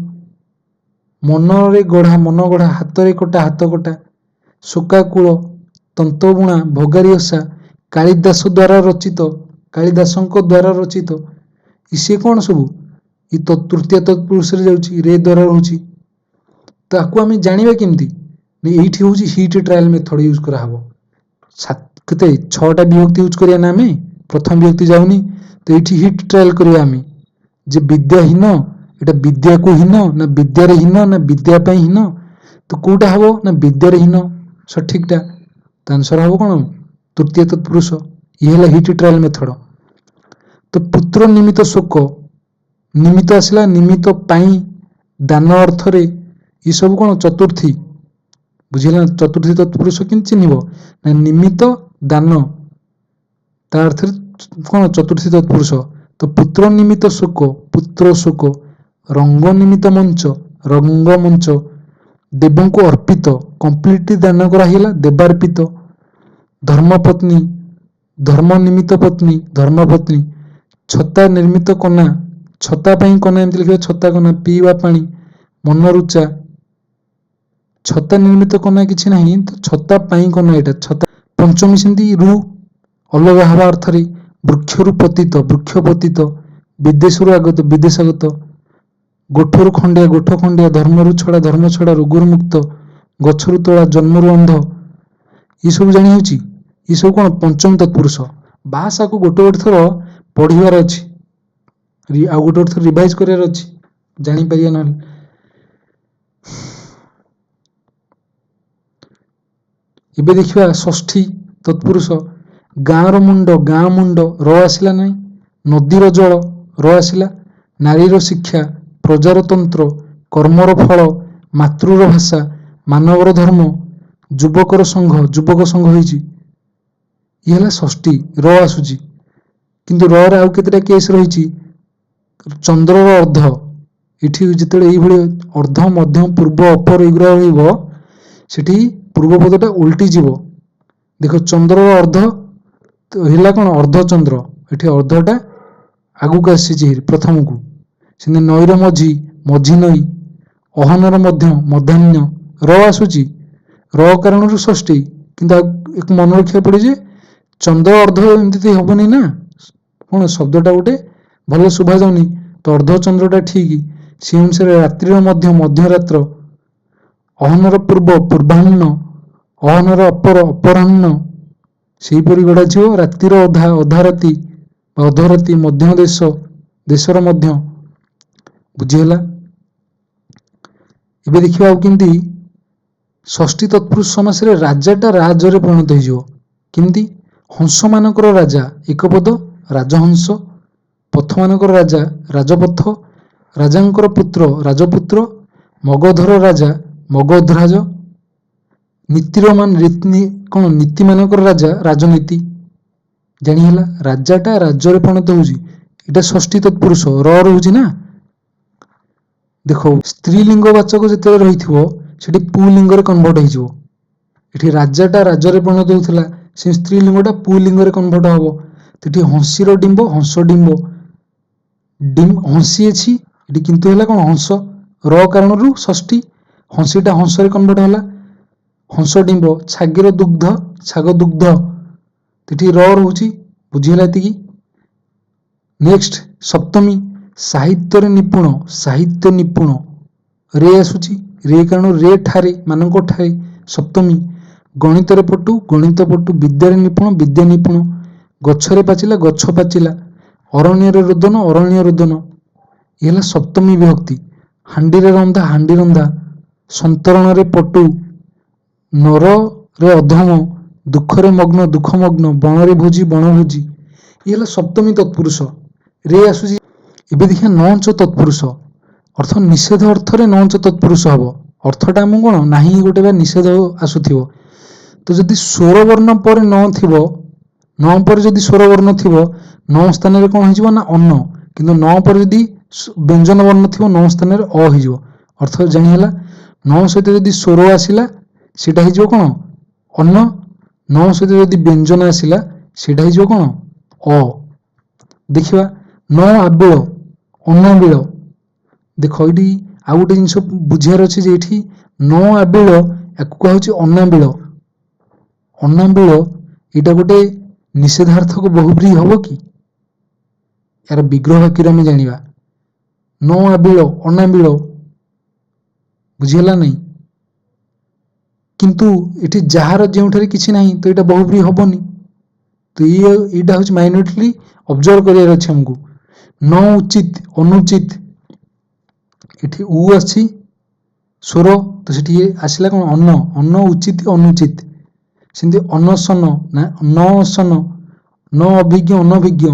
ମନରେ ଗଢ଼ା ମନ ଗଢ଼ା, ହାତରେ କଟା ହାତ କଟା, ଶୋକାକୂଳ ତନ୍ତବୁଣା, ଭଗାରୀ ଓଷା, କାଳିଦାସ ଦ୍ୱାରା ରଚିତ କାଳିଦାସଙ୍କ ଦ୍ୱାରା ରଚିତ। ସେ କ'ଣ ସବୁ? ଏ ତୃତୀୟ ତତ୍ପୁରୁଷରେ ଯାଉଛି, ରେ ଦ୍ୱାରା ରହୁଛି। ତାକୁ ଆମେ ଜାଣିବା କେମିତି? ଏଇଠି ହେଉଛି ହିଟ୍ ଟ୍ରାଏଲ୍ ମେଥଡ଼ ୟୁଜ୍ କରାହେବ। କେତେ 6ଟା ବିଭକ୍ତି ୟୁଜ୍ କରିବା ନା ଆମେ, ପ୍ରଥମ ବିଭକ୍ତି ଯାଉନି, ତ ଏଇଠି ହିଟ୍ ଟ୍ରାଏଲ୍ କରିବା ଆମେ ଯେ ବିଦ୍ୟାହୀନ, ଏଇଟା ବିଦ୍ୟାକୁ ହୀନ ନା ବିଦ୍ୟାରେ ହୀନ ନା ବିଦ୍ୟା ପାଇଁ ହୀନ? ତ କୋଉଟା ହବ ନା ବିଦ୍ୟାରେ ହୀନ ସଠିକଟା। ତ ଆନ୍ସର ହବ କ'ଣ? ତୃତୀୟ ତତ୍ପୁରୁଷ। ଇଏ ହେଲା ହିଟ୍ ଟ୍ରାଏଲ୍ ମେଥଡ଼। ତ ପୁତ୍ର ନିମିତ୍ତ ଶୋକ, ନିମିତ୍ତ ଆସିଲା ନିମିତ୍ତ ପାଇଁ, ଦାନ ଅର୍ଥରେ, ଏସବୁ କ'ଣ ଚତୁର୍ଥୀ। ବୁଝିଲା? ଚତୁର୍ଥୀ ତତ୍ପୁରୁଷ କେମିତି ଚିହ୍ନିବ ନା ନିମିତ୍ତ ଦାନ, ତା ଅର୍ଥରେ କ'ଣ ଚତୁର୍ଥୀ ତତ୍ପୁରୁଷ। ତ ପୁତ୍ର ନିମିତ୍ତ ଶୋକ ପୁତ୍ର ଶୋକ, ରଙ୍ଗ ନିମିତ୍ତ ମଞ୍ଚ ରଙ୍ଗମଞ୍ଚ, ଦେବଙ୍କୁ ଅର୍ପିତ କମ୍ପ୍ଲିଟଲି ଦାନ କରାହେଲା ଦେବାର୍ପିତ, ଧର୍ମପତ୍ନୀ ଧର୍ମ ନିମିତ୍ତ ପତ୍ନୀ ଧର୍ମପତ୍ନୀ, ଛତା ନିର୍ମିତ କନା ଛତା ପାଇଁ କନା, ଏମିତି ଲେଖିବା ଛତା କନା, ପିଇବା ପାଣି ମନରୁଚା, ଛତା ନିର୍ମିତ କନା କିଛି ନାହିଁ, ତ ଛତା ପାଇଁ କନା ଏଇଟା ଛତା। ପଞ୍ଚମୀ ସେମିତି ରୁ ଅଲଗା ହେବା ଅର୍ଥରେ, ବୃକ୍ଷରୁ ପତିତ ବୃକ୍ଷ ପତିତ, ବିଦେଶରୁ ଆଗତ ବିଦେଶାଗତ, ଗୋଠରୁ ଖଣ୍ଡିଆ ଗୋଠ ଖଣ୍ଡିଆ, ଧର୍ମରୁ ଛଡ଼ା ଧର୍ମ ଛଡ଼ା, ରୋଗରୁ ମୁକ୍ତ, ଗଛରୁ ତୋଳା ଜନ୍ମରୁ ଅନ୍ଧ। ଏସବୁ ଜାଣି ହେଉଛି। ଏସବୁ କ'ଣ ପଞ୍ଚମ ତତ୍ପୁରୁଷ। ବାସ୍ ଆକୁ ଗୋଟେ ଗୋଟେ ଥର ପଢ଼ିବାର ଅଛି, ଆଉ ଗୋଟେ ଗୋଟେ ଥର ରିଭାଇଜ କରିବାର ଅଛି, ଜାଣିପାରିବା ନହେଲେ। ଏବେ ଦେଖିବା ଷଷ୍ଠୀ ତତ୍ପୁରୁଷ, ଗାଁର ମୁଣ୍ଡ ଗାଁ ମୁଣ୍ଡ, ର ଆସିଲା ନାହିଁ, ନଦୀର ଜଳ, ର ଆସିଲା, ନାରୀର ଶିକ୍ଷା, ପ୍ରଜାର ତନ୍ତ୍ର, କର୍ମର ଫଳ, ମାତୃର ଭାଷା, ମାନବର ଧର୍ମ, ଯୁବକର ସଂଘ ଯୁବକ ସଂଘ ହେଇଛି। ଇଏ ହେଲା ଷଷ୍ଠୀ, ର ଆସୁଛି। କିନ୍ତୁ ରରେ ଆଉ କେତେଟା କେସ୍ ରହିଛି। ଚନ୍ଦ୍ରର ଅର୍ଦ୍ଧ, ଏଠି ଯେତେବେଳେ ଏଇଭଳି ଅର୍ଦ୍ଧ ମଧ୍ୟମ ପୂର୍ବ ଅପର ଏଗୁଡ଼ା ରହିବ, ସେଠି ପୂର୍ବ ପଦଟା ଓଲଟି ଯିବ। ଦେଖ ଚନ୍ଦ୍ରର ଅର୍ଦ୍ଧ ହେଲା କ'ଣ ଅର୍ଦ୍ଧଚନ୍ଦ୍ର, ଏଠି ଅର୍ଦ୍ଧଟା ଆଗକୁ ଆସିଛି ପ୍ରଥମକୁ। ସେମିତି ନଈର ମଝି ମଝି ନଈ, ଅହନର ମଧ୍ୟ ମଧ୍ୟାହ୍ନ, ର ଆସୁଛି, ର କାରଣରୁ ଷଷ୍ଠୀ। କିନ୍ତୁ ମନେ ରଖିବାକୁ ପଡ଼େ ଯେ ଚନ୍ଦ୍ର ଅର୍ଦ୍ଧ ଏମିତି ହବନି ନା, କ'ଣ ଶବ୍ଦଟା ଗୋଟେ ଭଲ ଶୁଭା ଯାଉନି, ତ ଅର୍ଦ୍ଧଚନ୍ଦ୍ରଟା ଠିକ। ସେ ଅନୁସାରେ ରାତ୍ରିର ମଧ୍ୟ ମଧ୍ୟରାତ୍ର, ଅହନର ପୂର୍ବ ପୂର୍ବାହ୍ନ, ଅହନର ଅପର ଅପରାହ୍ନ, ସେହିପରି ଗଢ଼ାଯିବ। ରାତିର ଅଧା ଅଧାରାତି ବା ଅଧରାତି, ମଧ୍ୟ ଦେଶ ଦେଶର ମଧ୍ୟ। ବୁଝିହେଲା? ଏବେ ଦେଖିବା ଆଉ କେମିତି ଷଷ୍ଠୀ ତତ୍ପୁରୁଷ ସମାସରେ ରାଜାଟା ରାଜରେ ପରିଣତ ହେଇଯିବ। କେମିତି? ହଂସମାନଙ୍କର ରାଜା ଏକପଦ ରାଜହଂସ, ପଥମାନଙ୍କର ରାଜା ରାଜପଥ, ରାଜାଙ୍କର ପୁତ୍ର ରାଜପୁତ୍ର, ମଗଧର ରାଜା ମଗଧରାଜ, ନୀତିର କ'ଣ ନୀତିମାନଙ୍କର ରାଜା ରାଜନୀତି। ଜାଣିହେଲା? ରାଜାଟା ରାଜ୍ୟରେ ପରିଣତ ହଉଛି, ଏଇଟା ଷଷ୍ଠୀ ତତ୍ପୁରୁଷ, ର ରହୁଛି ନା। ଦେଖ ସ୍ତ୍ରୀଲିଙ୍ଗ ବାଚକ ଯେତେବେଳେ ରହିଥିବ ସେଠି ପୁଲିଙ୍ଗରେ କନଭର୍ଟ ହେଇଯିବ। ଏଠି ରାଜାଟା ରାଜରେ ପରିଣତ ହେଉଥିଲା, ସେ ସ୍ତ୍ରୀଲିଙ୍ଗଟା ପୁଲିଙ୍ଗରେ କନଭର୍ଟ ହବ। ଏଠି ହଂସୀର ଡିମ୍ବ ହଂସ ଡିମ୍ବ, ହଂସୀ ଅଛି, ଏଠି କିନ୍ତୁ ହେଲା କ'ଣ ହଂସ, ର କାରଣରୁ ଷଷ୍ଠୀ, ହଂସୀଟା ହଂସରେ କନଭର୍ଟ ହେଲା, ହଂସ ଡିମ୍ବ। ଛାଗିର ଦୁଗ୍ଧ ଛାଗ ଦୁଗ୍ଧ, ଏଠି ର ରହୁଛି। ବୁଝିହେଲା ଏତିକି? ନେକ୍ସଟ ସପ୍ତମୀ, ସାହିତ୍ୟରେ ନିପୁଣ ସାହିତ୍ୟ ନିପୁଣ, ରେ ଆସୁଛି, ରେ କାରଣ ରେ ଠାରେ ମାନଙ୍କ ଠାରେ, ସପ୍ତମୀ। ଗଣିତରେ ପଟୁ ଗଣିତ ପଟୁ, ବିଦ୍ୟାରେ ନିପୁଣ ବିଦ୍ୟା ନିପୁଣ, ଗଛରେ ପାଚିଲା ଗଛ ପାଚିଲା, ଅରଣ୍ୟରେ ରୋଦନ ଅରଣ୍ୟ ରୋଦନ। ଇଏ ହେଲା ସପ୍ତମୀ ବିଭକ୍ତି। ହାଣ୍ଡିରେ ରନ୍ଧା ହାଣ୍ଡି ରନ୍ଧା, ସନ୍ତରଣରେ ପଟୁ, ନରରେ ଅଧମ, ଦୁଃଖରେ ମଗ୍ନ ଦୁଃଖ ମଗ୍ନ, ବଣରେ ଭୋଜି ବଣଭୋଜି। ଇଏ ହେଲା ସପ୍ତମୀ ତତ୍ପୁରୁଷ, ରେ ଆସୁଛି। ଏବେ ଦେଖିବା ନଞ୍ଚ ତତ୍ପୁରୁଷ, ଅର୍ଥ ନିଷେଧ ଅର୍ଥରେ ନଞ୍ଚ ତତ୍ପୁରୁଷ ହବ। ଅର୍ଥଟା ଆମକୁ କ'ଣ ନାହିଁ ଗୋଟେ ବା ନିଷେଧ ଆସୁଥିବ। ତ ଯଦି ସ୍ୱର ବର୍ଣ୍ଣ ପରେ ନ ଥିବ, न पर जदि स्वर वर्ण थिबो न स्थान रे कोन हिजबो ना अन्न, किंतु न पर जदि व्यंजन वर्ण थिबो न स्थान रे अ हिजबो। अर्थ जानि हला न सहित जदि स्वर आसिला सेटा हिजबो कोन अन्न, न सहित जदि व्यंजन आसिला सेटा हिजबो कोन अ। देखिबा न आबिଳ अनाबिଳ, देख एठी आ गोटे जिनिस बुझियार अछि जे एठी न आबिଳ याकु कहउछि अनाबिଳ। अनाबिଳ एटा गोटे निषेधार्थक बहुब्रीहि हबो कि? यार विग्रह वाक्य आमे जानिबा न आबिଳ अनाबिଳ, बुझिहला नहीं। किंतु एठी जाहार जेउठारे किछि नाही तो एटा बहुब्रीहि हबोनी। तो एटा होछि माइनरली ऑब्जर्व करियार अछि हमकु। न उचित अनुचित, एठी उ अछि स्वर तो सेठी आसिला कोन अन्न, अन्न उचित अनुचित। सेंति अनसन ना न असन, न अभिज्ञ अनभिज्ञ,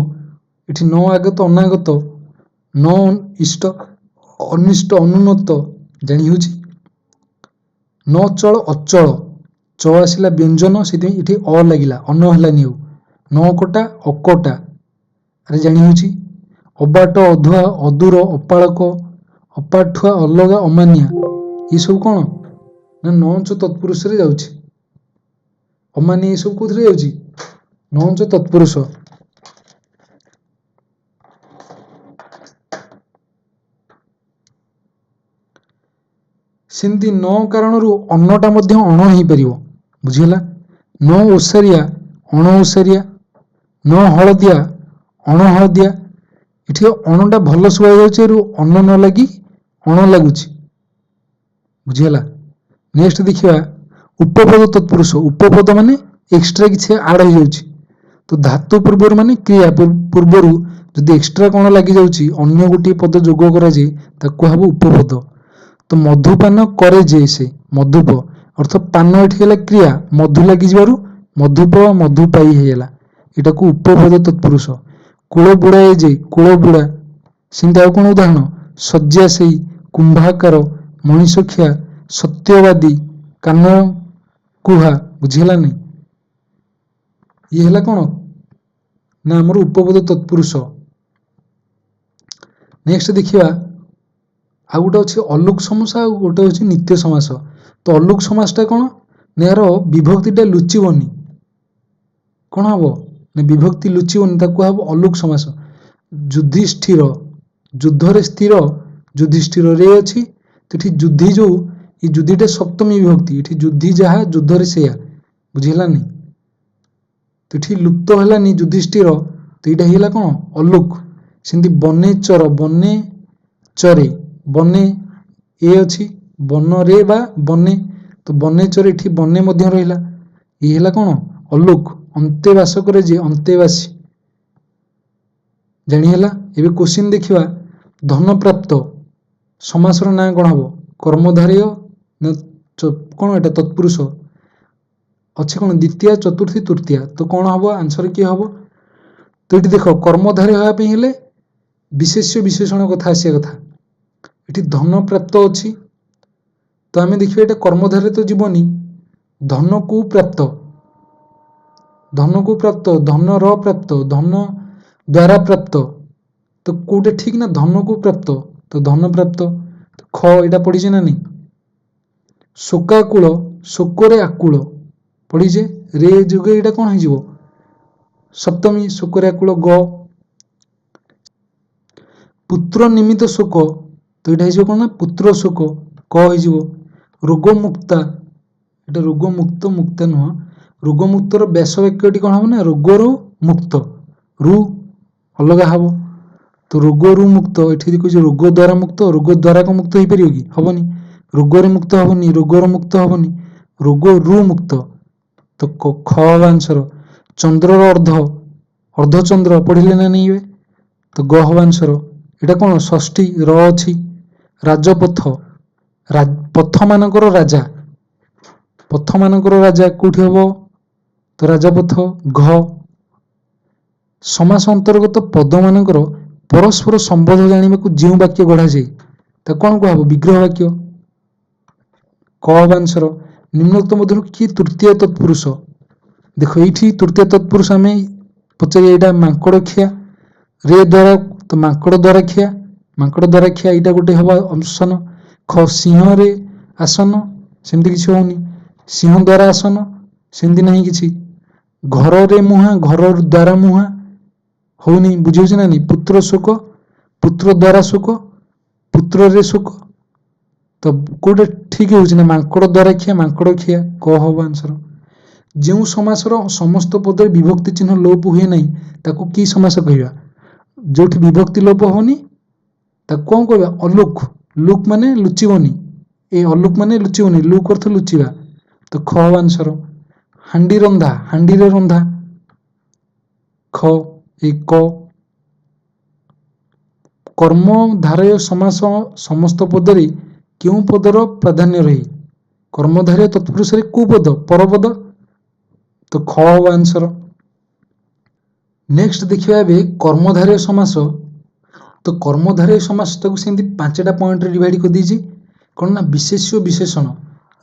एठी न आगत अनागत, न इष्ट अनिष्ट अनुन्नत, जानि होछि। न चल अचल, च आसिला व्यंजन सेति एठी अ लागिला अन्न हलानी। न कटा अकटा, अरे जानि होछि। अबाट अधुआ अदूर अपाळक अपाठुआ अलगा अमानिया, ये सब कोन ना नंच तत्पुरुष रे जाउछि। अमानिया ये सब कोथरे जाउछि नंच तत्पुरुष। सेंति न कारणरू अन्नटा मध्य अण हेई परिबो, बुझिहला। न ओसारिया अण ओसारिया, न हळदिया अण हळदिया, एठी अणटा भल सुवा जाउछि रु अन्न न लागि अण लागुछि, बुझिहला। नेक्स्ट देखिबा उपपद तत्पुरुष। उपपद माने एक्स्ट्रा किछि ऐड हो जाउछि। तो धातु पूर्वर माने क्रिया पूर्वरु जदि एक्स्ट्रा कोन लागि जाउछि अन्य गोटी पद जोग करा जे ताको हबो उपपद। तो मधुपान करे जे से मधुप, अर्थ पान एठी हला क्रिया, मधु लागि जिबारु मधुप मधुपाई हेला, एटा को उपपद तत्पुरुष। कुळ बुडाए जे कुळ बुडा, सेंति आ कोन उदाहरण सज्जा सेई, कुंभाकार, मणिसखिया, सत्यवादी, कान कुहा, बुझिहला नहीं। ये हला कोन ना हमर उपपद तत्पुरुष। नेक्स्ट देखिबा आ गोटे अछि अलुक समास, आ गोटे अछि नित्य समास। तो अलुक समासटा कोन ना यार विभक्तिटा लुचिबनी, कोन हबो ना विभक्ति लुचिबनी, ताको हबो अलुक समास। युधिष्ठिर, युद्धरे स्थिर, युधिष्ठिर रे अछि, तेठी युद्धि जो ई युद्धिटा सप्तमी विभक्ति, एठी युद्धि जहा युद्धरे सेया, बुझिहला नहीं। तेठी लुप्त हलानी युधिष्ठिर, तो एटा हिला कोन अलुक। सेंति बने चर, बने चरे, बने ए अछि बन रे बा बने, तो बने चरे एठी बने मध्य रहिला, ई हिला कोन अलुक। अंते वास करे जे अंतेवासी, जानि हला। एबे क्वेश्चन देखिबा धन प्राप्त समासर ना कोन हबो कर्मधारय ना कोन एटा तत्पुरुष अछि कोन द्वितीय चतुर्थी तृतीया, तो कोन हबो आंसर की हबो। तो एठी देखो कर्मधारय होया पे हेले विशेष्य विशेषण कथा आसिया कथा। एठी धन प्राप्त अछि, तो आमे देखिबा एटा कर्मधारय तो जीवनी, धन को प्राप्त, धन को प्राप्त, धन र प्राप्त, धन द्वारा प्राप्त, तो कोटे ठीक ना धन को प्राप्त, तो धन प्राप्त। तो ख एटा पढिजे ना नहीं। शोकाकुल, शोकरे आकुल, पढिजे रे जुगे एटा कोन हिजिबो सप्तमी, शोकरे आकुल ग। पुत्र निमित्त शोक, तो एटा हिजिबो कोन ना पुत्र शोक, क हिजिबो। रोग मुक्ता, एटा रोग मुक्त मुक्ता नुह, रोग मुक्तर व्यास वाक्यटी कोन हबो ना रोगरु मुक्त, रु अलगा हबो। तो रोगरु मुक्त, एठी देखो जे रोग द्वारा मुक्त, रोग द्वारा को मुक्त होई परियो कि हबोनी। रोगरे मुक्त हबोनी, रोगर मुक्त हबोनी, रोगरु मुक्त। तो ख आंसर। चंद्रर अर्ध, अर्धचंद्र पढ़िले ना नहीं। तो ग हबो आंसर। एटा कोन षष्ठी र अछि। राजपथ, पथ मानकर राजा, पथ मानकर राजा कोठी हबो तो राजपथ घ। समास अंतर्गत पद मानकर परस्पर संबंध जानिबाकू जेउ वाक्य गढ़ा जाय ता कोन को हबो विग्रह वाक्य, क आंसर। निम्नोक्त मध्यरु कि तृतीय तत्पुरुष, देखो एठी तृतीय तत्पुरुष आमे ପଚାରିବେ ଏଇଟା ମାଙ୍କଡ଼ ଖିଆ, ରେ ଦ୍ୱାରା ତ ମାଙ୍କଡ଼ ଦ୍ୱାରା ଖିଆ, ମାଙ୍କଡ଼ ଦ୍ୱାରା ଖିଆ ଏଇଟା ଗୋଟେ ହବ ଅପସନ। ଖ ସିଂହରେ ଆସନ, ସେମିତି କିଛି ହଉନି। ସିଂହ ଦ୍ୱାରା ଆସନ, ସେମିତି ନାହିଁ କିଛି। ଘରରେ ମୁହାଁ, ଘର ଦ୍ୱାରା ମୁହାଁ ହଉନି, ବୁଝିହଉଛି ନା ନାଇଁ। ପୁତ୍ର ଶୋକ, ପୁତ୍ର ଦ୍ୱାରା ଶୋକ, ପୁତ୍ରରେ ଶୋକ, ତ କୋଉଟା ଠିକ ହଉଛି ନା ମାଙ୍କଡ଼ ଦ୍ୱାରା ଖିଆ, ମାଙ୍କଡ଼ ଖିଆ, କ ହବ ଆନ୍ସର। ଯେଉଁ ସମାସର ସମସ୍ତ ପଦରେ ବିଭକ୍ତି ଚିହ୍ନ ଲୋପ ହୁଏ ନାହିଁ ତାକୁ କି ସମାସ କହିବା? ଯୋଉଠି ବିଭକ୍ତି ଲୋପ ହଉନି ତାକୁ କଣ କହିବା? ଅଲୁକ। ଲୁକ ମାନେ ଲୁଚିବନି, ଏ ଅଲୁକ ମାନେ ଲୁଚିବନି, ଲୁକ ଅର୍ଥ ଲୁଚିବା, ତ ଖ ହବ ଆନ୍ସର। ହାଣ୍ଡି ରନ୍ଧା, ହାଣ୍ଡିରେ ରନ୍ଧା, ଖ ଏ କ। କର୍ମ ଧାରୟ ସମାସ ସମସ୍ତ ପଦରେ କେଉଁ ପଦର ପ୍ରାଧାନ୍ୟ ରହେ? କର୍ମଧାରୟ ତତ୍ପୁରୁଷରେ କୋଉ ପଦ? ପରପଦ, ତ ଖ ହବ ଆନ୍ସର। ନେକ୍ସଟ ଦେଖିବା ଏବେ କର୍ମଧାରୟ ସମାସ। ତ କର୍ମଧାରୟ ସମାସ ତାକୁ ସେମିତି 5ଟା ପଏଣ୍ଟରେ ଡିଭାଇଡ କରିଦେଇଛି। କଣ ନା ବିଶେଷ୍ୟ ବିଶେଷଣ,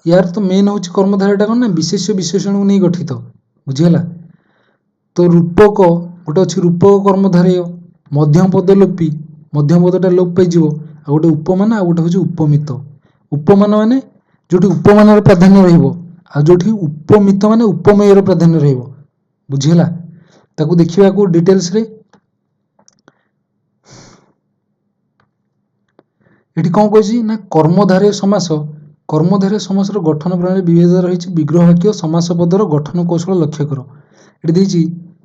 ୟାର ତ ମେନ୍ ହଉଛି କର୍ମଧାରୟଟା କଣ ନା ବିଶେଷ୍ୟ ବିଶେଷଣକୁ ନେଇ ଗଠିତ, ବୁଝିହେଲା। ତ ରୂପକ ଗୋଟେ ଅଛି, ରୂପକ କର୍ମଧାରୟ, ମଧ୍ୟମ ପଦ ଲୋପୀ, ମଧ୍ୟମ ପଦଟା ଲୋପ ପାଇଯିବ, ଆଉ ଗୋଟେ ଉପମାନ, ଆଉ ଗୋଟେ ହଉଛି ଉପମିତ। ଉପମାନ ମାନେ ଯୋଉଠି ଉପମାନର ପ୍ରାଧାନ୍ୟ ରହିବ, ଆଉ ଯୋଉଠି ଉପମିତ ମାନେ ଉପମେୟର ପ୍ରାଧାନ୍ୟ ରହିବ, ବୁଝିହେଲା। ତାକୁ ଦେଖିବାକୁ ଡିଟେଲ୍ସରେ। ଏଠି କଣ କହିଛି ନା କର୍ମଧାରୟ ସମାସ, କର୍ମଧାରୟ ସମାସର ଗଠନ ପ୍ରଣାଳୀ ବିଭେଦ ରହିଛି। ବିଗ୍ରହ ବାକ୍ୟ ସମାସ ପଦର ଗଠନ କୌଶଳ ଲକ୍ଷ୍ୟ କର। ଏଠି ଦେଇଛି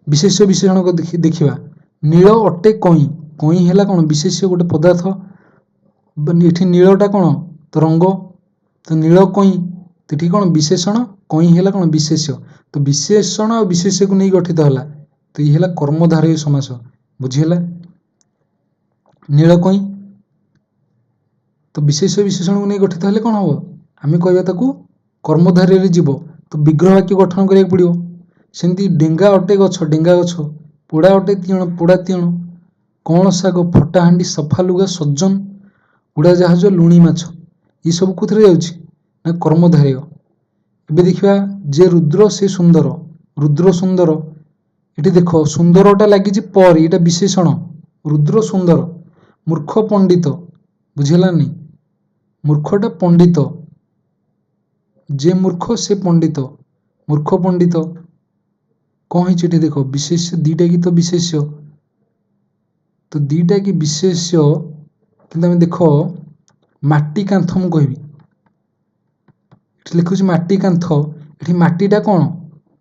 ବିଶେଷ୍ୟ ବିଶେଷଣ ଦେଖିବା। ନୀଳ ଅଟେ କଇଁ, କଇଁ ହେଲା କଣ ବିଶେଷ୍ୟ, ଗୋଟେ ପଦାର୍ଥ। ଏଠି ନୀଳଟା କଣ ତ ରଙ୍ଗ, ତ ନୀଳ କଇଁ, ତ ଏଠି କଣ ବିଶେଷଣ, କଇଁ ହେଲା କଣ ବିଶେଷ୍ୟ, ତ ବିଶେଷଣ ଆଉ ବିଶେଷ୍ୟକୁ ନେଇ ଗଠିତ ହେଲା, ତ ଇଏ ହେଲା କର୍ମଧାରୟ ସମାସ, ବୁଝିହେଲା। ନୀଳ କଇଁ, ତ ବିଶେଷ୍ୟ ବିଶେଷଣକୁ ନେଇ ଗଠିତ ହେଲେ କଣ ହବ? ଆମେ କହିବା ତାକୁ କର୍ମଧାରୟରେ ଯିବ, ତ ବିଗ୍ରହ ବାକ୍ୟ ଗଠନ କରିବାକୁ ପଡିବ। ସେମିତି ଡେଙ୍ଗା ଅଟେ ଗଛ, ଡେଙ୍ଗା ଗଛ, ପୋଡ଼ା ଅଟେ ତିଅଣ, ପୋଡ଼ା ତିଅଣ, କଣ ଶାଗ, ଫଟା ହାଣ୍ଡି, ସଫା ଲୁଗା, ସଜ୍ଜନ, ଉଡ଼ାଜାହାଜ, ଲୁଣି ମାଛ, ଏସବୁ କୋଉଥିରେ ଯାଉଛି ନା କର୍ମଧାରୟ। ଏବେ ଦେଖିବା ଯେ ରୁଦ୍ର ସେ ସୁନ୍ଦର, ରୁଦ୍ର ସୁନ୍ଦର, ଏଠି ଦେଖ ସୁନ୍ଦରଟା ଲାଗିଛି ପରେ, ଏଇଟା ବିଶେଷଣ, ରୁଦ୍ର ସୁନ୍ଦର। ମୂର୍ଖ ପଣ୍ଡିତ, ବୁଝିହେଲାନି, ମୂର୍ଖଟା ପଣ୍ଡିତ, ଯେ ମୂର୍ଖ ସେ ପଣ୍ଡିତ, ମୂର୍ଖ ପଣ୍ଡିତ। କଣ ହେଇଛି ଏଠି ଦେଖ ବିଶେଷ୍ୟ, ଦିଟା କି ତ ବିଶେଷ୍ୟ, ତ ଦିଟା କି ବିଶେଷ୍ୟ, କିନ୍ତୁ ଆମେ ଦେଖ ମାଟି କାନ୍ଥ, ମୁଁ କହିବି ଏଠି ଲେଖୁଛି ମାଟି କାନ୍ଥ, ଏଠି ମାଟିଟା କଣ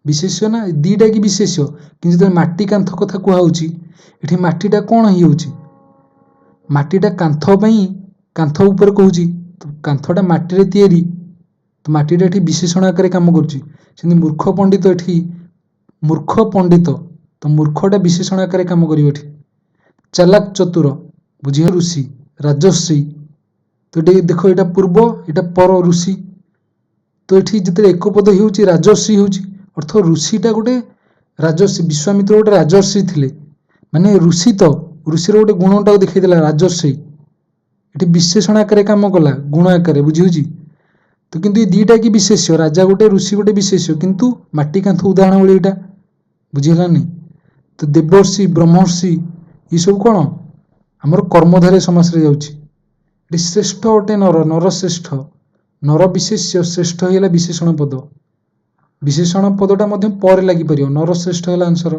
ବିଶେଷ୍ୟ ନା, ଦିଟା କି ବିଶେଷ୍ୟ, କିନ୍ତୁ ଯେତେବେଳେ ମାଟି କାନ୍ଥ କଥା କୁହାହଉଛି ଏଠି ମାଟିଟା କଣ ହେଇଯାଉଛି, ମାଟିଟା କାନ୍ଥ ପାଇଁ, କାନ୍ଥ ଉପରେ କହୁଛି, ତ କାନ୍ଥଟା ମାଟିରେ ତିଆରି, ତ ମାଟିଟା ଏଠି ବିଶେଷଣ ଆକାରରେ କାମ କରୁଛି। ସେମିତି ମୂର୍ଖ ପଣ୍ଡିତ, ଏଠି ମୂର୍ଖ ପଣ୍ଡିତ, ତ ମୂର୍ଖଟା ବିଶେଷଣ ଆକାରରେ କାମ କରିବ ଏଠି। ଚାଲାକ ଚତୁର, ବୁଝିବା ଋଷି, ରାଜଶ୍ରୀ, ତ ଏଠି ଦେଖ ଏଇଟା ପୂର୍ବ, ଏଇଟା ପର, ଋଷି, ତ ଏଠି ଯେତେବେଳେ ଏକପଦ ହେଉଛି ରାଜଶ୍ରୀ ହେଉଛି, ଅର୍ଥ ଋଷିଟା ଗୋଟେ ରାଜଶ୍ରୀ, ବିଶ୍ୱାମିତ୍ର ଗୋଟେ ରାଜଶ୍ରୀ ଥିଲେ, ମାନେ ଋଷି, ତ ଋଷିର ଗୋଟେ ଗୁଣଟାକୁ ଦେଖେଇଦେଲା ରାଜଶ୍ରୀ, ଏଠି ବିଶେଷଣ ଆକାରରେ କାମ କଲା, ଗୁଣ ଆକାରରେ, ବୁଝିହଉଛି। ତ କିନ୍ତୁ ଏ ଦିଟା କି ବିଶେଷ୍ୟ, ରାଜା ଗୋଟେ, ଋଷି ଗୋଟେ ବିଶେଷ୍ୟ, କିନ୍ତୁ ମାଟି କାନ୍ଥ ଉଦାହରଣ ଭଳି ଏଇଟା, ବୁଝିହେଲାନି। ତ ଦେବର୍ଷି, ବ୍ରହ୍ମର୍ଷି, ଏସବୁ କଣ ଆମର କର୍ମଧାରୟ ସମାସରେ ଯାଉଛି। ଏଠି ଶ୍ରେଷ୍ଠ ଅଟେ ନର, ନର ଶ୍ରେଷ୍ଠ, ନର ବିଶେଷ୍ୟ, ଶ୍ରେଷ୍ଠ ହେଇଗଲା ବିଶେଷଣ ପଦ, ବିଶେଷଣ ପଦଟା ମଧ୍ୟ ପରେ ଲାଗିପାରିବ, ନର ଶ୍ରେଷ୍ଠ ହେଲା ଆନ୍ସର।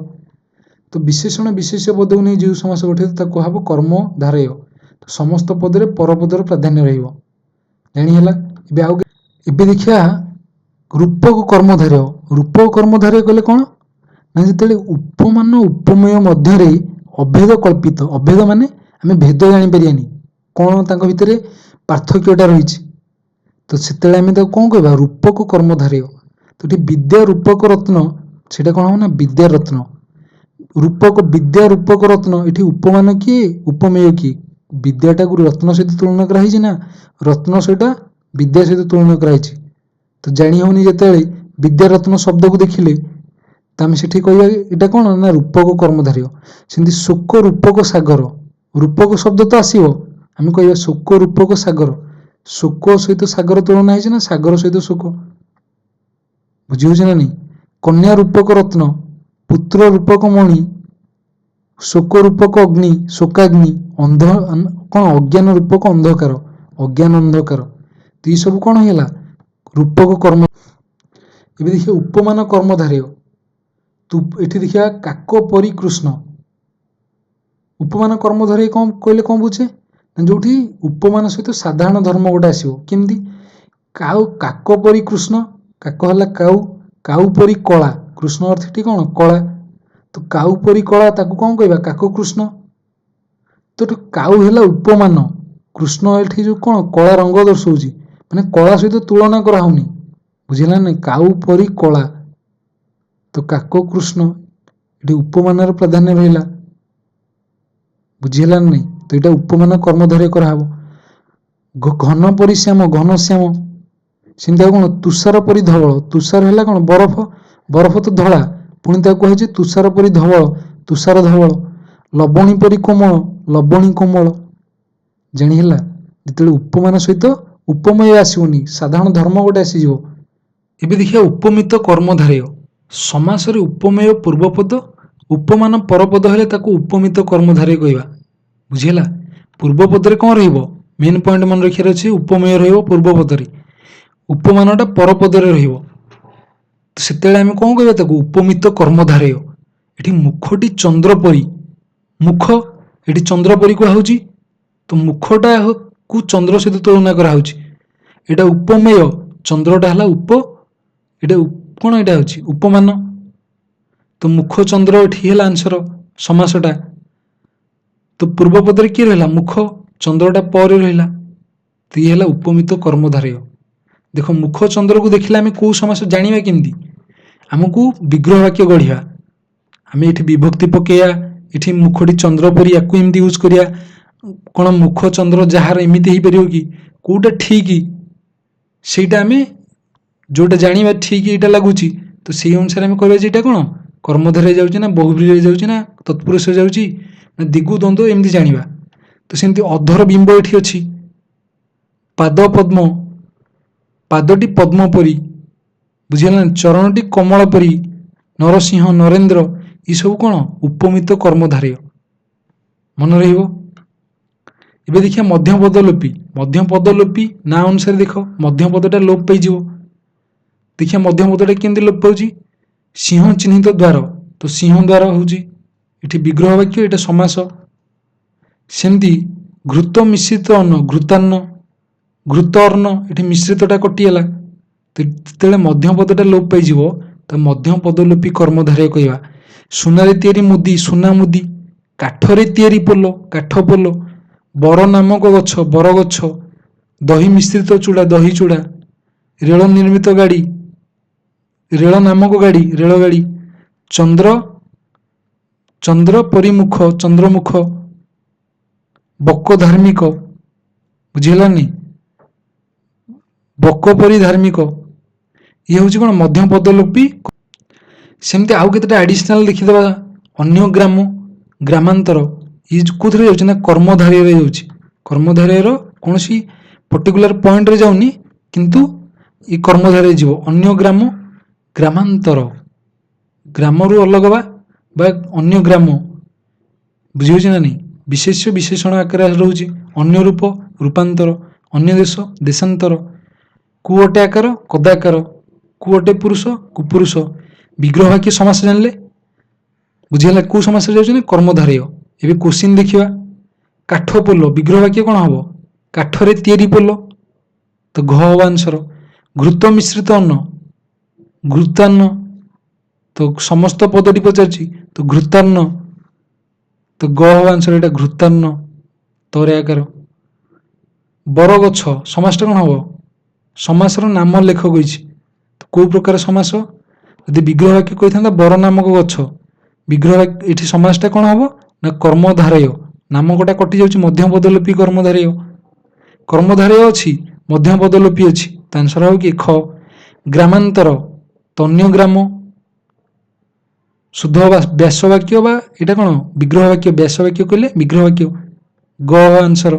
ତ ବିଶେଷଣ ବିଶେଷ୍ୟ ପଦକୁ ନେଇ ଯେଉଁ ସମାସ ଗଠିତ ତାକୁ କୁହାହବ କର୍ମଧାରୟ। ତ ସମସ୍ତ ପଦରେ ପରପଦର ପ୍ରାଧାନ୍ୟ ରହିବ, ଜାଣିହେଲା। ଏବେ ଦେଖିବା ରୂପକ କର୍ମଧାରୟ। ରୂପକ କର୍ମଧାରୟ କହିଲେ କଣ ନା ଯେତେବେଳେ ଉପମାନ ଉପମେୟ ମଧ୍ୟରେ ଅଭେଦ କଳ୍ପିତ, ଅଭେଦ ମାନେ ଆମେ ଭେଦ ଜାଣିପାରିବାନି, କଣ ତାଙ୍କ ଭିତରେ ପାର୍ଥକ୍ୟଟା ରହିଛି, ତ ସେତେବେଳେ ଆମେ ତାକୁ କଣ କହିବା ରୂପକ କର୍ମଧାରୟ। ତ ଏଠି ବିଦ୍ୟା ରୂପକ ରତ୍ନ, ସେଇଟା କଣ ହବ ନା ବିଦ୍ୟା ରତ୍ନ। ରୂପକ, ବିଦ୍ୟା ରୂପକ ରତ୍ନ, ଏଠି ଉପମାନ କିଏ ଉପମେୟ କିଏ? ବିଦ୍ୟାଟାକୁ ରତ୍ନ ସହିତ ତୁଳନା କରାହେଇଛି ନା ରତ୍ନ ସହିତ ବିଦ୍ୟା ସହିତ ତୁଳନା କରାହେଇଛି। ତ ଜାଣି ହଉନି ଯେତେବେଳେ ବିଦ୍ୟା ରତ୍ନ ଶବ୍ଦକୁ ଦେଖିଲେ, ତ ଆମେ ସେଠି କହିବା ଏଇଟା କଣ ନା ରୂପକ କର୍ମଧାରୟ। ସେମିତି ଶୋକ ରୂପକ ସାଗର, ରୂପକ ଶବ୍ଦ ତ ଆସିବ, ଆମେ କହିବା ଶୋକ ରୂପକ ସାଗର, ଶୋକ ସହିତ ସାଗର ତୁଳନା ହେଇଛି ନା ସାଗର ସହିତ ଶୋକ, ବୁଝି ହଉଛି ନା ନାଇଁ। କନ୍ୟା ରୂପକ ରତ୍ନ, ପୁତ୍ର ରୂପକ ମଣି, ଶୋକ ରୂପକ ଅଗ୍ନି ଶୋକାଗ୍ନି, ଅନ୍ଧ କ'ଣ ଅଜ୍ଞାନ ରୂପକ ଅନ୍ଧକାର, ଅଜ୍ଞାନ ଅନ୍ଧକାର। ତ ଏଇ ସବୁ କ'ଣ ହେଲା ରୂପକ କର୍ମ। ଏବେ ଦେଖିବା ଉପମାନ କର୍ମଧାରୟ। ଏଠି ଦେଖିବା କାକ ପରି କୃଷ୍ଣ। ଉପମାନ କର୍ମଧାରୟ କ'ଣ କହିଲେ କ'ଣ ବୁଝେ, ଯୋଉଠି ଉପମାନ ସହିତ ସାଧାରଣ ଧର୍ମ ଗୋଟେ ଆସିବ। କେମିତି, କାକ ପରି କୃଷ୍ଣ, କାକ ହେଲା କାଉ, କାଉ ପରି କଳା, କୃଷ୍ଣ ଅର୍ଥ ଏଠି କ'ଣ କଳା। ତ କାଉ ପରି କଳା ତାକୁ କ'ଣ କହିବା କାକ କୃଷ୍ଣ। ତ କାଉ ହେଲା ଉପମାନ, କୃଷ୍ଣ ଏଠି ଯୋଉ କ'ଣ କଳା ରଙ୍ଗ ଦର୍ଶଉଛି, ମାନେ କଳା ସହିତ ତୁଳନା କରାହଉନି, ବୁଝିଲା ନାଇଁ, କାଉ ପରି କଳା। ତ କାକ କୃଷ୍ଣ ଏଠି ଉପମାନର ପ୍ରାଧାନ୍ୟ ରହିଲା, ବୁଝିହେଲା ନାଇଁ। ତ ଏଇଟା ଉପମାନ କର୍ମଧାରୟ କରାହବ। ଘନ ପରି ଶ୍ୟାମ, ଘନ ଶ୍ୟାମ, ସେମିତି ଆଉ କ'ଣ ତୁଷାର ପରି ଧବଳ, ତୁଷାର ହେଲା କ'ଣ ବରଫ, ବରଫ ତ ଧଳା, ପୁଣି ତାକୁ କୁହାଯାଇଛି ତୁଷାର ପରି ଧବଳ, ତୁଷାର ଧବଳ। ଲବଣୀ ପରି କୋମଳ, ଲବଣୀ କୋମଳ। ଜାଣି ହେଲା, ଯେତେବେଳେ ଉପମାନ ସହିତ ଉପମେୟ ଆସିବନି, ସାଧାରଣ ଧର୍ମ ଗୋଟେ ଆସିଯିବ। ଏବେ ଦେଖିବା ଉପମିତ କର୍ମଧାରୟ। ସମାସରେ ଉପମେୟ ପୂର୍ବପଦ, ଉପମାନ ପରପଦ ହେଲେ ତାକୁ ଉପମିତ କର୍ମଧାରୟ କହିବା, ବୁଝିହେଲା। ପୂର୍ବପଦରେ କ'ଣ ରହିବ, ମେନ୍ ପଏଣ୍ଟ ମନେ ରଖିବାର ଅଛି, ଉପମେୟ ରହିବ ପୂର୍ବପଦରେ, ଉପମାନଟା ପରପଦରେ ରହିବ। ତ ସେତେବେଳେ ଆମେ କ'ଣ କହିବା ତାକୁ ଉପମିତ କର୍ମଧାରୟ। ଏଠି ମୁଖଟି ଚନ୍ଦ୍ର ପରି, ମୁଖ ଏଠି ଚନ୍ଦ୍ର ପରି କୁହାହଉଛି। ତ ମୁଖଟା କୁ ଚନ୍ଦ୍ର ସହିତ ତୁଳନା କରାହଉଛି। ଏଇଟା ଉପମେୟ, ଚନ୍ଦ୍ରଟା ହେଲା ଉପ, ଏଇଟା କ'ଣ ଏଇଟା ହେଉଛି ଉପମାନ। ତ ମୁଖ ଚନ୍ଦ୍ର ଏଠି ହେଲା ଆନ୍ସର ସମାସଟା। ତ ପୂର୍ବପଦରେ କିଏ ରହିଲା ମୁଖ, ଚନ୍ଦ୍ରଟା ପରେ ରହିଲା। ତ ଇଏ ହେଲା ଉପମିତ କର୍ମଧାରୟ। ଦେଖ ମୁଖ ଚନ୍ଦ୍ରକୁ ଦେଖିଲେ ଆମେ କୋଉ ସମାସ ଜାଣିବା କେମିତି, ଆମକୁ ବିଗ୍ରହ ବାକ୍ୟ ଗଢ଼ିବା। ଆମେ ଏଠି ବିଭକ୍ତି ପକେଇବା, ଏଠି ମୁଖଟି ଚନ୍ଦ୍ର ପରି ୟାକୁ ଏମିତି ୟୁଜ୍ କରିବା। କ'ଣ ମୁଖ ଚନ୍ଦ୍ର ଯାହାର ଏମିତି ହେଇପାରିବ କି, କୋଉଟା ଠିକ୍ ସେଇଟା ଆମେ ଯୋଉଟା ଜାଣିବା ଠିକ୍ ଏଇଟା ଲାଗୁଛି, ତ ସେଇ ଅନୁସାରେ ଆମେ କହିବା ଯେ ଏଇଟା କ'ଣ କର୍ମଧାରୟ ଯାଉଛି ନା ବହୁବ୍ରୀହିରେ ଯାଉଛି ନା ତତ୍ପୁରୁଷ ଯାଉଛି ନା ଦିଗୁ ଦ୍ୱନ୍ଦ୍ୱ, ଏମିତି ଜାଣିବା। ତ ସେମିତି ଅଧର ବିମ୍ବ ଏଠି ଅଛି। ପାଦ ପଦ୍ମ, ପାଦଟି ପଦ୍ମ ପରି, ବୁଝିହେଲା ନା। ଚରଣଟି କମଳ ପରି, ନରସିଂହ, ନରେନ୍ଦ୍ର, ଏସବୁ କ'ଣ ଉପମିତ କର୍ମଧାରୟ, ମନେ ରହିବ। ଏବେ ଦେଖିବା ମଧ୍ୟପଦ ଲୋପୀ। ମଧ୍ୟପଦ ଲୋପୀ ନା ଅନୁସାରେ ଦେଖ ମଧ୍ୟପଦଟା ଲୋପ ପାଇଯିବ। ଦେଖିବା ମଧ୍ୟପଦଟା କେମିତି ଲୋପ ପାଉଛି, ସିଂହ ଚିହ୍ନିତ ଦ୍ୱାର, ତ ସିଂହ ଦ୍ୱାର ହେଉଛି ଏଠି ବିଗ୍ରହ ବାକ୍ୟ, ଏଇଟା ସମାସ। ସେମିତି ଘୃତ ମିଶ୍ରିତ ଅନ୍ନ, ଘୃତାନ୍ନ, ଘୃତ ଅନ୍ନ, ଏଠି ମିଶ୍ରିତଟା କଟିଗଲା। ତ ଯେତେବେଳେ ମଧ୍ୟପଦଟା ଲୋପ ପାଇଯିବ ତ ମଧ୍ୟପଦ ଲୋପୀ କର୍ମଧାରୟ କହିବା। ସୁନାରେ ତିଆରି ମୁଦି, ସୁନା ମୁଦି। କାଠରେ ତିଆରି ପୋଲ, କାଠ ପୋଲ। ବର ନାମକ ଗଛ, ବର ଗଛ। ଦହି ମିଶ୍ରିତ ଚୂଡ଼ା, ଦହି ଚୂଡ଼ା। ରେଳ ନିର୍ମିତ ଗାଡ଼ି, ରେଳ ନାମକ ଗାଡ଼ି, ରେଳଗାଡ଼ି। ଚନ୍ଦ୍ର, ଚନ୍ଦ୍ର ପରିମୁଖ, ଚନ୍ଦ୍ରମୁଖ। ବକ ଧାର୍ମିକ, ବୁଝିହେଲାନି, ବକ ପରି ଧାର୍ମିକ। ଇଏ ହେଉଛି କ'ଣ ମଧ୍ୟପଦ ଲୋପୀ। ସେମିତି ଆଉ କେତେଟା ଆଡିସନାଲ ଦେଖିଦେବା। ଅନ୍ୟ ଗ୍ରାମ, ଗ୍ରାମାନ୍ତର, ଇଏ କୋଉଥିରେ ଯାଉଛି ନା କର୍ମଧାରୟରେ ଯାଉଛି। କର୍ମଧାରୟର କୌଣସି ପର୍ଟିକୁଲାର ପଏଣ୍ଟରେ ଯାଉନି, କିନ୍ତୁ ଏ କର୍ମଧାରୟ ଯିବ। ଅନ୍ୟ ଗ୍ରାମ, ଗ୍ରାମାନ୍ତର, ଗ୍ରାମରୁ ଅଲଗା ବା ଅନ୍ୟ ଗ୍ରାମ, ବୁଝିହେଉଛି ନା ନାହିଁ। ବିଶେଷ୍ୟ ବିଶେଷଣ ଆକାରରେ ରହୁଛି। ଅନ୍ୟ ରୂପ, ରୂପାନ୍ତର। ଅନ୍ୟ ଦେଶ, ଦେଶାନ୍ତର। କୁଅଟେ ଆକାର, କଦାକାର। କୁଅଟେ ପୁରୁଷ, କୁପୁରୁଷ। ବିଗ୍ରହ ବାକ୍ୟ ସମାସ ଜାଣିଲେ, ବୁଝିହେଲା କୋଉ ସମାସରେ ଯାଉଛି ନା କର୍ମଧାରୟ। ଏବେ କୋଶ୍ଚିନ୍ ଦେଖିବା। କାଠ ପୋଲ, ବିଗ୍ରହ ବାକ୍ୟ କ'ଣ ହବ, କାଠରେ ତିଆରି ପୋଲ, ତ ଘ ହବ ଆନ୍ସର। ଘୃତ ମିଶ୍ରିତ ଅନ୍ନ, ଘୃତାନ୍ନ, ତ ସମସ୍ତ ପଦଟି ପଚାରୁଛି, ତ ଘୃତାନ୍ନ, ତ ଗ ହବ ଆନ୍ସର, ଏଇଟା ଘୃତାନ୍ନ, ତରେ ଆକାର। ବରଗଛ, ସମାସଟା କ'ଣ ହବ, ସମାସର ନାମ ଲେଖ କହିଛି, ତ କୋଉ ପ୍ରକାର ସମାସ, ଯଦି ବିଗ୍ରହ ବାକ୍ୟ କହିଥାନ୍ତା ବର ନାମକ ଗଛ, ବିଗ୍ରହ ଏଠି ସମାସଟା କ'ଣ ହବ ନା କର୍ମଧାରୟ। ନାମକଟା କଟି ଯାଉଛି, ମଧ୍ୟପଦ ଲୋପୀ କର୍ମଧାରୟ। କର୍ମଧାରୟ ଅଛି, ମଧ୍ୟପଦ ଲୋପୀ ଅଛି, ତ ଆନ୍ସର ହବ କି ଖ। ଗ୍ରାମାନ୍ତର, ତନ୍ୟ ଗ୍ରାମ। ଶୁଦ୍ଧ ବ୍ୟାସ ବାକ୍ୟ ବା ଏଇଟା କ'ଣ ବିଗ୍ରହ ବାକ୍ୟ, ବ୍ୟାସ ବାକ୍ୟ କହିଲେ ବିଗ୍ରହ ବାକ୍ୟ, ଗ ଆନ୍ସର।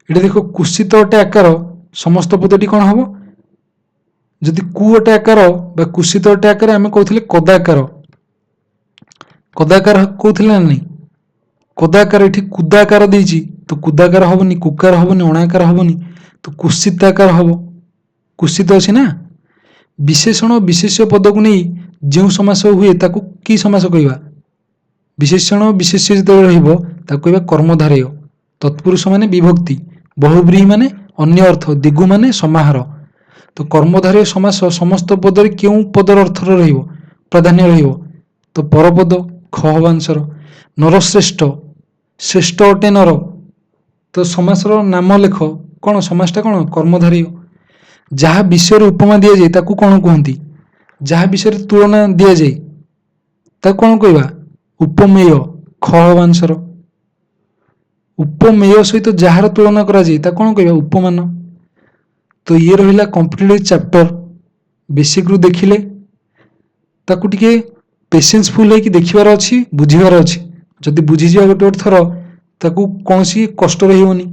ଏଠି ଦେଖ କୁସିତ ଅଟେ ଆକାର, ସମସ୍ତ ପଦଟି କ'ଣ ହବ, ଯଦି କୁ ଅଟେ ଆକାର ବା କୁସିତ ଅଟେ ଆକାର ଆମେ କହୁଥିଲେ କଦାକାର, କଦାକାର କହୁଥିଲେ ନା ନାହିଁ, କଦାକାର ଏଠି କୁଦାକାର ଦେଇଛି ତ କୁଦାକାର ହବନି, କୁକାର ହବନି, ଅଣାକାର ହବନି, ତ କୁସିତାକାର ହବ। କୁସିତ ଅଛି ନା। ବିଶେଷଣ ବିଶେଷ୍ୟ ପଦକୁ ନେଇ ଯେଉଁ ସମାସ ହୁଏ ତାକୁ କି ସମାସ କହିବା? ବିଶେଷଣ ବିଶେଷ୍ୟ ଯେତେବେଳେ ରହିବ ତାକୁ କହିବା କର୍ମଧାରୟ। ତତ୍ପୁରୁଷ ମାନେ ବିଭକ୍ତି, ବହୁବ୍ରୀହି ମାନେ ଅନ୍ୟ ଅର୍ଥ, ଦିଗୁ ମାନେ ସମାହାର। ତ କର୍ମଧାରୟ ସମାସ ସମସ୍ତ ପଦରେ କେଉଁ ପଦର ଅର୍ଥରେ ରହିବ, ପ୍ରାଧାନ୍ୟ ରହିବ? ତ ପରପଦ, ଖ ହବ ଆନ୍ସର। ନରଶ୍ରେଷ୍ଠ, ଶ୍ରେଷ୍ଠ ଅଟେ ନର, ତ ସମାସର ନାମ ଲେଖ, କ'ଣ ସମାସଟା କ'ଣ କର୍ମଧାରୟ। ଯାହା ବିଷୟରେ ଉପମା ଦିଆଯାଏ ତାକୁ କ'ଣ କୁହନ୍ତି? ଯାହା ବିଷୟରେ ତୁଳନା ଦିଆଯାଏ ତାକୁ କ'ଣ କହିବା? ଉପମେୟ, ଖ ହବ ଆନ୍ସର। ଉପମେୟ ସହିତ ଯାହାର ତୁଳନା କରାଯାଏ ତାକୁ କ'ଣ କହିବା? ଉପମାନ। ତ ଇଏ ରହିଲା କମ୍ପ୍ଲିଟ ଚାପ୍ଟର। ବେସିକରୁ ଦେଖିଲେ, ତାକୁ ଟିକେ ପେସେନ୍ସଫୁଲ ହେଇକି ଦେଖିବାର ଅଛି, ବୁଝିବାର ଅଛି। ଯଦି ବୁଝିଯିବା ଗୋଟେ ଥର ତାକୁ କୌଣସି କଷ୍ଟ ରହିବନି।